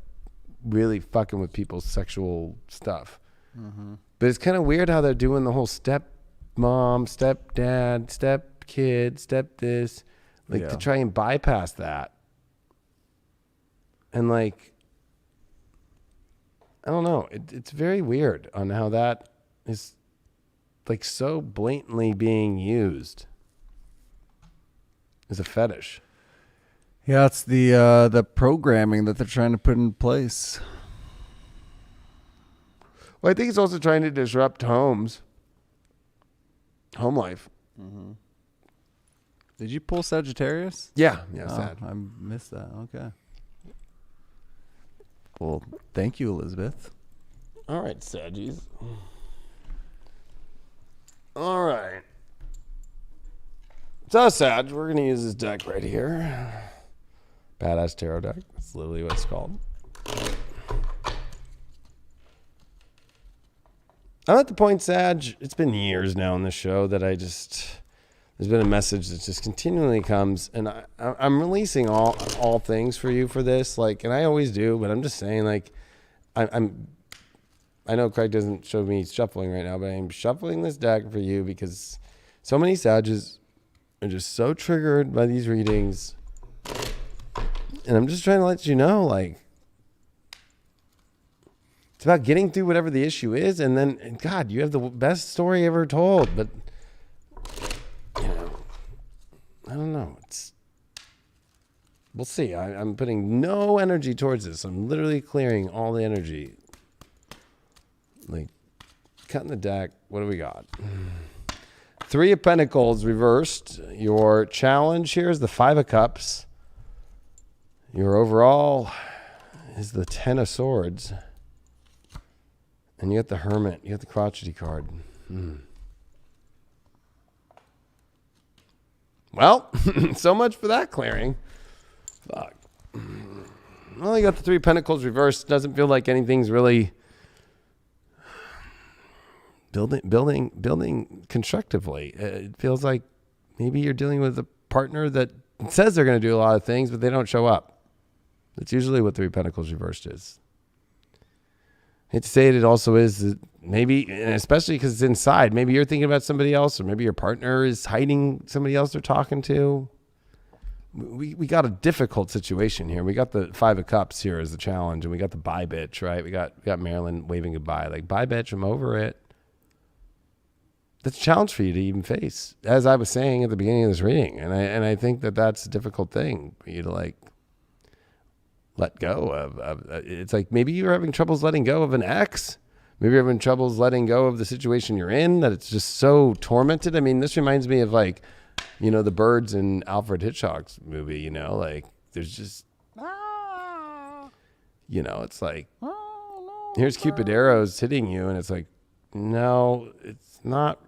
really fucking with people's sexual stuff. Mm-hmm. But it's kind of weird how they're doing the whole step mom, step dad, step kid, step this, like to try and bypass that. And like, I don't know. It's very weird on how that is like so blatantly being used as a fetish. Yeah, it's the programming that they're trying to put in place. Well, I think it's also trying to disrupt home life. Mm-hmm. Did you pull Sagittarius? Yeah, Sag. I missed that. Okay. Well, thank you, Elizabeth. All right, Saggies. All right. So, Sag, we're going to use this deck right here. Badass Tarot deck. That's literally what it's called. I'm at the point, Sag, it's been years now on the show that there's been a message that just continually comes, and I'm releasing all things for you for this, like, and I always do, but I'm just saying, like, I know Craig doesn't show me shuffling right now, but I'm shuffling this deck for you because so many Sages are just so triggered by these readings, and I'm just trying to let you know, like, it's about getting through whatever the issue is, and then, God, you have the best story ever told, but I don't know. We'll see. I'm putting no energy towards this. I'm literally clearing all the energy. Like, cutting the deck. What do we got? 3 of Pentacles reversed. Your challenge here is the 5 of Cups. Your overall is the 10 of Swords. And you got the Hermit. You got the crotchety card. Well, so much for that clearing. Fuck. Well, you got the 3 Pentacles reversed. Doesn't feel like anything's really building constructively. It feels like maybe you're dealing with a partner that says they're going to do a lot of things, but they don't show up. That's usually what 3 Pentacles reversed is. I hate to say it also is that maybe, and especially because it's inside, maybe you're thinking about somebody else, or maybe your partner is hiding somebody else they're talking to. We got a difficult situation here. We got the 5 of Cups here as the challenge, and we got the bye bitch, right? We got Marilyn waving goodbye. Like, bye bitch, I'm over it. That's a challenge for you to even face, as I was saying at the beginning of this reading. And I think that that's a difficult thing for you to, like, let go of. It's like maybe you're having troubles letting go of an ex. Maybe you're having troubles letting go of the situation you're in, that it's just so tormented. I mean, this reminds me of, like, you know, the birds in Alfred Hitchcock's movie, you know, like there's just, you know, it's like, here's Cupid arrows hitting you. And it's like, no, it's not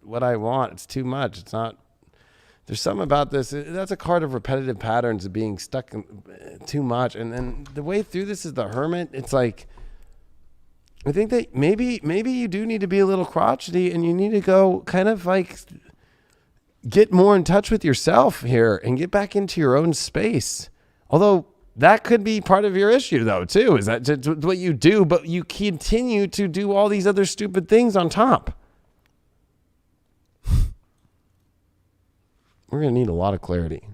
what I want. It's too much. It's not. There's something about this. That's a card of repetitive patterns of being stuck in too much. And then the way through this is the Hermit. It's like, I think that maybe you do need to be a little crotchety, and you need to go kind of like get more in touch with yourself here and get back into your own space. Although that could be part of your issue though too, is that what you do, but you continue to do all these other stupid things on top. We're going to need a lot of clarity.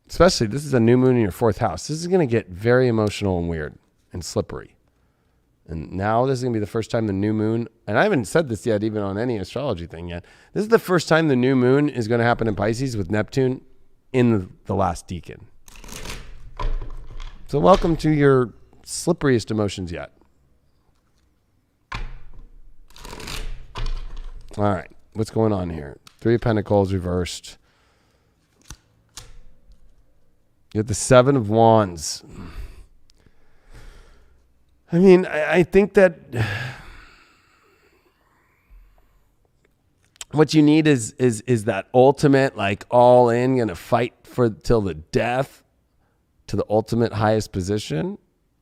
Especially, this is a new moon in your 4th house. This is going to get very emotional and weird and slippery. And now this is going to be the first time the new moon, and I haven't said this yet even on any astrology thing yet. This is the first time the new moon is going to happen in Pisces with Neptune in the last decan. So welcome to your slipperiest emotions yet. All right, what's going on here? 3 of Pentacles reversed. You have the Seven of Wands. I mean, I think that what you need is that ultimate, like all in, gonna fight for till the death to the ultimate highest position.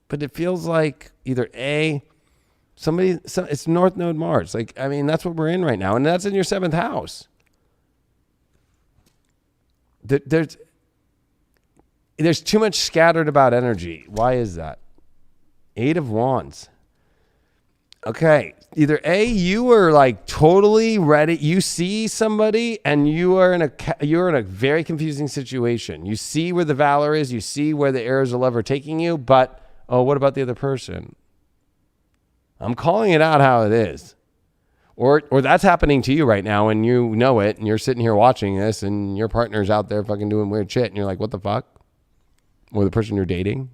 But it feels like either it's North Node Mars. Like, I mean, that's what we're in right now. And that's in your 7th house. There's too much scattered about energy. Why is that? 8 of Wands. Okay. Either you are like totally ready. You see somebody and you're in a very confusing situation. You see where the valor is. You see where the arrows of love are taking you. But, what about the other person? I'm calling it out how it is. Or that's happening to you right now and you know it and you're sitting here watching this and your partner's out there fucking doing weird shit and you're like, what the fuck? Or the person you're dating.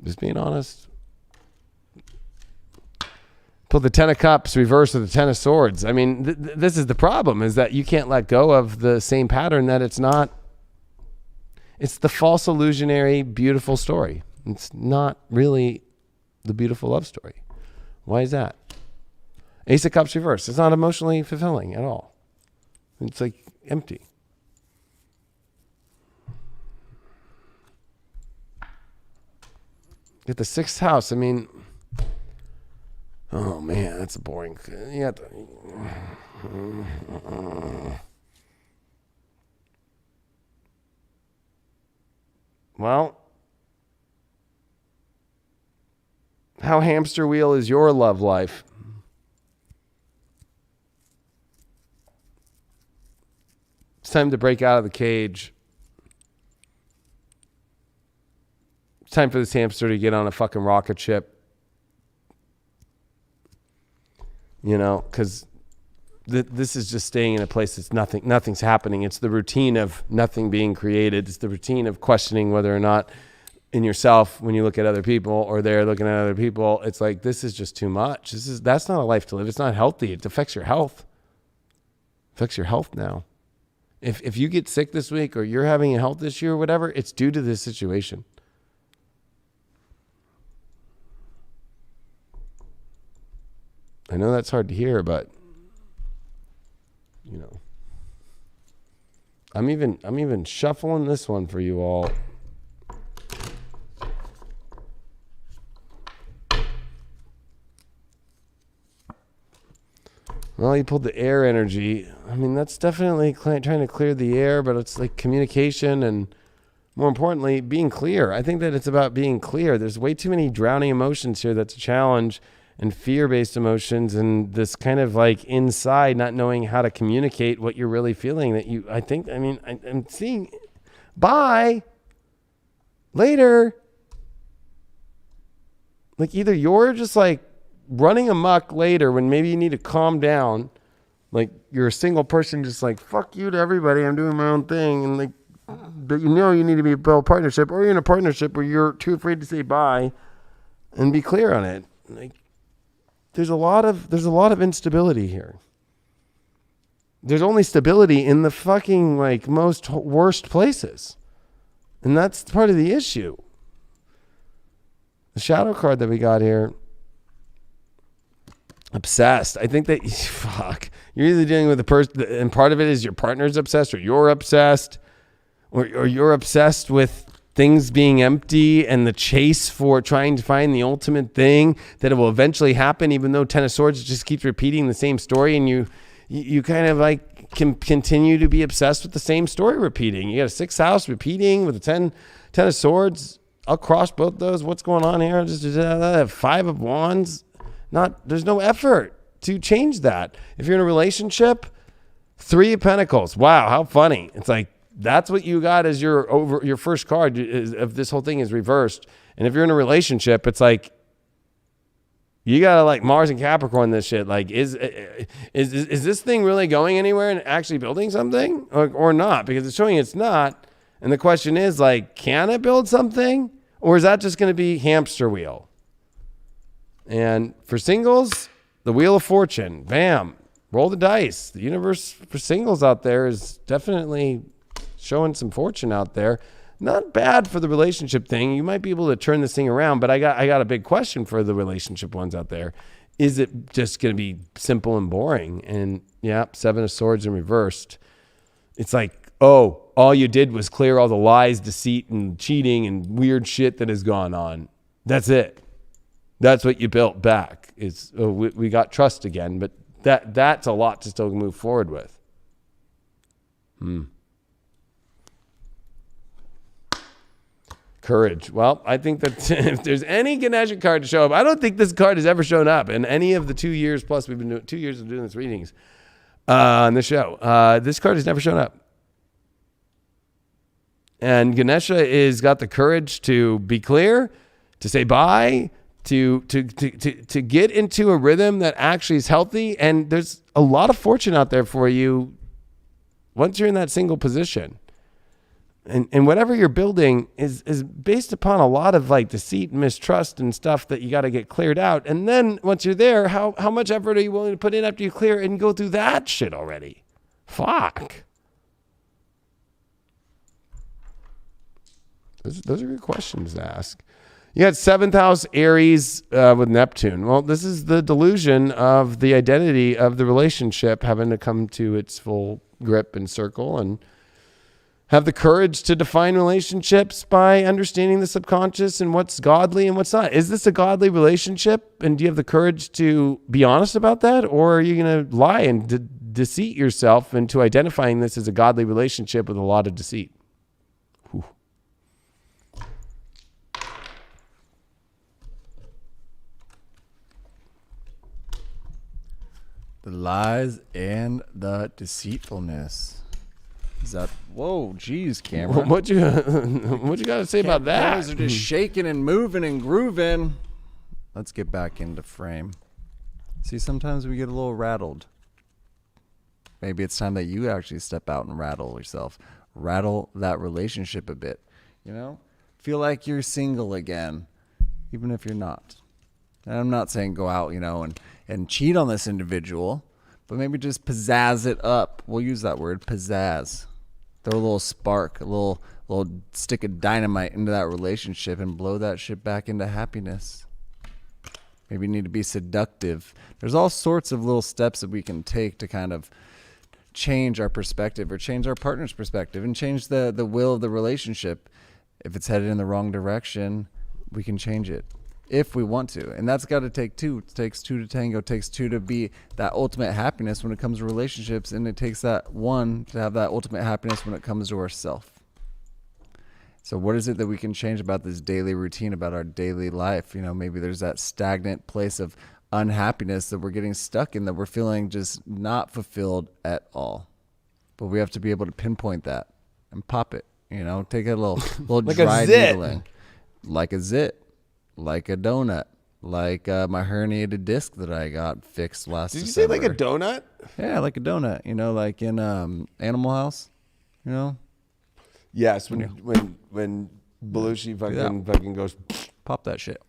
Just being honest. Pull the 10 of Cups reverse of the 10 of Swords. I mean, this is the problem, is that you can't let go of the same pattern that it's the false illusionary beautiful story. It's not really the beautiful love story. Why is that? Ace of Cups reverse. It's not emotionally fulfilling at all. It's like empty. Get the 6th house. I mean, oh man, that's a boring. Well, how hamster wheel is your love life? It's time to break out of the cage. It's time for this hamster to get on a fucking rocket ship. You know, because this is just staying in a place that's nothing's happening. It's the routine of nothing being created. It's the routine of questioning whether or not in yourself, when you look at other people or they're looking at other people, it's like, this is just too much. That's not a life to live. It's not healthy. It affects your health. It affects your health now. If you get sick this week or you're having a health issue or whatever, it's due to this situation. I know that's hard to hear, but you know, I'm even shuffling this one for you all. Well, you pulled the air energy. I mean, that's definitely trying to clear the air, but it's like communication and, more importantly, being clear. I think that it's about being clear. There's way too many drowning emotions here that's a challenge, and fear-based emotions, and this kind of like inside not knowing how to communicate what you're really feeling. I'm seeing, bye, later. Like either you're just like running amok later when maybe you need to calm down, like you're a single person just like, fuck you to everybody, I'm doing my own thing, and like, but you know you need to be a partnership, or you're in a partnership where you're too afraid to say bye and be clear on it. Like there's a lot of instability here. There's only stability in the fucking like most worst places, and that's part of the issue. The shadow card that we got here, obsessed. I think that you're either dealing with the person, and part of it is your partner's obsessed, or you're obsessed, or you're obsessed with things being empty and the chase for trying to find the ultimate thing that it will eventually happen, even though 10 of Swords just keeps repeating the same story, and you kind of like can continue to be obsessed with the same story repeating. You got a 6th house repeating with a 10 of Swords. I'll cross both those. What's going on here? Just 5 of Wands. There's no effort to change that. If you're in a relationship, 3 of Pentacles. Wow, how funny. It's like, that's what you got as your first card of this whole thing is reversed. And if you're in a relationship, it's like, you gotta like Mars and Capricorn this shit. Like, is this thing really going anywhere and actually building something or not? Because it's showing it's not. And the question is like, can it build something? Or is that just going to be hamster wheel? And for singles, the Wheel of Fortune, bam, roll the dice. The universe for singles out there is definitely showing some fortune out there. Not bad for the relationship thing. You might be able to turn this thing around, but I got a big question for the relationship ones out there. Is it just going to be simple and boring? And yeah, 7 of Swords in reversed. It's like, oh, all you did was clear all the lies, deceit, and cheating and weird shit that has gone on. That's it. That's what you built back. Is we got trust again, but that's a lot to still move forward with. Courage. Well, I think that if there's any Ganesha card to show up, I don't think this card has ever shown up in any of the 2 years plus we've been doing 2 years of doing this readings on the show. This card has never shown up. And Ganesha is got the courage to be clear, to say bye, to get into a rhythm that actually is healthy. And there's a lot of fortune out there for you once you're in that single position. And whatever you're building is based upon a lot of like deceit and mistrust and stuff that you got to get cleared out. And then once you're there, how much effort are you willing to put in after you clear and go through that shit already? Fuck. Those are good questions to ask. You got 7th house Aries with Neptune. Well, this is the delusion of the identity of the relationship having to come to its full grip and circle, and have the courage to define relationships by understanding the subconscious and what's godly and what's not. Is this a godly relationship? And do you have the courage to be honest about that? Or are you going to lie and deceit yourself into identifying this as a godly relationship with a lot of deceit? Whew. The lies and the deceitfulness. Is that, whoa, geez, Cameron. What you got to say about that? Cameras are just shaking and moving and grooving. Let's get back into frame. See, sometimes we get a little rattled. Maybe it's time that you actually step out and rattle yourself. Rattle that relationship a bit. You know? Feel like you're single again, even if you're not. And I'm not saying go out, and cheat on this individual, but maybe just pizzazz it up. We'll use that word, pizzazz. Throw a little spark, a little stick of dynamite into that relationship and blow that shit back into happiness. Maybe you need to be seductive. There's all sorts of little steps that we can take to kind of change our perspective or change our partner's perspective and change the will of the relationship. If it's headed in the wrong direction, we can change it if we want to. And that's got to take two. It takes two to tango. It takes two to be that ultimate happiness when it comes to relationships. And it takes that one to have that ultimate happiness when it comes to ourself. So what is it that we can change about this daily routine, about our daily life? Maybe there's that stagnant place of unhappiness that we're getting stuck in, that we're feeling just not fulfilled at all. But we have to be able to pinpoint that and pop it, take a little like dry a zit. needling. Like a zit. Like a donut, like my herniated disc that I got fixed last December. Did you say like a donut? Yeah, like a donut. Like in Animal House. Yes, when Belushi fucking goes pop that shit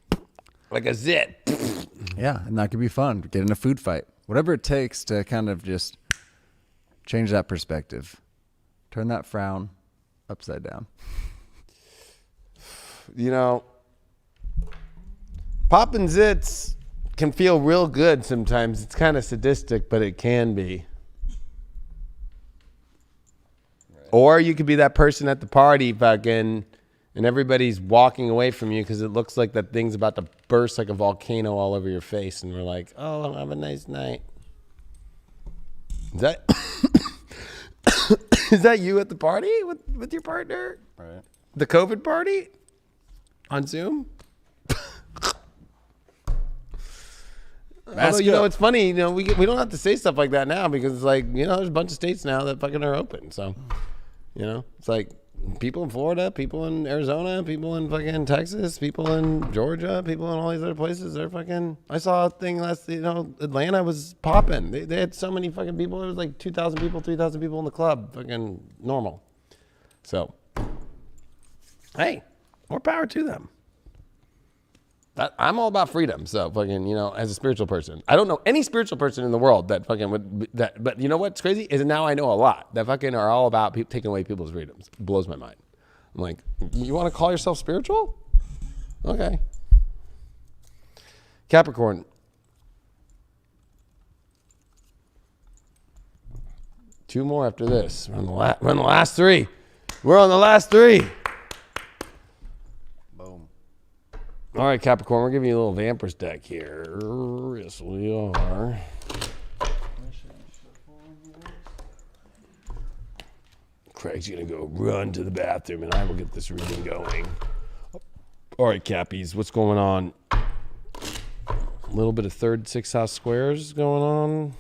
like a zit. Yeah, and that could be fun. Get in a food fight, whatever it takes to kind of just change that perspective, turn that frown upside down. Popping zits can feel real good sometimes. It's kind of sadistic, but it can be. Right. Or you could be that person at the party fucking, and everybody's walking away from you because it looks like that thing's about to burst like a volcano all over your face, and we're like, oh, have a nice night. Is that is that you at the party with your partner? Right. The COVID party on Zoom? Although, it's funny, we don't have to say stuff like that now because it's like, there's a bunch of states now that fucking are open. So, it's like people in Florida, people in Arizona, people in fucking Texas, people in Georgia, people in all these other places. They're fucking, I saw a thing Atlanta was popping. They had so many fucking people. It was like 2,000 people, 3,000 people in the club, fucking normal. So, hey, more power to them. I'm all about freedom. So fucking, you know, as a spiritual person, I don't know any spiritual person in the world that fucking but you know what's crazy is now I know a lot that fucking are all about taking away people's freedoms. It blows my mind. I'm like, you want to call yourself spiritual? Okay. Capricorn. Two more after this. We're on the last three. We're on the last three. Boom. All right, Capricorn, we're giving you a little Vampers deck here. Yes, we are. Craig's going to go run to the bathroom, and I will get this reading going. All right, Cappies, what's going on? A little bit of third, sixth house squares going on.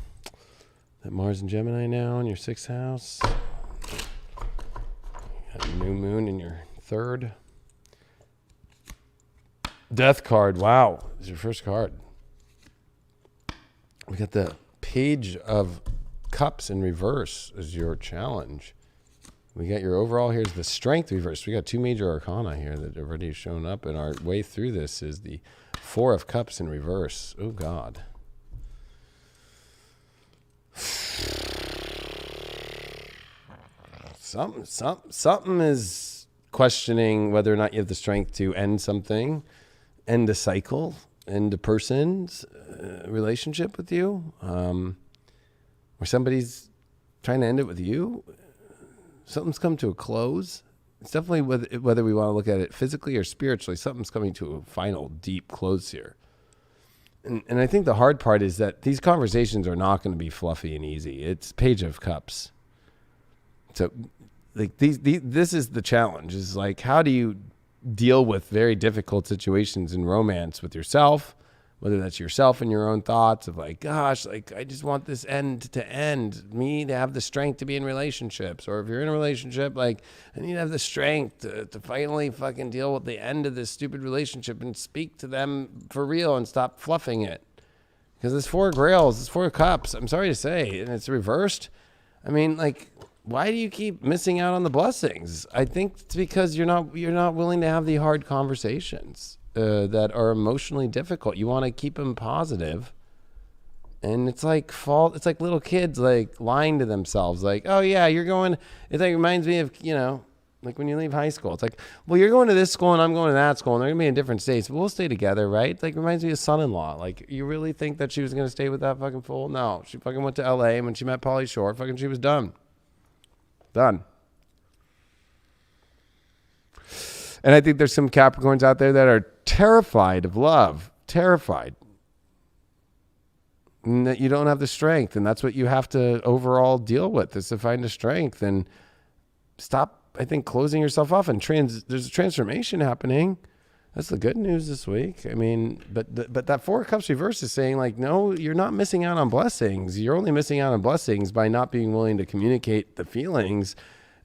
That Mars and Gemini now in your sixth house. Got a new moon in your third. Death card. Wow. This is your first card. We got the Page of Cups in reverse as your challenge. We got your overall. Here's the Strength reverse. We got two major arcana here that have already shown up. And our way through this is the Four of Cups in reverse. Oh, God. Something is questioning whether or not you have the strength to end something, end a cycle, end a person's relationship with you, or somebody's trying to end it with you. Something's come to a close. It's definitely whether we want to look at it physically or spiritually, something's coming to a final deep close here. And I think the hard part is that these conversations are not going to be fluffy and easy. It's Page of Cups. So like this is the challenge, is like, how do you deal with very difficult situations in romance with yourself, whether that's yourself and your own thoughts of like, gosh, like I just want this end to end, me to have the strength to be in relationships. Or if you're in a relationship, like I need to have the strength to finally fucking deal with the end of this stupid relationship and speak to them for real and stop fluffing it. Because this Four of Grails, this Four of Cups, I'm sorry to say, and it's reversed. I mean, like, why do you keep missing out on the blessings? I think it's because you're not willing to have the hard conversations that are emotionally difficult. You want to keep them positive, and it's like little kids like lying to themselves, like, oh yeah, you're going. It like reminds me of, you know, like when you leave high school. It's like, well, you're going to this school and I'm going to that school, and they're gonna be in different states, but we'll stay together, right? Like reminds me of son-in-law. Like, you really think that she was gonna stay with that fucking fool? No, she fucking went to LA, and when she met Pauly Shore, fucking she was done. Done. And I think there's some Capricorns out there that are terrified of love. Terrified. And that you don't have the strength. And that's what you have to overall deal with, is to find the strength and stop, I think, closing yourself off. And there's a transformation happening. That's the good news this week. I mean, but that Four of Cups reverse is saying, like, no, you're not missing out on blessings. You're only missing out on blessings by not being willing to communicate the feelings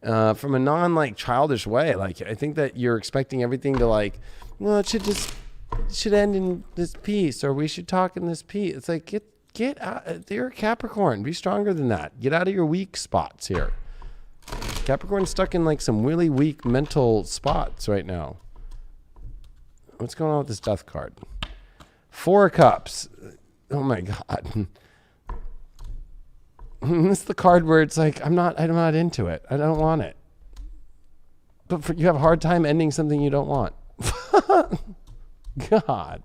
from a non-like childish way. Like, I think that you're expecting everything to like, well, it should end in this peace, or we should talk in this peace. It's like, get out. You're a Capricorn. Be stronger than that. Get out of your weak spots here. Capricorn's stuck in like some really weak mental spots right now. What's going on with this Death card? Four of Cups. Oh my God. This is the card where it's like, I'm not into it. I don't want it. But you have a hard time ending something you don't want. God.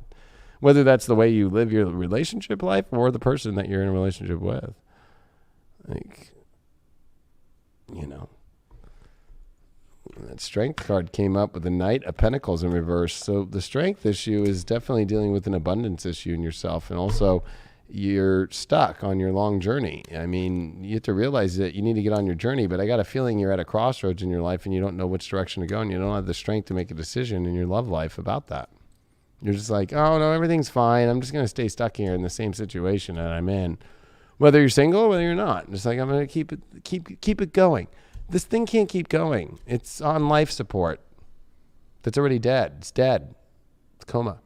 Whether that's the way you live your relationship life or the person that you're in a relationship with. Like, you know. That Strength card came up with the Knight of Pentacles in reverse. So the strength issue is definitely dealing with an abundance issue in yourself. And also, you're stuck on your long journey. I mean, you have to realize that you need to get on your journey, but I got a feeling you're at a crossroads in your life and you don't know which direction to go, and you don't have the strength to make a decision in your love life about that. You're just like, oh no, everything's fine. I'm just going to stay stuck here in the same situation that I'm in. Whether you're single or whether you're not. Just like, I'm going to keep it going. This thing can't keep going. It's on life support. That's already dead. It's dead. It's coma.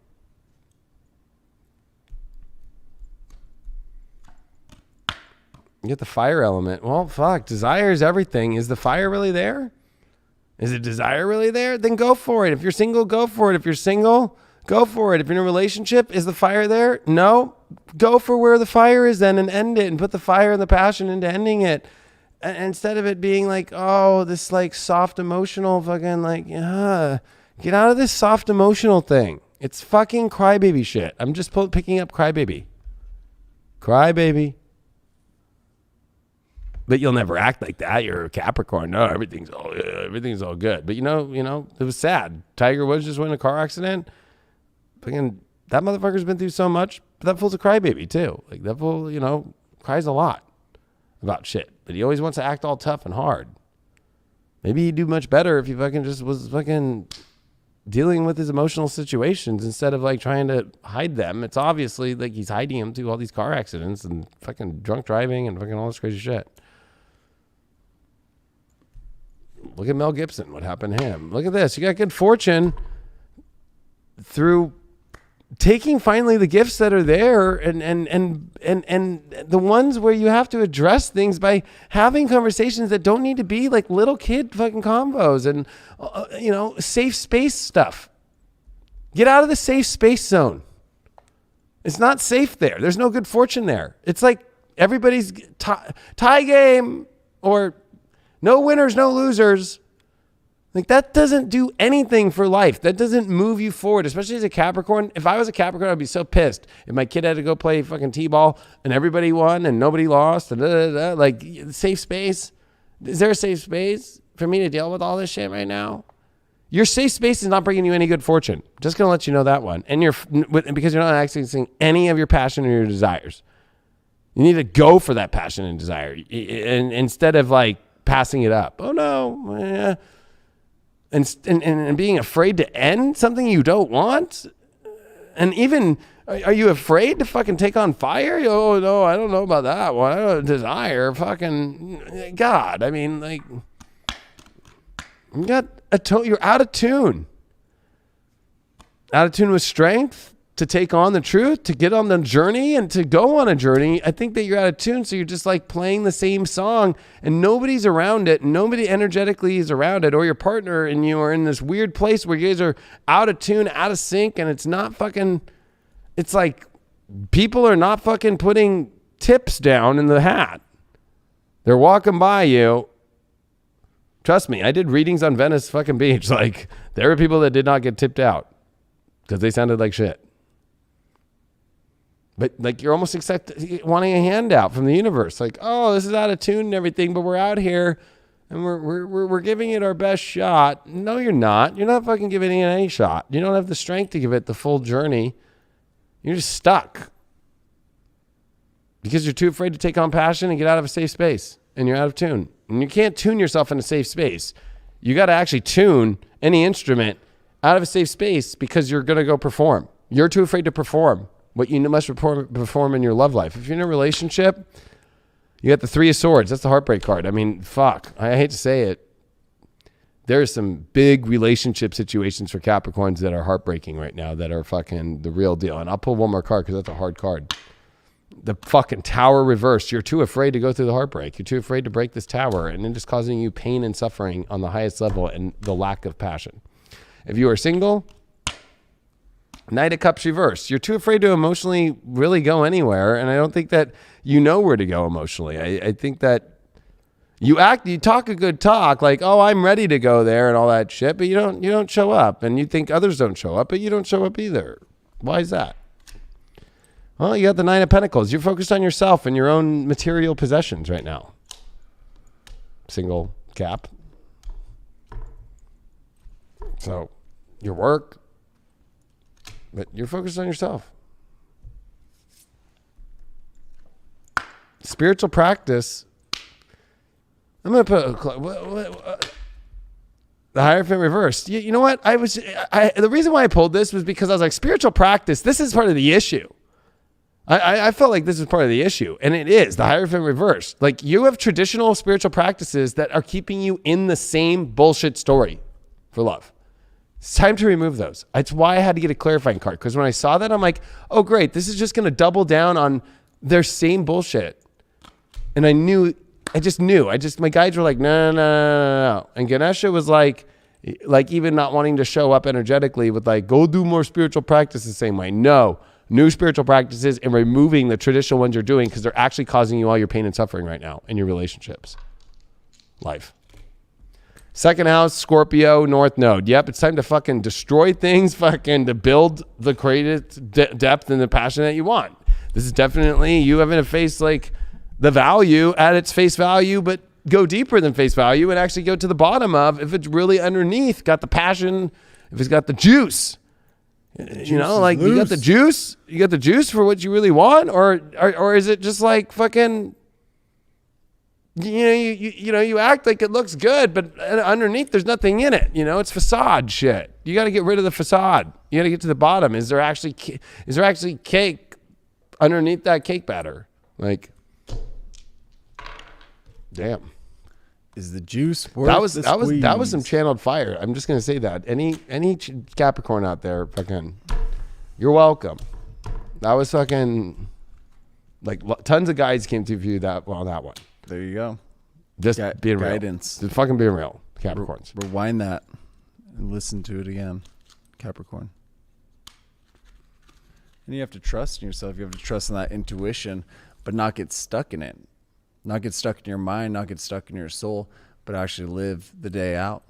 You get the fire element. Well, fuck. Desire is everything. Is the fire really there? Is the desire really there? Then go for it. If you're single, go for it. If you're single, Go for it. If you're in a relationship, is the fire there? No. Go for where the fire is then and end it and put the fire and the passion into ending it. And instead of it being like, oh, this like soft emotional fucking like, get out of this soft emotional thing. It's fucking crybaby shit. I'm just picking up crybaby. Crybaby. But you'll never act like that. You're a Capricorn. No, everything's all good. But you know, it was sad. Tiger Woods just went in a car accident. Fucking that motherfucker's been through so much. But that fool's a crybaby too. Like that fool, cries a lot about shit. But he always wants to act all tough and hard. Maybe he'd do much better if he fucking just was fucking dealing with his emotional situations instead of like trying to hide them. It's obviously like he's hiding them through all these car accidents and fucking drunk driving and fucking all this crazy shit. Look at Mel Gibson. What happened to him? Look at this. You got good fortune through taking finally the gifts that are there and the ones where you have to address things by having conversations that don't need to be like little kid fucking combos and, safe space stuff. Get out of the safe space zone. It's not safe there. There's no good fortune there. It's like everybody's tie game or no winners, no losers. Like that doesn't do anything for life. That doesn't move you forward, especially as a Capricorn. If I was a Capricorn, I'd be so pissed if my kid had to go play fucking t-ball and everybody won and nobody lost. And like safe space. Is there a safe space for me to deal with all this shit right now? Your safe space is not bringing you any good fortune. Just gonna let you know that one. And because you're not accessing any of your passion or your desires. You need to go for that passion and desire, and instead of like passing it up. Oh no. And being afraid to end something you don't want. And even, are you afraid to fucking take on fire? Oh no, I don't know about that one. I don't desire fucking God. I mean, like, you're out of tune. Out of tune with strength to take on the truth, to get on the journey and to go on a journey. I think that you're out of tune. So you're just like playing the same song and nobody's around it. Nobody energetically is around it, or your partner and you are in this weird place where you guys are out of tune, out of sync. And it's not fucking, it's like people are not fucking putting tips down in the hat. They're walking by you. Trust me, I did readings on Venice fucking beach. Like there were people that did not get tipped out because they sounded like shit. But like you're almost wanting a handout from the universe. Like, oh, this is out of tune and everything, but we're out here and we're giving it our best shot. No, you're not. You're not fucking giving it any shot. You don't have the strength to give it the full journey. You're just stuck. Because you're too afraid to take on passion and get out of a safe space. And you're out of tune. And you can't tune yourself in a safe space. You got to actually tune any instrument out of a safe space because you're going to go perform. You're too afraid to perform what you must perform in your love life. If you're in a relationship, you got the Three of Swords. That's the heartbreak card. I mean, fuck. I hate to say it. There's some big relationship situations for Capricorns that are heartbreaking right now that are fucking the real deal. And I'll pull one more card because that's a hard card. The fucking Tower reversed. You're too afraid to go through the heartbreak. You're too afraid to break this tower. And then just causing you pain and suffering on the highest level and the lack of passion. If you are single, Knight of Cups reversed. You're too afraid to emotionally really go anywhere. And I don't think that you know where to go emotionally. I think that you talk a good talk like, oh, I'm ready to go there and all that shit, but you don't show up. And you think others don't show up, but you don't show up either. Why is that? Well, you got the Nine of Pentacles. You're focused on yourself and your own material possessions right now. Single Cap. So your work, but you're focused on yourself. Spiritual practice. I'm going to put the Hierophant reversed. You know what? The reason why I pulled this was because I was like, spiritual practice, this is part of the issue. I felt like this was part of the issue, and it is. The Hierophant reversed. Like, you have traditional spiritual practices that are keeping you in the same bullshit story for love. It's time to remove those. That's why I had to get a clarifying card, because when I saw that, I'm like, oh, great. This is just going to double down on their same bullshit. And I just knew. My guides were like, no. And Ganesha was like, Like even not wanting to show up energetically with like, go do more spiritual practice the same way. No, new spiritual practices and removing the traditional ones you're doing because they're actually causing you all your pain and suffering right now in your relationships. Life. Second house, Scorpio, North Node. Yep, it's time to fucking destroy things, fucking to build the creative depth and the passion that you want. This is definitely you having to face like the value at its face value, but go deeper than face value and actually go to the bottom of if it's really underneath, got the passion, if it's got the juice. You know, like loose. You got the juice for what you really want, or is it just like fucking, you act like it looks good, but underneath there's nothing in it. You know, it's facade shit. You got to get rid of the facade. You got to get to the bottom. Is there actually cake underneath that cake batter? Like, damn. Is the juice worth the squeeze? That was some channeled fire. I'm just gonna say that. Any Capricorn out there, fucking, you're welcome. That was fucking like tons of guys came to view that on that one. There you go. Just being guidance. Real. Just fucking being real. Capricorns. Rewind that and listen to it again. Capricorn. And you have to trust in yourself. You have to trust in that intuition, but not get stuck in it. Not get stuck in your mind, not get stuck in your soul, but actually live the day out.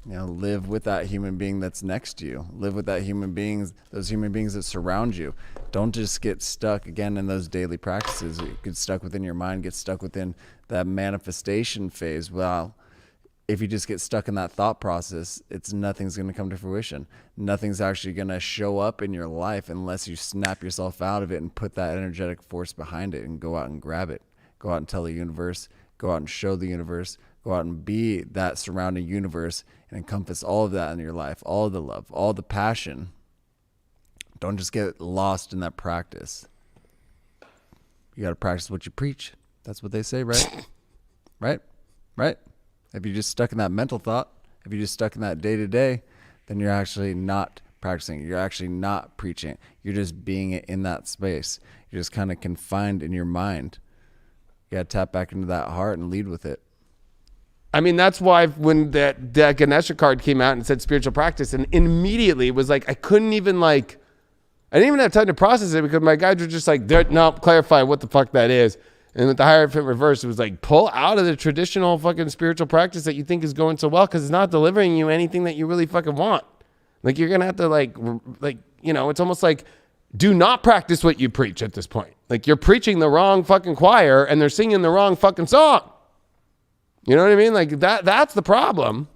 You know, live with that human being that's next to you. Live with that human beings, those human beings that surround you. Don't just get stuck again in those daily practices. You get stuck within your mind, get stuck within that manifestation phase. Well, if you just get stuck in that thought process, nothing's going to come to fruition. Nothing's actually going to show up in your life unless you snap yourself out of it and put that energetic force behind it and go out and grab it. Go out and tell the universe, go out and show the universe, go out and be that surrounding universe and encompass all of that in your life, all the love, all the passion. Don't just get lost in that practice. You got to practice what you preach. That's what they say, right? Right? If you're just stuck in that mental thought, if you're just stuck in that day-to-day, then you're actually not practicing. You're actually not preaching. You're just being in that space. You're just kind of confined in your mind. You got to tap back into that heart and lead with it. I mean, that's why when that Ganesha card came out and said spiritual practice, and immediately it was like, I didn't even have time to process it because my guys were just like, no, clarify what the fuck that is. And with the Hierophant reverse, it was like, pull out of the traditional fucking spiritual practice that you think is going so well because it's not delivering you anything that you really fucking want. Like, you're going to have to it's almost like, do not practice what you preach at this point. Like, you're preaching the wrong fucking choir and they're singing the wrong fucking song. You know what I mean? Like, that's the problem.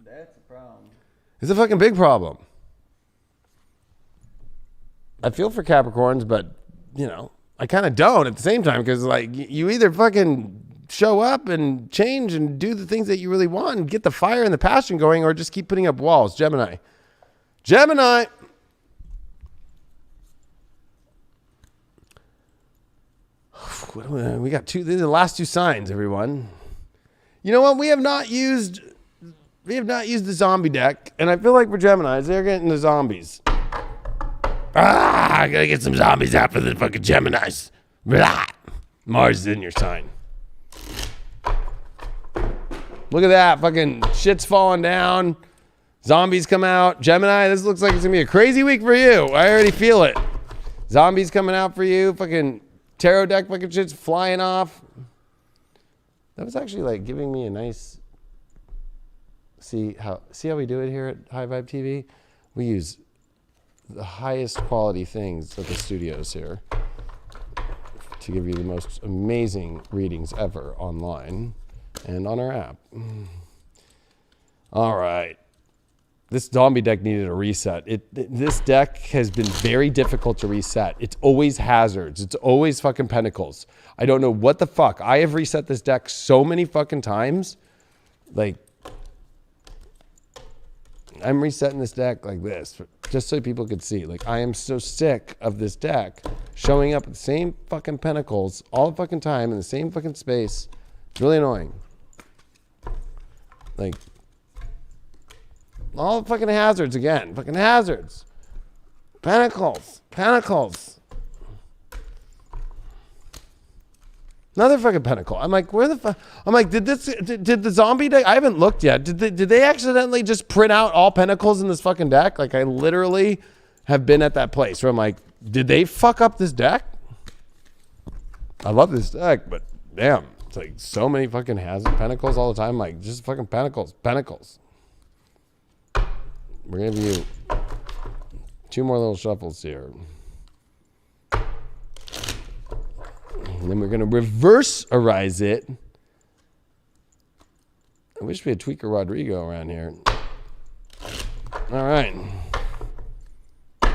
That's the problem. It's a fucking big problem. I feel for Capricorns, but, I kind of don't at the same time because, like, you either fucking show up and change and do the things that you really want and get the fire and the passion going, or just keep putting up walls. Gemini. We got two. These are the last two signs, everyone. You know what? We have not used the zombie deck, and I feel like for Geminis, they're getting the zombies. I gotta get some zombies out for the fucking Geminis. Blah. Mars is in your sign. Look at that. Fucking shit's falling down. Zombies come out. Gemini, this looks like it's gonna be a crazy week for you. I already feel it. Zombies coming out for you. Fucking tarot deck fucking shit's flying off. That was actually like giving me a nice... See how we do it here at High Vibe TV? We use the highest quality things at the studios here to give you the most amazing readings ever online and on our app. All right. This zombie deck needed a reset. This deck has been very difficult to reset. It's always hazards. It's always fucking pentacles. I don't know what the fuck. I have reset this deck so many fucking times. Like, I'm resetting this deck like this, just so people could see. Like, I am so sick of this deck showing up with the same fucking pentacles all the fucking time in the same fucking space. It's really annoying. Like, all the fucking hazards again. Fucking hazards. Pentacles. Another fucking pentacle. I'm like, where the fuck? I'm like, did the zombie deck? I haven't looked yet. Did they accidentally just print out all pentacles in this fucking deck? Like, I literally have been at that place where I'm like, did they fuck up this deck? I love this deck, but damn, it's like so many fucking pentacles all the time. Like, just fucking pentacles. We're gonna give you 2 more little shuffles here. And then we're going to reverse arise it. I wish we had Tweaker Rodrigo around here. All right. You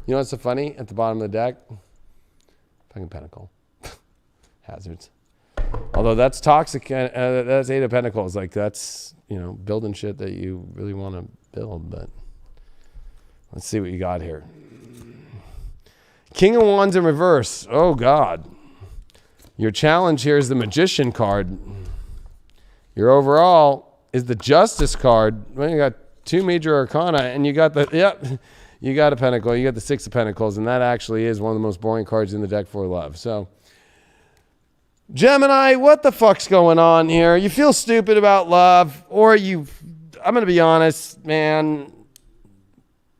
know what's so funny? At the bottom of the deck, fucking pentacle. Hazards. Although that's toxic. That's 8 of Pentacles. Like, that's, building shit that you really want to build. But let's see what you got here. King of Wands in reverse. Oh, God. Your challenge here is the Magician card. Your overall is the Justice card. Well, you got 2 major arcana, and you got you got a pentacle. You got the 6 of Pentacles, and that actually is one of the most boring cards in the deck for love. So, Gemini, what the fuck's going on here? You feel stupid about love, or I'm going to be honest, man.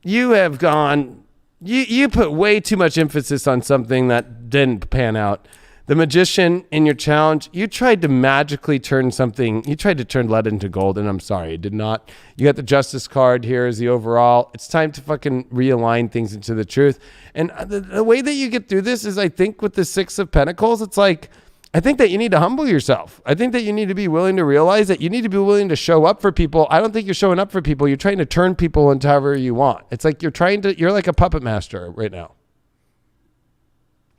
You have gone... You put way too much emphasis on something that didn't pan out. The Magician in your challenge, you tried to magically turn lead into gold, and I'm sorry, it did not. You got the Justice card here as the overall. It's time to fucking realign things into the truth. And the way that you get through this is, I think, with the 6 of Pentacles, it's like, I think that you need to humble yourself. I think that you need to be willing to realize that you need to be willing to show up for people. I don't think you're showing up for people. You're trying to turn people into however you want. It's like you're like a puppet master right now.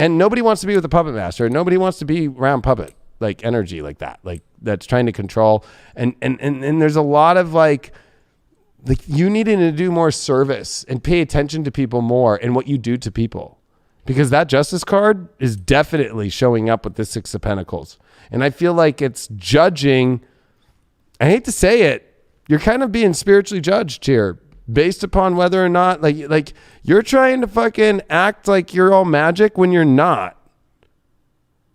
And nobody wants to be with a puppet master. Nobody wants to be around puppet, like energy like that, like that's trying to control. And there's a lot of like you needing to do more service and pay attention to people more and what you do to people. Because that Justice card is definitely showing up with the 6 of Pentacles. And I feel like it's judging. I hate to say it. You're kind of being spiritually judged here based upon whether or not, like you're trying to fucking act like you're all magic when you're not.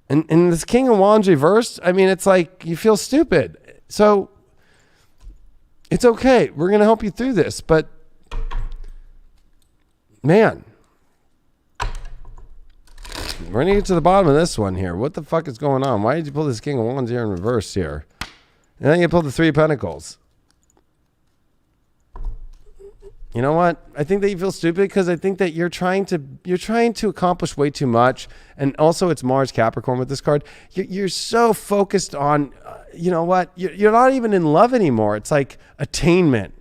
And this King of Wands reversed, I mean, it's like you feel stupid. So it's okay. We're going to help you through this. But, man. We're going to get to the bottom of this one here. What the fuck is going on? Why did you pull this King of Wands here in reverse here? And then you pull the 3 of Pentacles. You know what? I think that you feel stupid because I think that you're trying to accomplish way too much. And also it's Mars Capricorn with this card. You're so focused on, you know what? You're not even in love anymore. It's like attainment.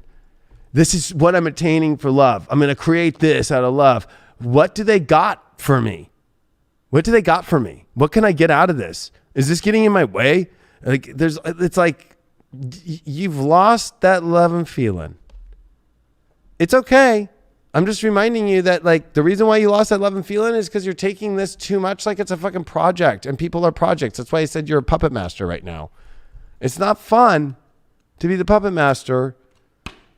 This is what I'm attaining for love. I'm going to create this out of love. What do they got for me? What do they got for me? What can I get out of this? Is this getting in my way? It's like you've lost that love and feeling. It's okay. I'm just reminding you that like the reason why you lost that love and feeling is because you're taking this too much like it's a fucking project, and people are projects. That's why I said you're a puppet master right now. It's not fun to be the puppet master.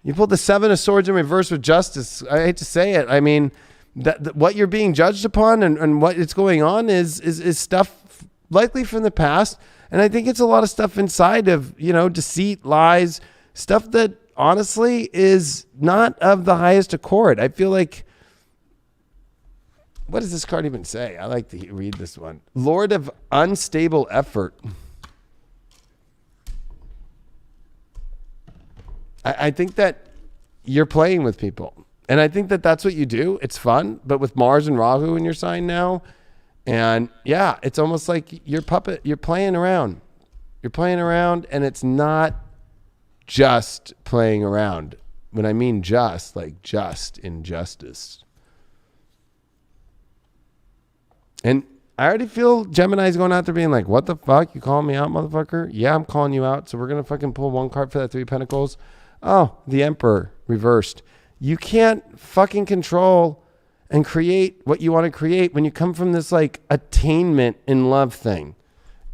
You pulled the 7 of Swords in reverse with Justice. I hate to say it. I mean, that what you're being judged upon and what it's going on is stuff likely from the past. And I think it's a lot of stuff inside of, deceit, lies, stuff that honestly is not of the highest accord. I feel like, what does this card even say? I like to read this one. Lord of unstable effort. I think that you're playing with people. And I think that that's what you do. It's fun, but with Mars and Rahu in your sign now, and yeah, it's almost like you're playing around. You're playing around, and it's not just playing around. When I mean just, like just injustice. And I already feel Gemini's going out there being like, what the fuck? You calling me out, motherfucker? Yeah, I'm calling you out. So we're going to fucking pull 1 card for that 3 of Pentacles. Oh, the Emperor reversed. You can't fucking control and create what you want to create when you come from this like attainment in love thing.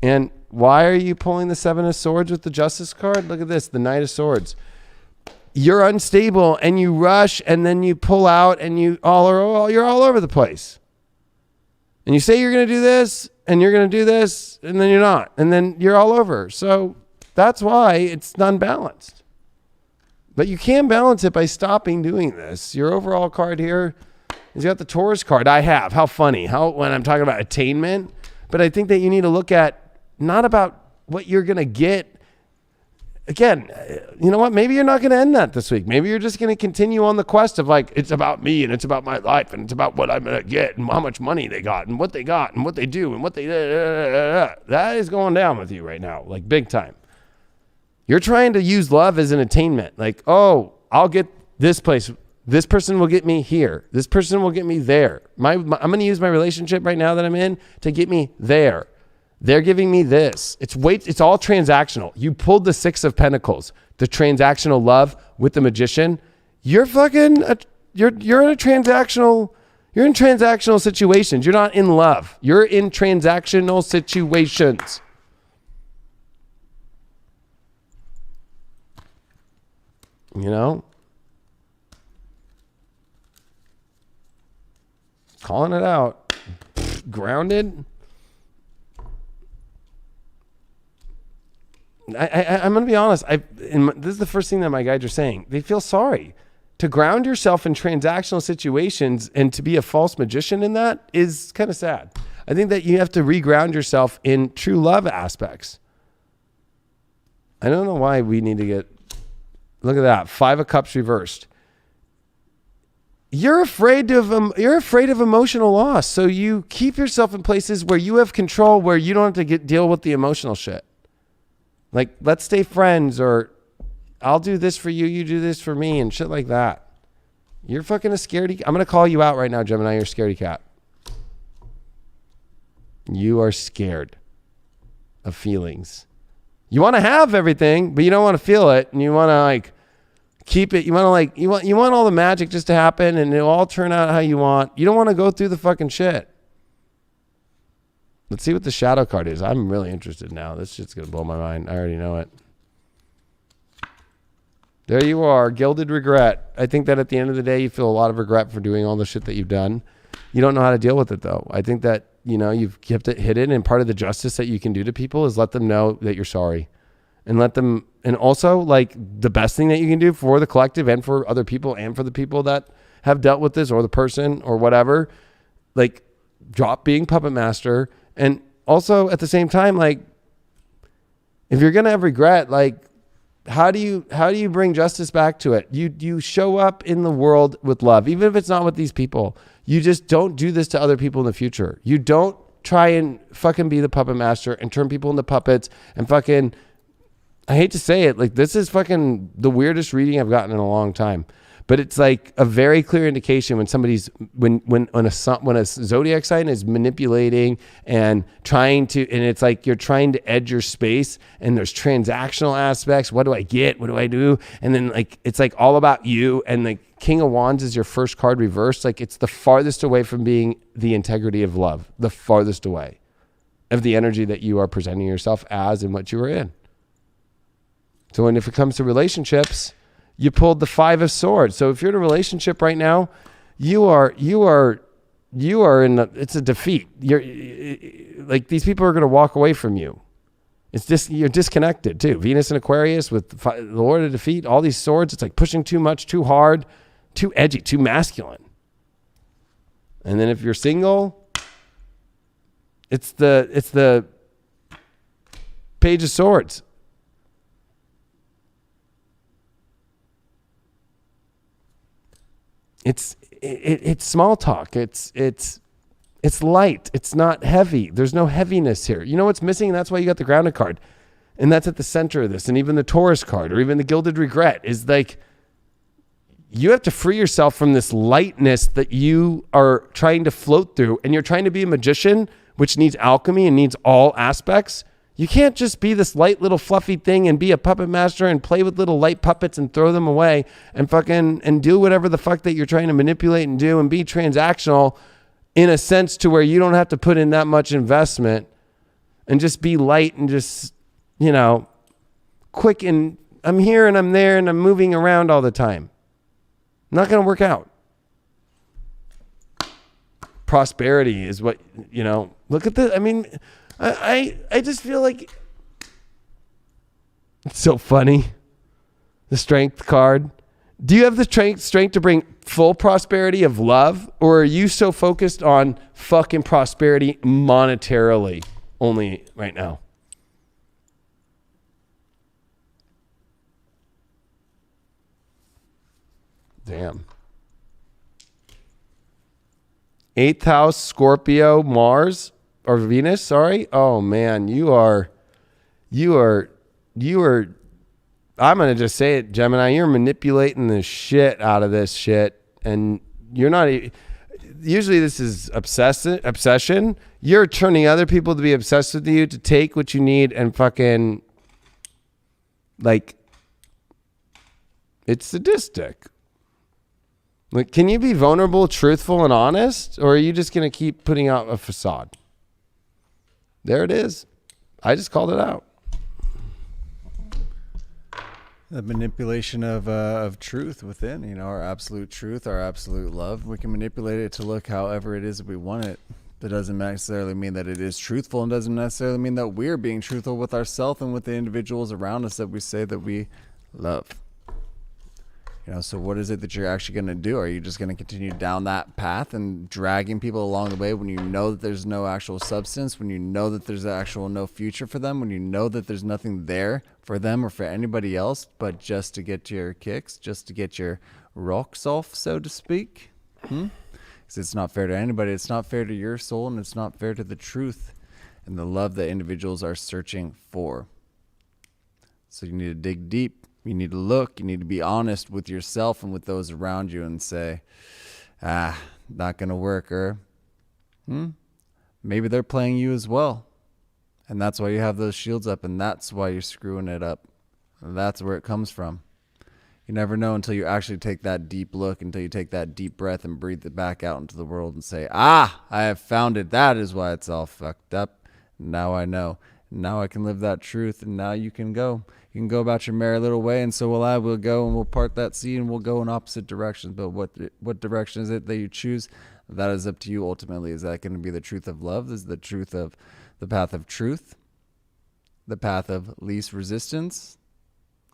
And why are you pulling the 7 of Swords with the Justice card? Look at this, the Knight of Swords. You're unstable and you rush and then you pull out and you're all over the place. And you say you're going to do this and you're going to do this, and then you're not, and then you're all over. So that's why it's unbalanced. But you can balance it by stopping doing this. Your overall card here is got the Taurus card. I have. How funny. When I'm talking about attainment. But I think that you need to look at not about what you're going to get. Again, you know what? Maybe you're not going to end that this week. Maybe you're just going to continue on the quest of like, it's about me and it's about my life and it's about what I'm going to get and how much money they got and what they got and what they do and what they... That is going down with you right now, like big time. You're trying to use love as an attainment. Like, oh, I'll get this place. This person will get me here. This person will get me there. I'm going to use my relationship right now that I'm in to get me there. They're giving me this. It's all transactional. You pulled the 6 of Pentacles, the transactional love with the Magician. You're fucking, you're in a transactional, you're in transactional situations. You're not in love. You're in transactional situations. You know? Calling it out. Grounded. I'm going to be honest. This is the first thing that my guides are saying. They feel sorry. To ground yourself in transactional situations and to be a false magician in that is kind of sad. I think that you have to reground yourself in true love aspects. I don't know why we need to get... Look at that. 5 of Cups reversed. You're afraid of emotional loss. So you keep yourself in places where you have control, where you don't have to deal with the emotional shit. Like, let's stay friends, or I'll do this for you, you do this for me, and shit like that. You're fucking a scaredy. I'm going to call you out right now, Gemini. You're a scaredy cat. You are scared of feelings. You want to have everything, but you don't want to feel it, and you want to like keep it. You want to like you want all the magic just to happen, and it'll all turn out how you want. You don't want to go through the fucking shit. Let's see what the shadow card is. I'm really interested now. This shit's going to blow my mind. I already know it. There you are, gilded regret. I think that at the end of the day, you feel a lot of regret for doing all the shit that you've done. You don't know how to deal with it, though. I think that, you know, you've kept it hidden, and part of the justice that you can do to people is let them know that you're sorry. And let them, and also, like, the best thing that you can do for the collective and for other people and for the people that have dealt with this, or the person or whatever, like, drop being puppet master. And also at the same time, like, if you're going to have regret, like, how do you bring justice back to it? You show up in the world with love, even if it's not with these people. You just don't do this to other people in the future. You don't try and fucking be the puppet master and turn people into puppets and fucking, I hate to say it, like, this is fucking the weirdest reading I've gotten in a long time. But it's like a very clear indication when somebody's when a zodiac sign is manipulating and trying to, and it's like you're trying to edge your space, and there's transactional aspects. What do I get? What do I do? And then like it's like all about you. And like King of Wands is your first card reversed. Like it's the farthest away from being the integrity of love, the farthest away of the energy that you are presenting yourself as and what you are in. So when if it comes to relationships, you pulled the 5 of Swords. So if you're in a relationship right now, you are in it's a defeat. You're like, these people are going to walk away from you. It's just, you're disconnected too. Venus and Aquarius with the Lord of Defeat, all these swords. It's like pushing too much, too hard, too edgy, too masculine. And then if you're single, it's the Page of Swords. It's small talk. It's light. It's not heavy. There's no heaviness here. You know what's missing? That's why you got the grounded card. And that's at the center of this. And even the Taurus card, or even the gilded regret, is like, you have to free yourself from this lightness that you are trying to float through. And you're trying to be a magician, which needs alchemy and needs all aspects. You can't just be this light little fluffy thing and be a puppet master and play with little light puppets and throw them away and fucking and do whatever the fuck that you're trying to manipulate and do and be transactional in a sense to where you don't have to put in that much investment and just be light and just, you know, quick, and I'm here and I'm there and I'm moving around all the time. Not going to work out. Prosperity is what, you know, Look at the, I mean, I just feel like it's so funny. The Strength card. Do you have the strength to bring full prosperity of love, or are you so focused on fucking prosperity monetarily only right now? Damn. 8th house, Scorpio, Mars, or Venus, sorry. Oh man, you are, I'm going to just say it, Gemini, you're manipulating the shit out of this shit. And you're not, usually this is obsession. You're turning other people to be obsessed with you, to take what you need and fucking, like, it's sadistic. Like, can you be vulnerable, truthful, and honest? Or are you just going to keep putting out a facade? There it is. I just called it out. The manipulation of truth within, you know, our absolute truth, our absolute love. We can manipulate it to look however it is that we want it. That doesn't necessarily mean that it is truthful, and doesn't necessarily mean that we're being truthful with ourselves and with the individuals around us that we say that we love. You know, so what is it that you're actually going to do? Are you just going to continue down that path and dragging people along the way when you know that there's no actual substance, when you know that there's actual no future for them, when you know that there's nothing there for them or for anybody else, but just to get your kicks, just to get your rocks off, so to speak? Because it's not fair to anybody. It's not fair to your soul, and it's not fair to the truth and the love that individuals are searching for. So you need to dig deep. You need to look, you need to be honest with yourself and with those around you and say, not going to work, or maybe they're playing you as well. And that's why you have those shields up, and that's why you're screwing it up. And that's where it comes from. You never know until you actually take that deep look, until you take that deep breath and breathe it back out into the world and say, I have found it. That is why it's all fucked up. Now I know. Now I can live that truth, and now you can go. You can go about your merry little way, and so will I. We'll go, and we'll part that sea, and we'll go in opposite directions. But what direction is it that you choose? That is up to you ultimately. Is that going to be the truth of love? Is the truth of the path of truth? The path of least resistance?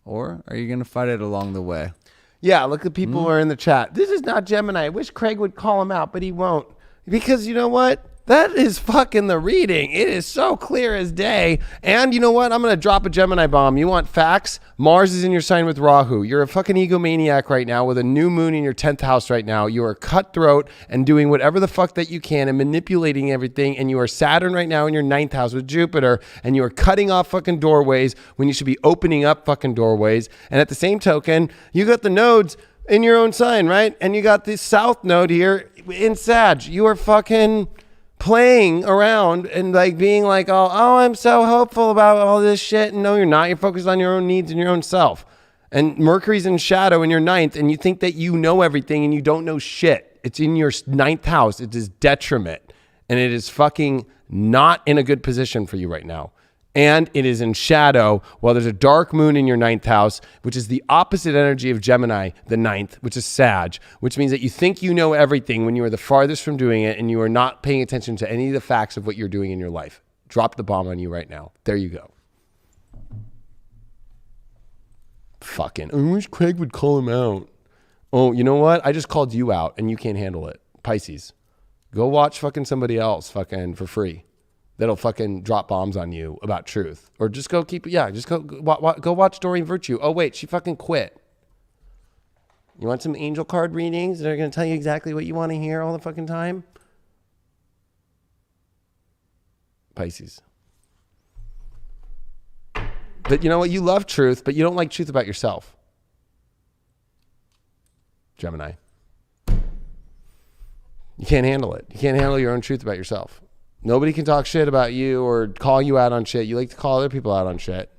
Or are you going to fight it along the way? Yeah, look at people who are in the chat. This is not Gemini. I wish Craig would call him out, but he won't. Because you know what? That is fucking the reading. It is so clear as day. And you know what? I'm going to drop a Gemini bomb. You want facts? Mars is in your sign with Rahu. You're a fucking egomaniac right now with a new moon in your 10th house right now. You are cutthroat and doing whatever the fuck that you can and manipulating everything. And you are Saturn right now in your 9th house with Jupiter. And you are cutting off fucking doorways when you should be opening up fucking doorways. And at the same token, you got the nodes in your own sign, right? And you got the South node here in Sag. You are fucking playing around and like being like, oh, I'm so hopeful about all this shit. And no, you're not. You're focused on your own needs and your own self. And Mercury's in shadow in your 9th, and you think that you know everything and you don't know shit. It's in your 9th house. It is detriment. And it is fucking not in a good position for you right now. And it is in shadow while there's a dark moon in your 9th house, which is the opposite energy of Gemini, the 9th, which is Sag, which means that you think you know everything when you are the farthest from doing it, and you are not paying attention to any of the facts of what you're doing in your life. Drop the bomb on you right now. There you go. Fucking, I wish Craig would call him out. Oh, you know what? I just called you out and you can't handle it. Pisces. Go watch fucking somebody else fucking for free that'll fucking drop bombs on you about truth. Or just go go watch Doreen Virtue. Oh, wait, she fucking quit. You want some angel card readings that are going to tell you exactly what you want to hear all the fucking time? Pisces. But you know what? You love truth, but you don't like truth about yourself. Gemini. You can't handle it. You can't handle your own truth about yourself. Nobody can talk shit about you or call you out on shit. You like to call other people out on shit.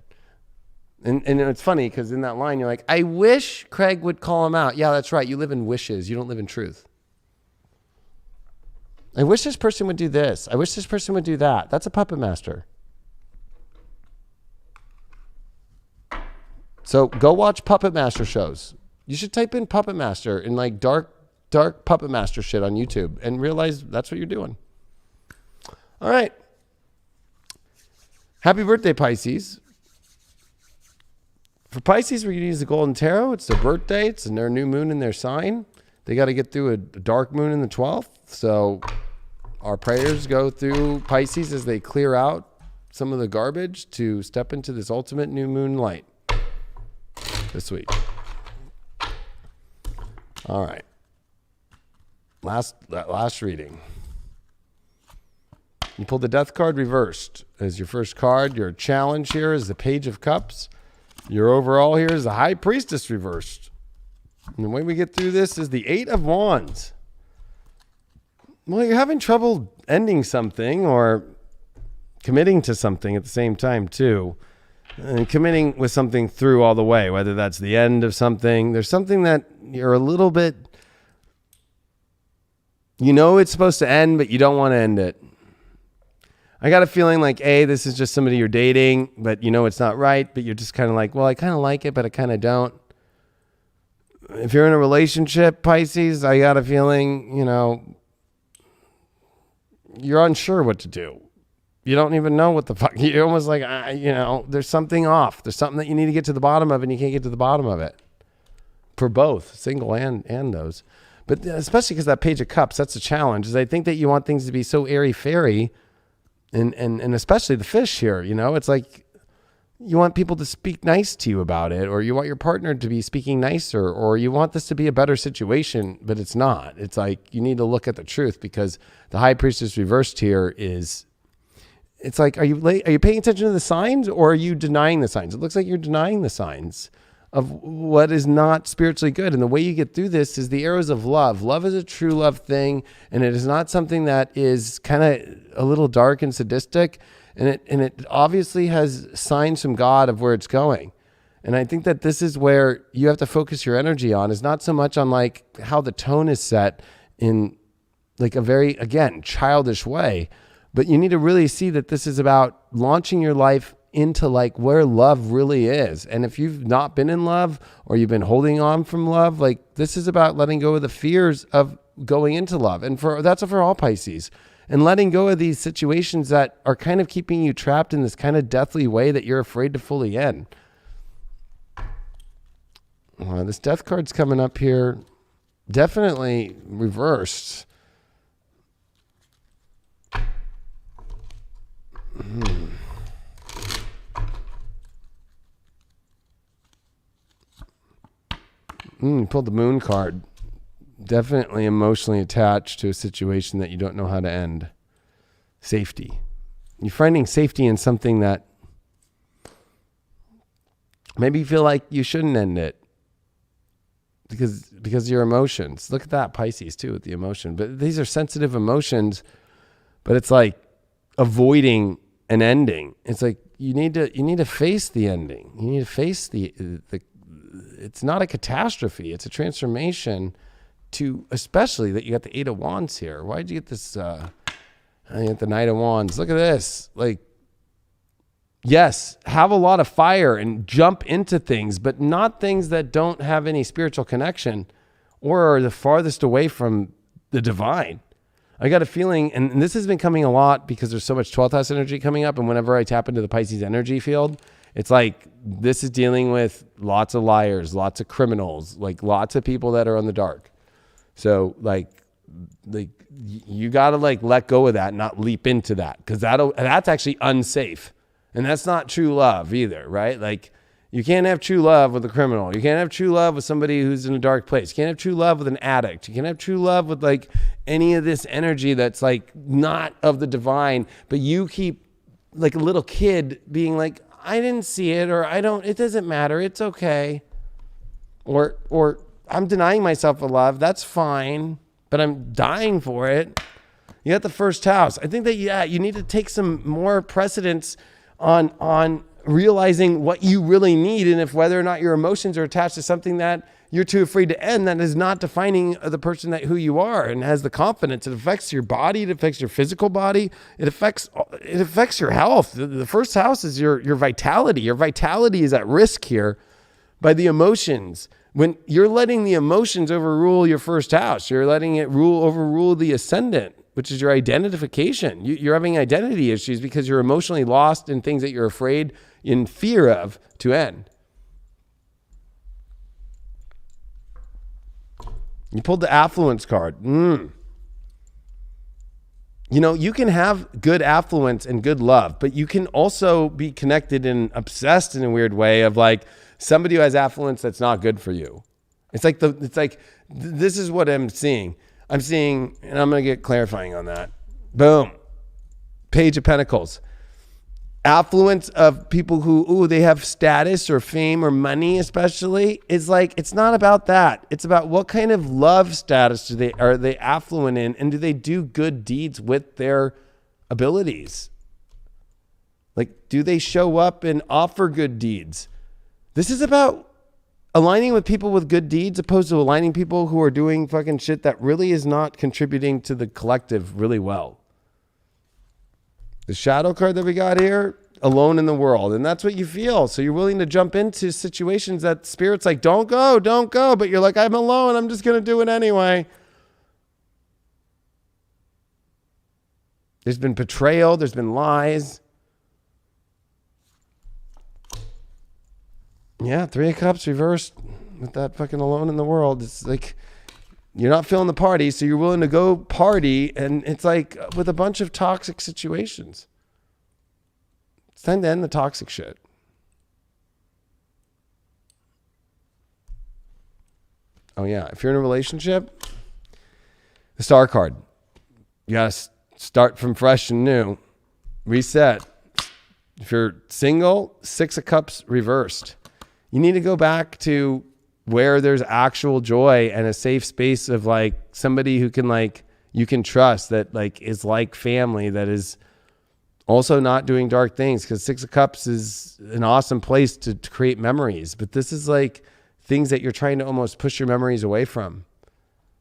And it's funny because in that line, you're like, I wish Craig would call him out. Yeah, that's right. You live in wishes. You don't live in truth. I wish this person would do this. I wish this person would do that. That's a puppet master. So go watch puppet master shows. You should type in puppet master in like dark puppet master shit on YouTube and realize that's what you're doing. All right. Happy birthday, Pisces. For Pisces, we're going to use the Golden Tarot. It's their birthday. It's their new moon in their sign. They got to get through a dark moon in the 12th. So our prayers go through Pisces as they clear out some of the garbage to step into this ultimate new moon light this week. All right. Last reading. You pulled the Death card reversed as your first card. Your challenge here is the Page of Cups. Your overall here is the High Priestess reversed. And the way we get through this is the Eight of Wands. Well, you're having trouble ending something or committing to something at the same time too. And committing with something through all the way, whether that's the end of something. There's something that you're a little bit, it's supposed to end, but you don't want to end it. I got a feeling like, this is just somebody you're dating, but it's not right, but you're just kind of like, well, I kind of like it, but I kind of don't. If you're in a relationship, Pisces, I got a feeling, you're unsure what to do. You don't even know what the fuck. You're almost like, there's something off. There's something that you need to get to the bottom of, and you can't get to the bottom of it. For both, single and those. But especially because that Page of Cups, that's a challenge. Is I think that you want things to be so airy-fairy, and especially the fish here, it's like you want people to speak nice to you about it, or you want your partner to be speaking nicer, or you want this to be a better situation, but it's not. It's like you need to look at the truth, because the High Priestess reversed here is, it's like, are you paying attention to the signs, or are you denying the signs? It looks like you're denying the signs of what is not spiritually good. And the way you get through this is the arrows of love. Love is a true love thing, and it is not something that is kind of a little dark and sadistic. And it obviously has signs from God of where it's going. And I think that this is where you have to focus your energy on, is not so much on like how the tone is set in like a very, again, childish way, but you need to really see that this is about launching your life into like where love really is. And if you've not been in love, or you've been holding on from love, like this is about letting go of the fears of going into love. And that's for all Pisces, and letting go of these situations that are kind of keeping you trapped in this kind of deathly way that you're afraid to fully end. This Death card's coming up here, definitely reversed. You pulled the Moon card. Definitely emotionally attached to a situation that you don't know how to end. Safety. You're finding safety in something that maybe you feel like you shouldn't end it because of your emotions. Look at that, Pisces too, with the emotion. But these are sensitive emotions, but it's like avoiding an ending. It's like you need to face the ending. You need to face the it's not a catastrophe. It's a transformation to, especially that you got the Eight of Wands here. Why'd you get this? You get the Knight of Wands. Look at this. Like, yes, have a lot of fire and jump into things, but not things that don't have any spiritual connection or are the farthest away from the divine. I got a feeling, and this has been coming a lot because there's so much 12th house energy coming up. And whenever I tap into the Pisces energy field, it's like this is dealing with lots of liars, lots of criminals, like lots of people that are on the dark. So like you got to like let go of that and not leap into that, because that's actually unsafe. And that's not true love either, right? Like you can't have true love with a criminal. You can't have true love with somebody who's in a dark place. You can't have true love with an addict. You can't have true love with like any of this energy that's like not of the divine, but you keep like a little kid being like, I didn't see it, or it doesn't matter. It's okay. Or I'm denying myself of love. That's fine, but I'm dying for it. You got the first house. I think that, you need to take some more precedence on realizing what you really need, and if whether or not your emotions are attached to something that you're too afraid to end, that is not defining the person that who you are, and has the confidence. It affects your body. It affects your physical body. It affects your health. The first house is your vitality. Your vitality is at risk here by the emotions. When you're letting the emotions overrule your first house, you're letting it overrule the ascendant. which is your identification. You're having identity issues because you're emotionally lost in things that you're afraid, in fear of, to end. You pulled the affluence card. You know, you can have good affluence and good love, but you can also be connected and obsessed in a weird way of like somebody who has affluence that's not good for you. It's like this is what I'm seeing. I'm seeing, and I'm going to get clarifying on that. Boom. Page of Pentacles. Affluence of people who, they have status or fame or money especially, is like, it's not about that. It's about what kind of love status are they affluent in, and do they do good deeds with their abilities? Like, do they show up and offer good deeds? This is about aligning with people with good deeds opposed to aligning people who are doing fucking shit that really is not contributing to the collective really well. The shadow card that we got here, alone in the world. And that's what you feel. So you're willing to jump into situations that Spirit's like, don't go. But you're like, I'm alone. I'm just going to do it anyway. There's been betrayal. There's been lies. Yeah, 3 of Cups reversed with that fucking alone in the world. It's like, you're not feeling the party, so you're willing to go party, and it's like with a bunch of toxic situations. It's time to end the toxic shit. Oh yeah, if you're in a relationship, the Star card. You gotta start from fresh and new. Reset. If you're single, 6 of Cups reversed. You need to go back to where there's actual joy and a safe space of like somebody who can like, you can trust, that like is like family, that is also not doing dark things. Because 6 of Cups is an awesome place to create memories. But this is like things that you're trying to almost push your memories away from.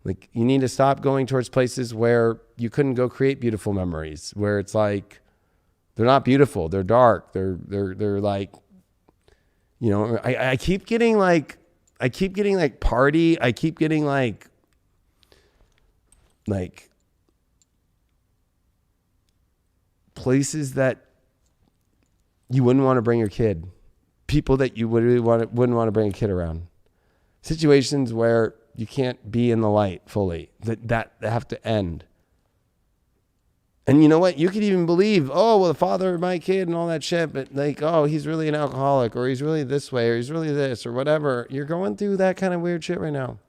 Like, you need to stop going towards places where you couldn't go create beautiful memories, where it's like, they're not beautiful. They're dark. They're like, you know, I keep getting like party. I keep getting like places that you wouldn't want to bring your kid, people that you wouldn't want to bring a kid around, situations where you can't be in the light fully, that have to end. And you know what? You could even believe, oh, well, the father of my kid and all that shit, but like, oh, he's really an alcoholic, or he's really this way, or he's really this, or whatever. You're going through that kind of weird shit right now.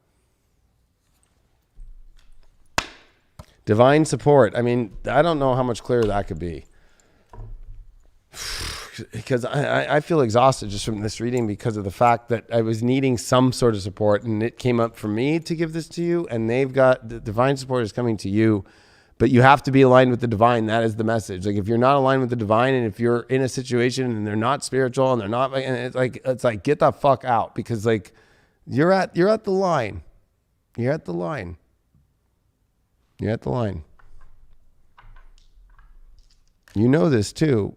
Divine support. I mean, I don't know how much clearer that could be. Because I feel exhausted just from this reading, because of the fact that I was needing some sort of support, and it came up for me to give this to you, and they've got, the divine support is coming to you. But you have to be aligned with the divine. That is the message. Like, if you're not aligned with the divine, and if you're in a situation and they're not spiritual and they're not, and it's like get the fuck out, because like you're at the line. You're at the line. You're at the line. You know this too.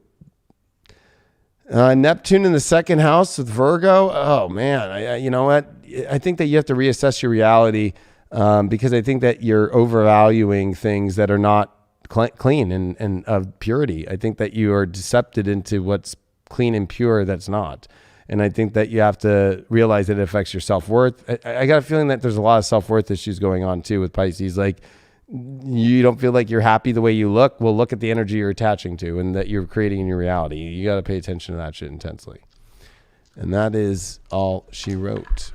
Neptune in the 2nd house with Virgo. Oh man, you know what? I think that you have to reassess your reality. Because I think that you're overvaluing things that are not clean and of purity. I think that you are decepted into what's clean and pure that's not. And I think that you have to realize that it affects your self-worth. I got a feeling that there's a lot of self-worth issues going on too with Pisces. Like, you don't feel like you're happy the way you look. Well, look at the energy you're attaching to and that you're creating in your reality. You got to pay attention to that shit intensely. And that is all she wrote.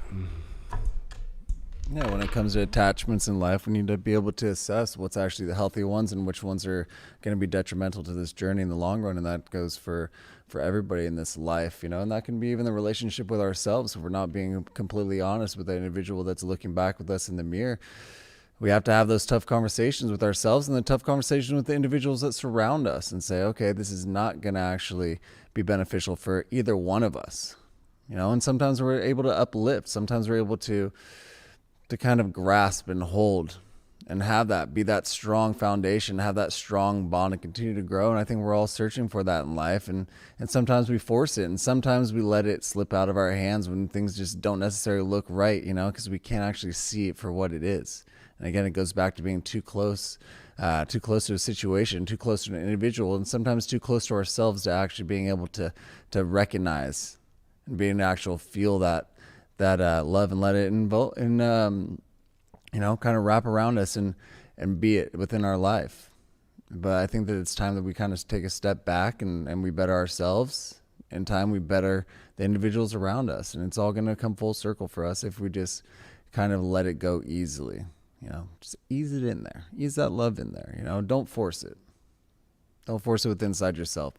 Yeah, when it comes to attachments in life, we need to be able to assess what's actually the healthy ones and which ones are going to be detrimental to this journey in the long run. And that goes for everybody in this life, you know, and that can be even the relationship with ourselves. If we're not being completely honest with the individual that's looking back with us in the mirror, we have to have those tough conversations with ourselves and the tough conversations with the individuals that surround us and say, okay, this is not going to actually be beneficial for either one of us, you know. And sometimes we're able to uplift. Sometimes we're able to kind of grasp and hold and have that be that strong foundation, have that strong bond and continue to grow. And I think we're all searching for that in life. And sometimes we force it, and sometimes we let it slip out of our hands when things just don't necessarily look right, you know, because we can't actually see it for what it is. And again, it goes back to being too close to a situation, too close to an individual, and sometimes too close to ourselves to actually being able to recognize and being able to actually feel that love and let it kind of wrap around us and be it within our life. But I think that it's time that we kind of take a step back and we better ourselves. In time, we better the individuals around us. And it's all going to come full circle for us if we just kind of let it go easily. Just ease it in there. Ease that love in there. Don't force it. Don't force it within inside yourself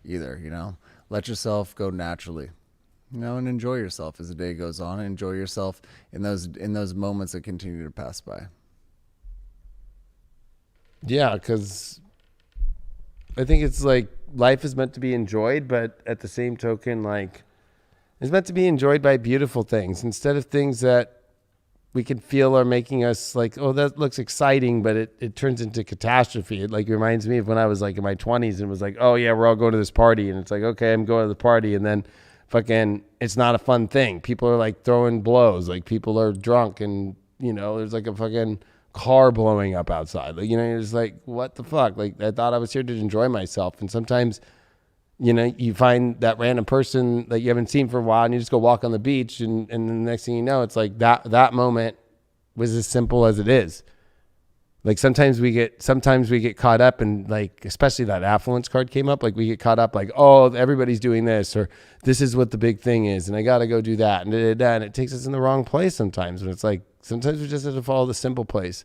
either. Let yourself go naturally. And enjoy yourself as the day goes on, and enjoy yourself in those moments that continue to pass by. Yeah, because I think it's like life is meant to be enjoyed, but at the same token, like it's meant to be enjoyed by beautiful things instead of things that we can feel are making us like, oh, that looks exciting, but it turns into catastrophe. It like reminds me of when I was like in my 20s and was like, oh yeah, we're all going to this party, and it's like, okay, I'm going to the party, and then fucking it's not a fun thing. People are like throwing blows, like people are drunk, and there's like a fucking car blowing up outside. Like, you're just like, what the fuck? Like, I thought I was here to enjoy myself. And sometimes, you find that random person that you haven't seen for a while, and you just go walk on the beach, and the next thing you know, it's like that moment was as simple as it is. Like sometimes we get caught up in, like, especially that affluence card came up. Like we get caught up like, oh, everybody's doing this, or this is what the big thing is, and I got to go do that. And it takes us in the wrong place sometimes. And it's like, sometimes we just have to follow the simple place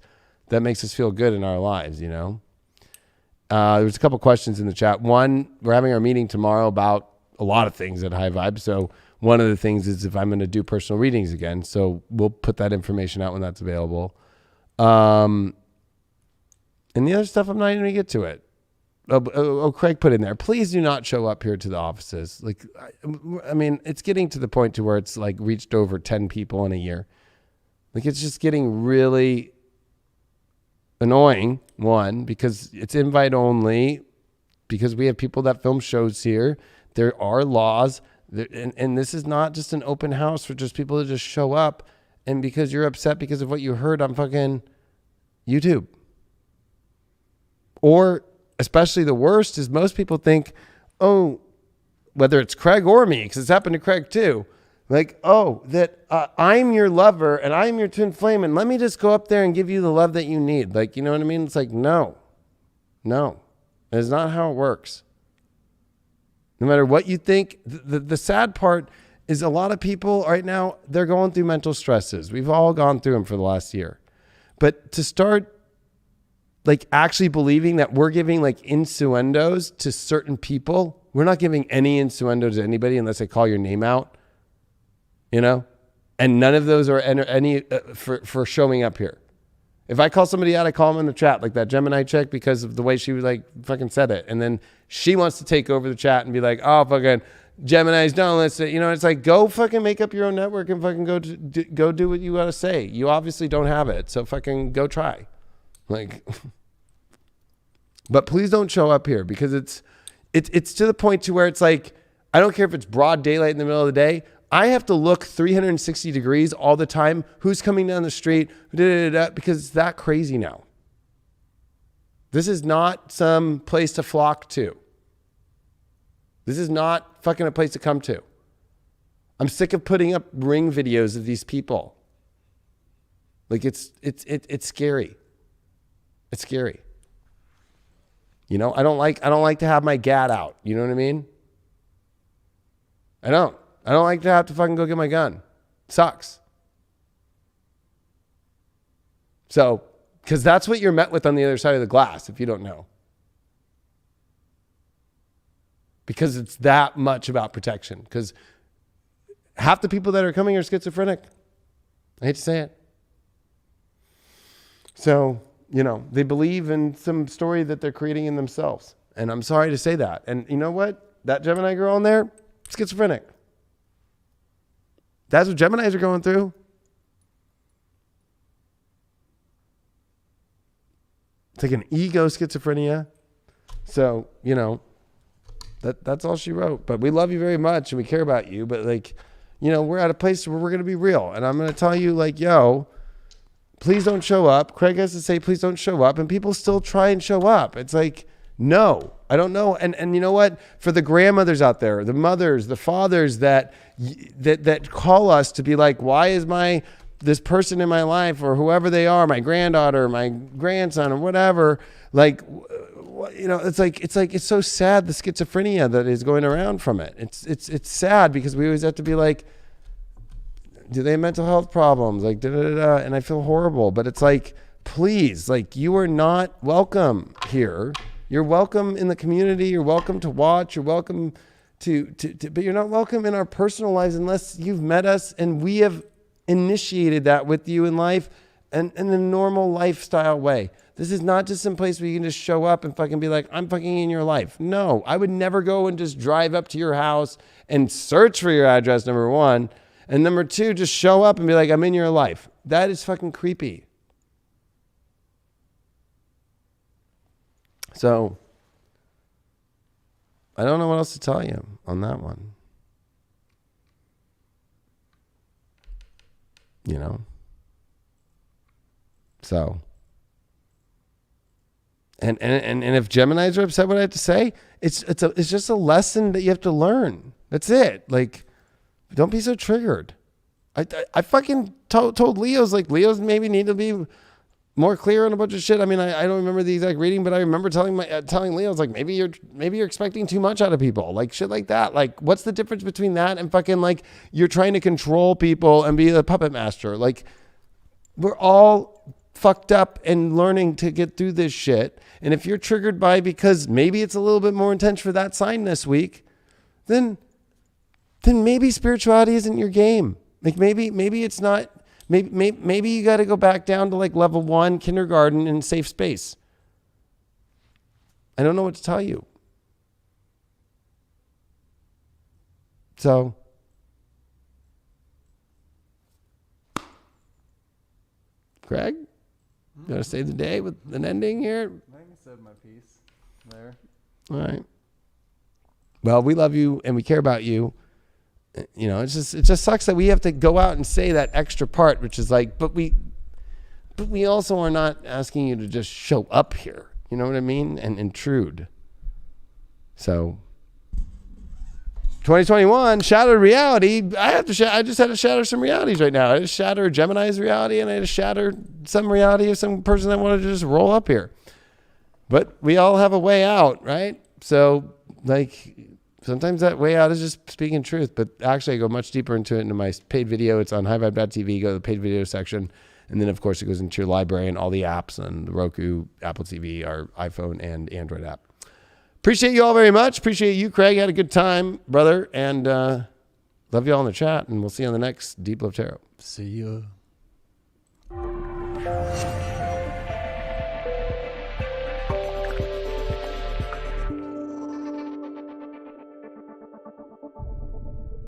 that makes us feel good in our lives, There's a couple questions in the chat. One, we're having our meeting tomorrow about a lot of things at High Vibe. So one of the things is if I'm going to do personal readings again. So we'll put that information out when that's available. And the other stuff, I'm not even going to get to it. Craig put in there, please do not show up here to the offices. Like, I mean, it's getting to the point to where it's like reached over 10 people in a year. Like, it's just getting really annoying, one, because it's invite only, because we have people that film shows here. There are laws, and this is not just an open house for just people to just show up, and because you're upset because of what you heard on fucking YouTube. Or, especially the worst is most people think, oh, whether it's Craig or me, because it's happened to Craig too, like, oh, that I'm your lover and I'm your twin flame, and let me just go up there and give you the love that you need. Like, you know what I mean? It's like, no, it's not how it works. No matter what you think, the sad part is a lot of people right now, they're going through mental stresses. We've all gone through them for the last year. But to start like actually believing that we're giving like innuendos to certain people, we're not giving any innuendo to anybody unless they call your name out, and none of those are any for showing up here. If I call somebody out, I call them in the chat, like that Gemini chick, because of the way she was like fucking said it. And then she wants to take over the chat and be like, oh, fucking Geminis don't listen. It's like, go fucking make up your own network and fucking go do what you got to say. You obviously don't have it. So fucking go try. Like, but please don't show up here, because it's to the point to where it's like, I don't care if it's broad daylight in the middle of the day. I have to look 360 degrees all the time. Who's coming down the street? Because it's that crazy now. This is not some place to flock to. This is not fucking a place to come to. I'm sick of putting up ring videos of these people. Like, it's scary. It's scary. I don't like to have my gat out. You know what I mean? I don't like to have to fucking go get my gun. Sucks. So, because that's what you're met with on the other side of the glass, if you don't know. Because it's that much about protection. Because half the people that are coming are schizophrenic. I hate to say it. So, they believe in some story that they're creating in themselves. And I'm sorry to say that. And you know what? That Gemini girl in there, schizophrenic. That's what Geminis are going through. It's like an ego schizophrenia. So, that's all she wrote. But we love you very much and we care about you. But like, we're at a place where we're going to be real. And I'm going to tell you, like, yo, please don't show up. Craig has to say, please don't show up. And people still try and show up. It's like, no, I don't know. And you know what? For the grandmothers out there, the mothers, the fathers that call us to be like, why is this person in my life, or whoever they are, my granddaughter, my grandson, or whatever, like, it's so sad, the schizophrenia that is going around from it. It's sad because we always have to be like, do they have mental health problems? Like, and I feel horrible, but it's like, please, like, you are not welcome here. You're welcome in the community. You're welcome to watch. You're welcome to but you're not welcome in our personal lives unless you've met us and we have initiated that with you in life and in a normal lifestyle way. This is not just some place where you can just show up and fucking be like, I'm fucking in your life. No, I would never go and just drive up to your house and search for your address, number one. And number two, just show up and be like, I'm in your life. That is fucking creepy. So, I don't know what else to tell you on that one. You know? So, and if Geminis are upset what I have to say, it's just a lesson that you have to learn. That's it. Like, don't be so triggered. I fucking told Leos, like, Leos maybe need to be more clear on a bunch of shit. I mean, I don't remember the exact reading, but I remember telling Leos, like, maybe you're expecting too much out of people, like shit like that. Like, what's the difference between that and fucking like you're trying to control people and be the puppet master? Like, we're all fucked up and learning to get through this shit. And if you're triggered by because maybe it's a little bit more intense for that sign this week, then maybe spirituality isn't your game. Like maybe it's not. Maybe you got to go back down to like level 1 kindergarten in safe space. I don't know what to tell you. So, Craig, you want to save the day with an ending here? I think I said my piece there. All right. Well, we love you and we care about you. You know, it just sucks that we have to go out and say that extra part, which is like, but we also are not asking you to just show up here. You know what I mean? And intrude. So 2021 shattered reality. I just had to shatter some realities right now. I just shattered Gemini's reality, and I just shattered some reality of some person that wanted to just roll up here. But we all have a way out, right? So like, sometimes that way out is just speaking truth, but actually I go much deeper into it into my paid video. It's on highvibe.tv. Go to the paid video section. And then, of course, it goes into your library and all the apps on the Roku, Apple TV, our iPhone, and Android app. Appreciate you all very much. Appreciate you, Craig. Had a good time, brother. And love you all in the chat. And we'll see you on the next Deep Love Tarot. See ya.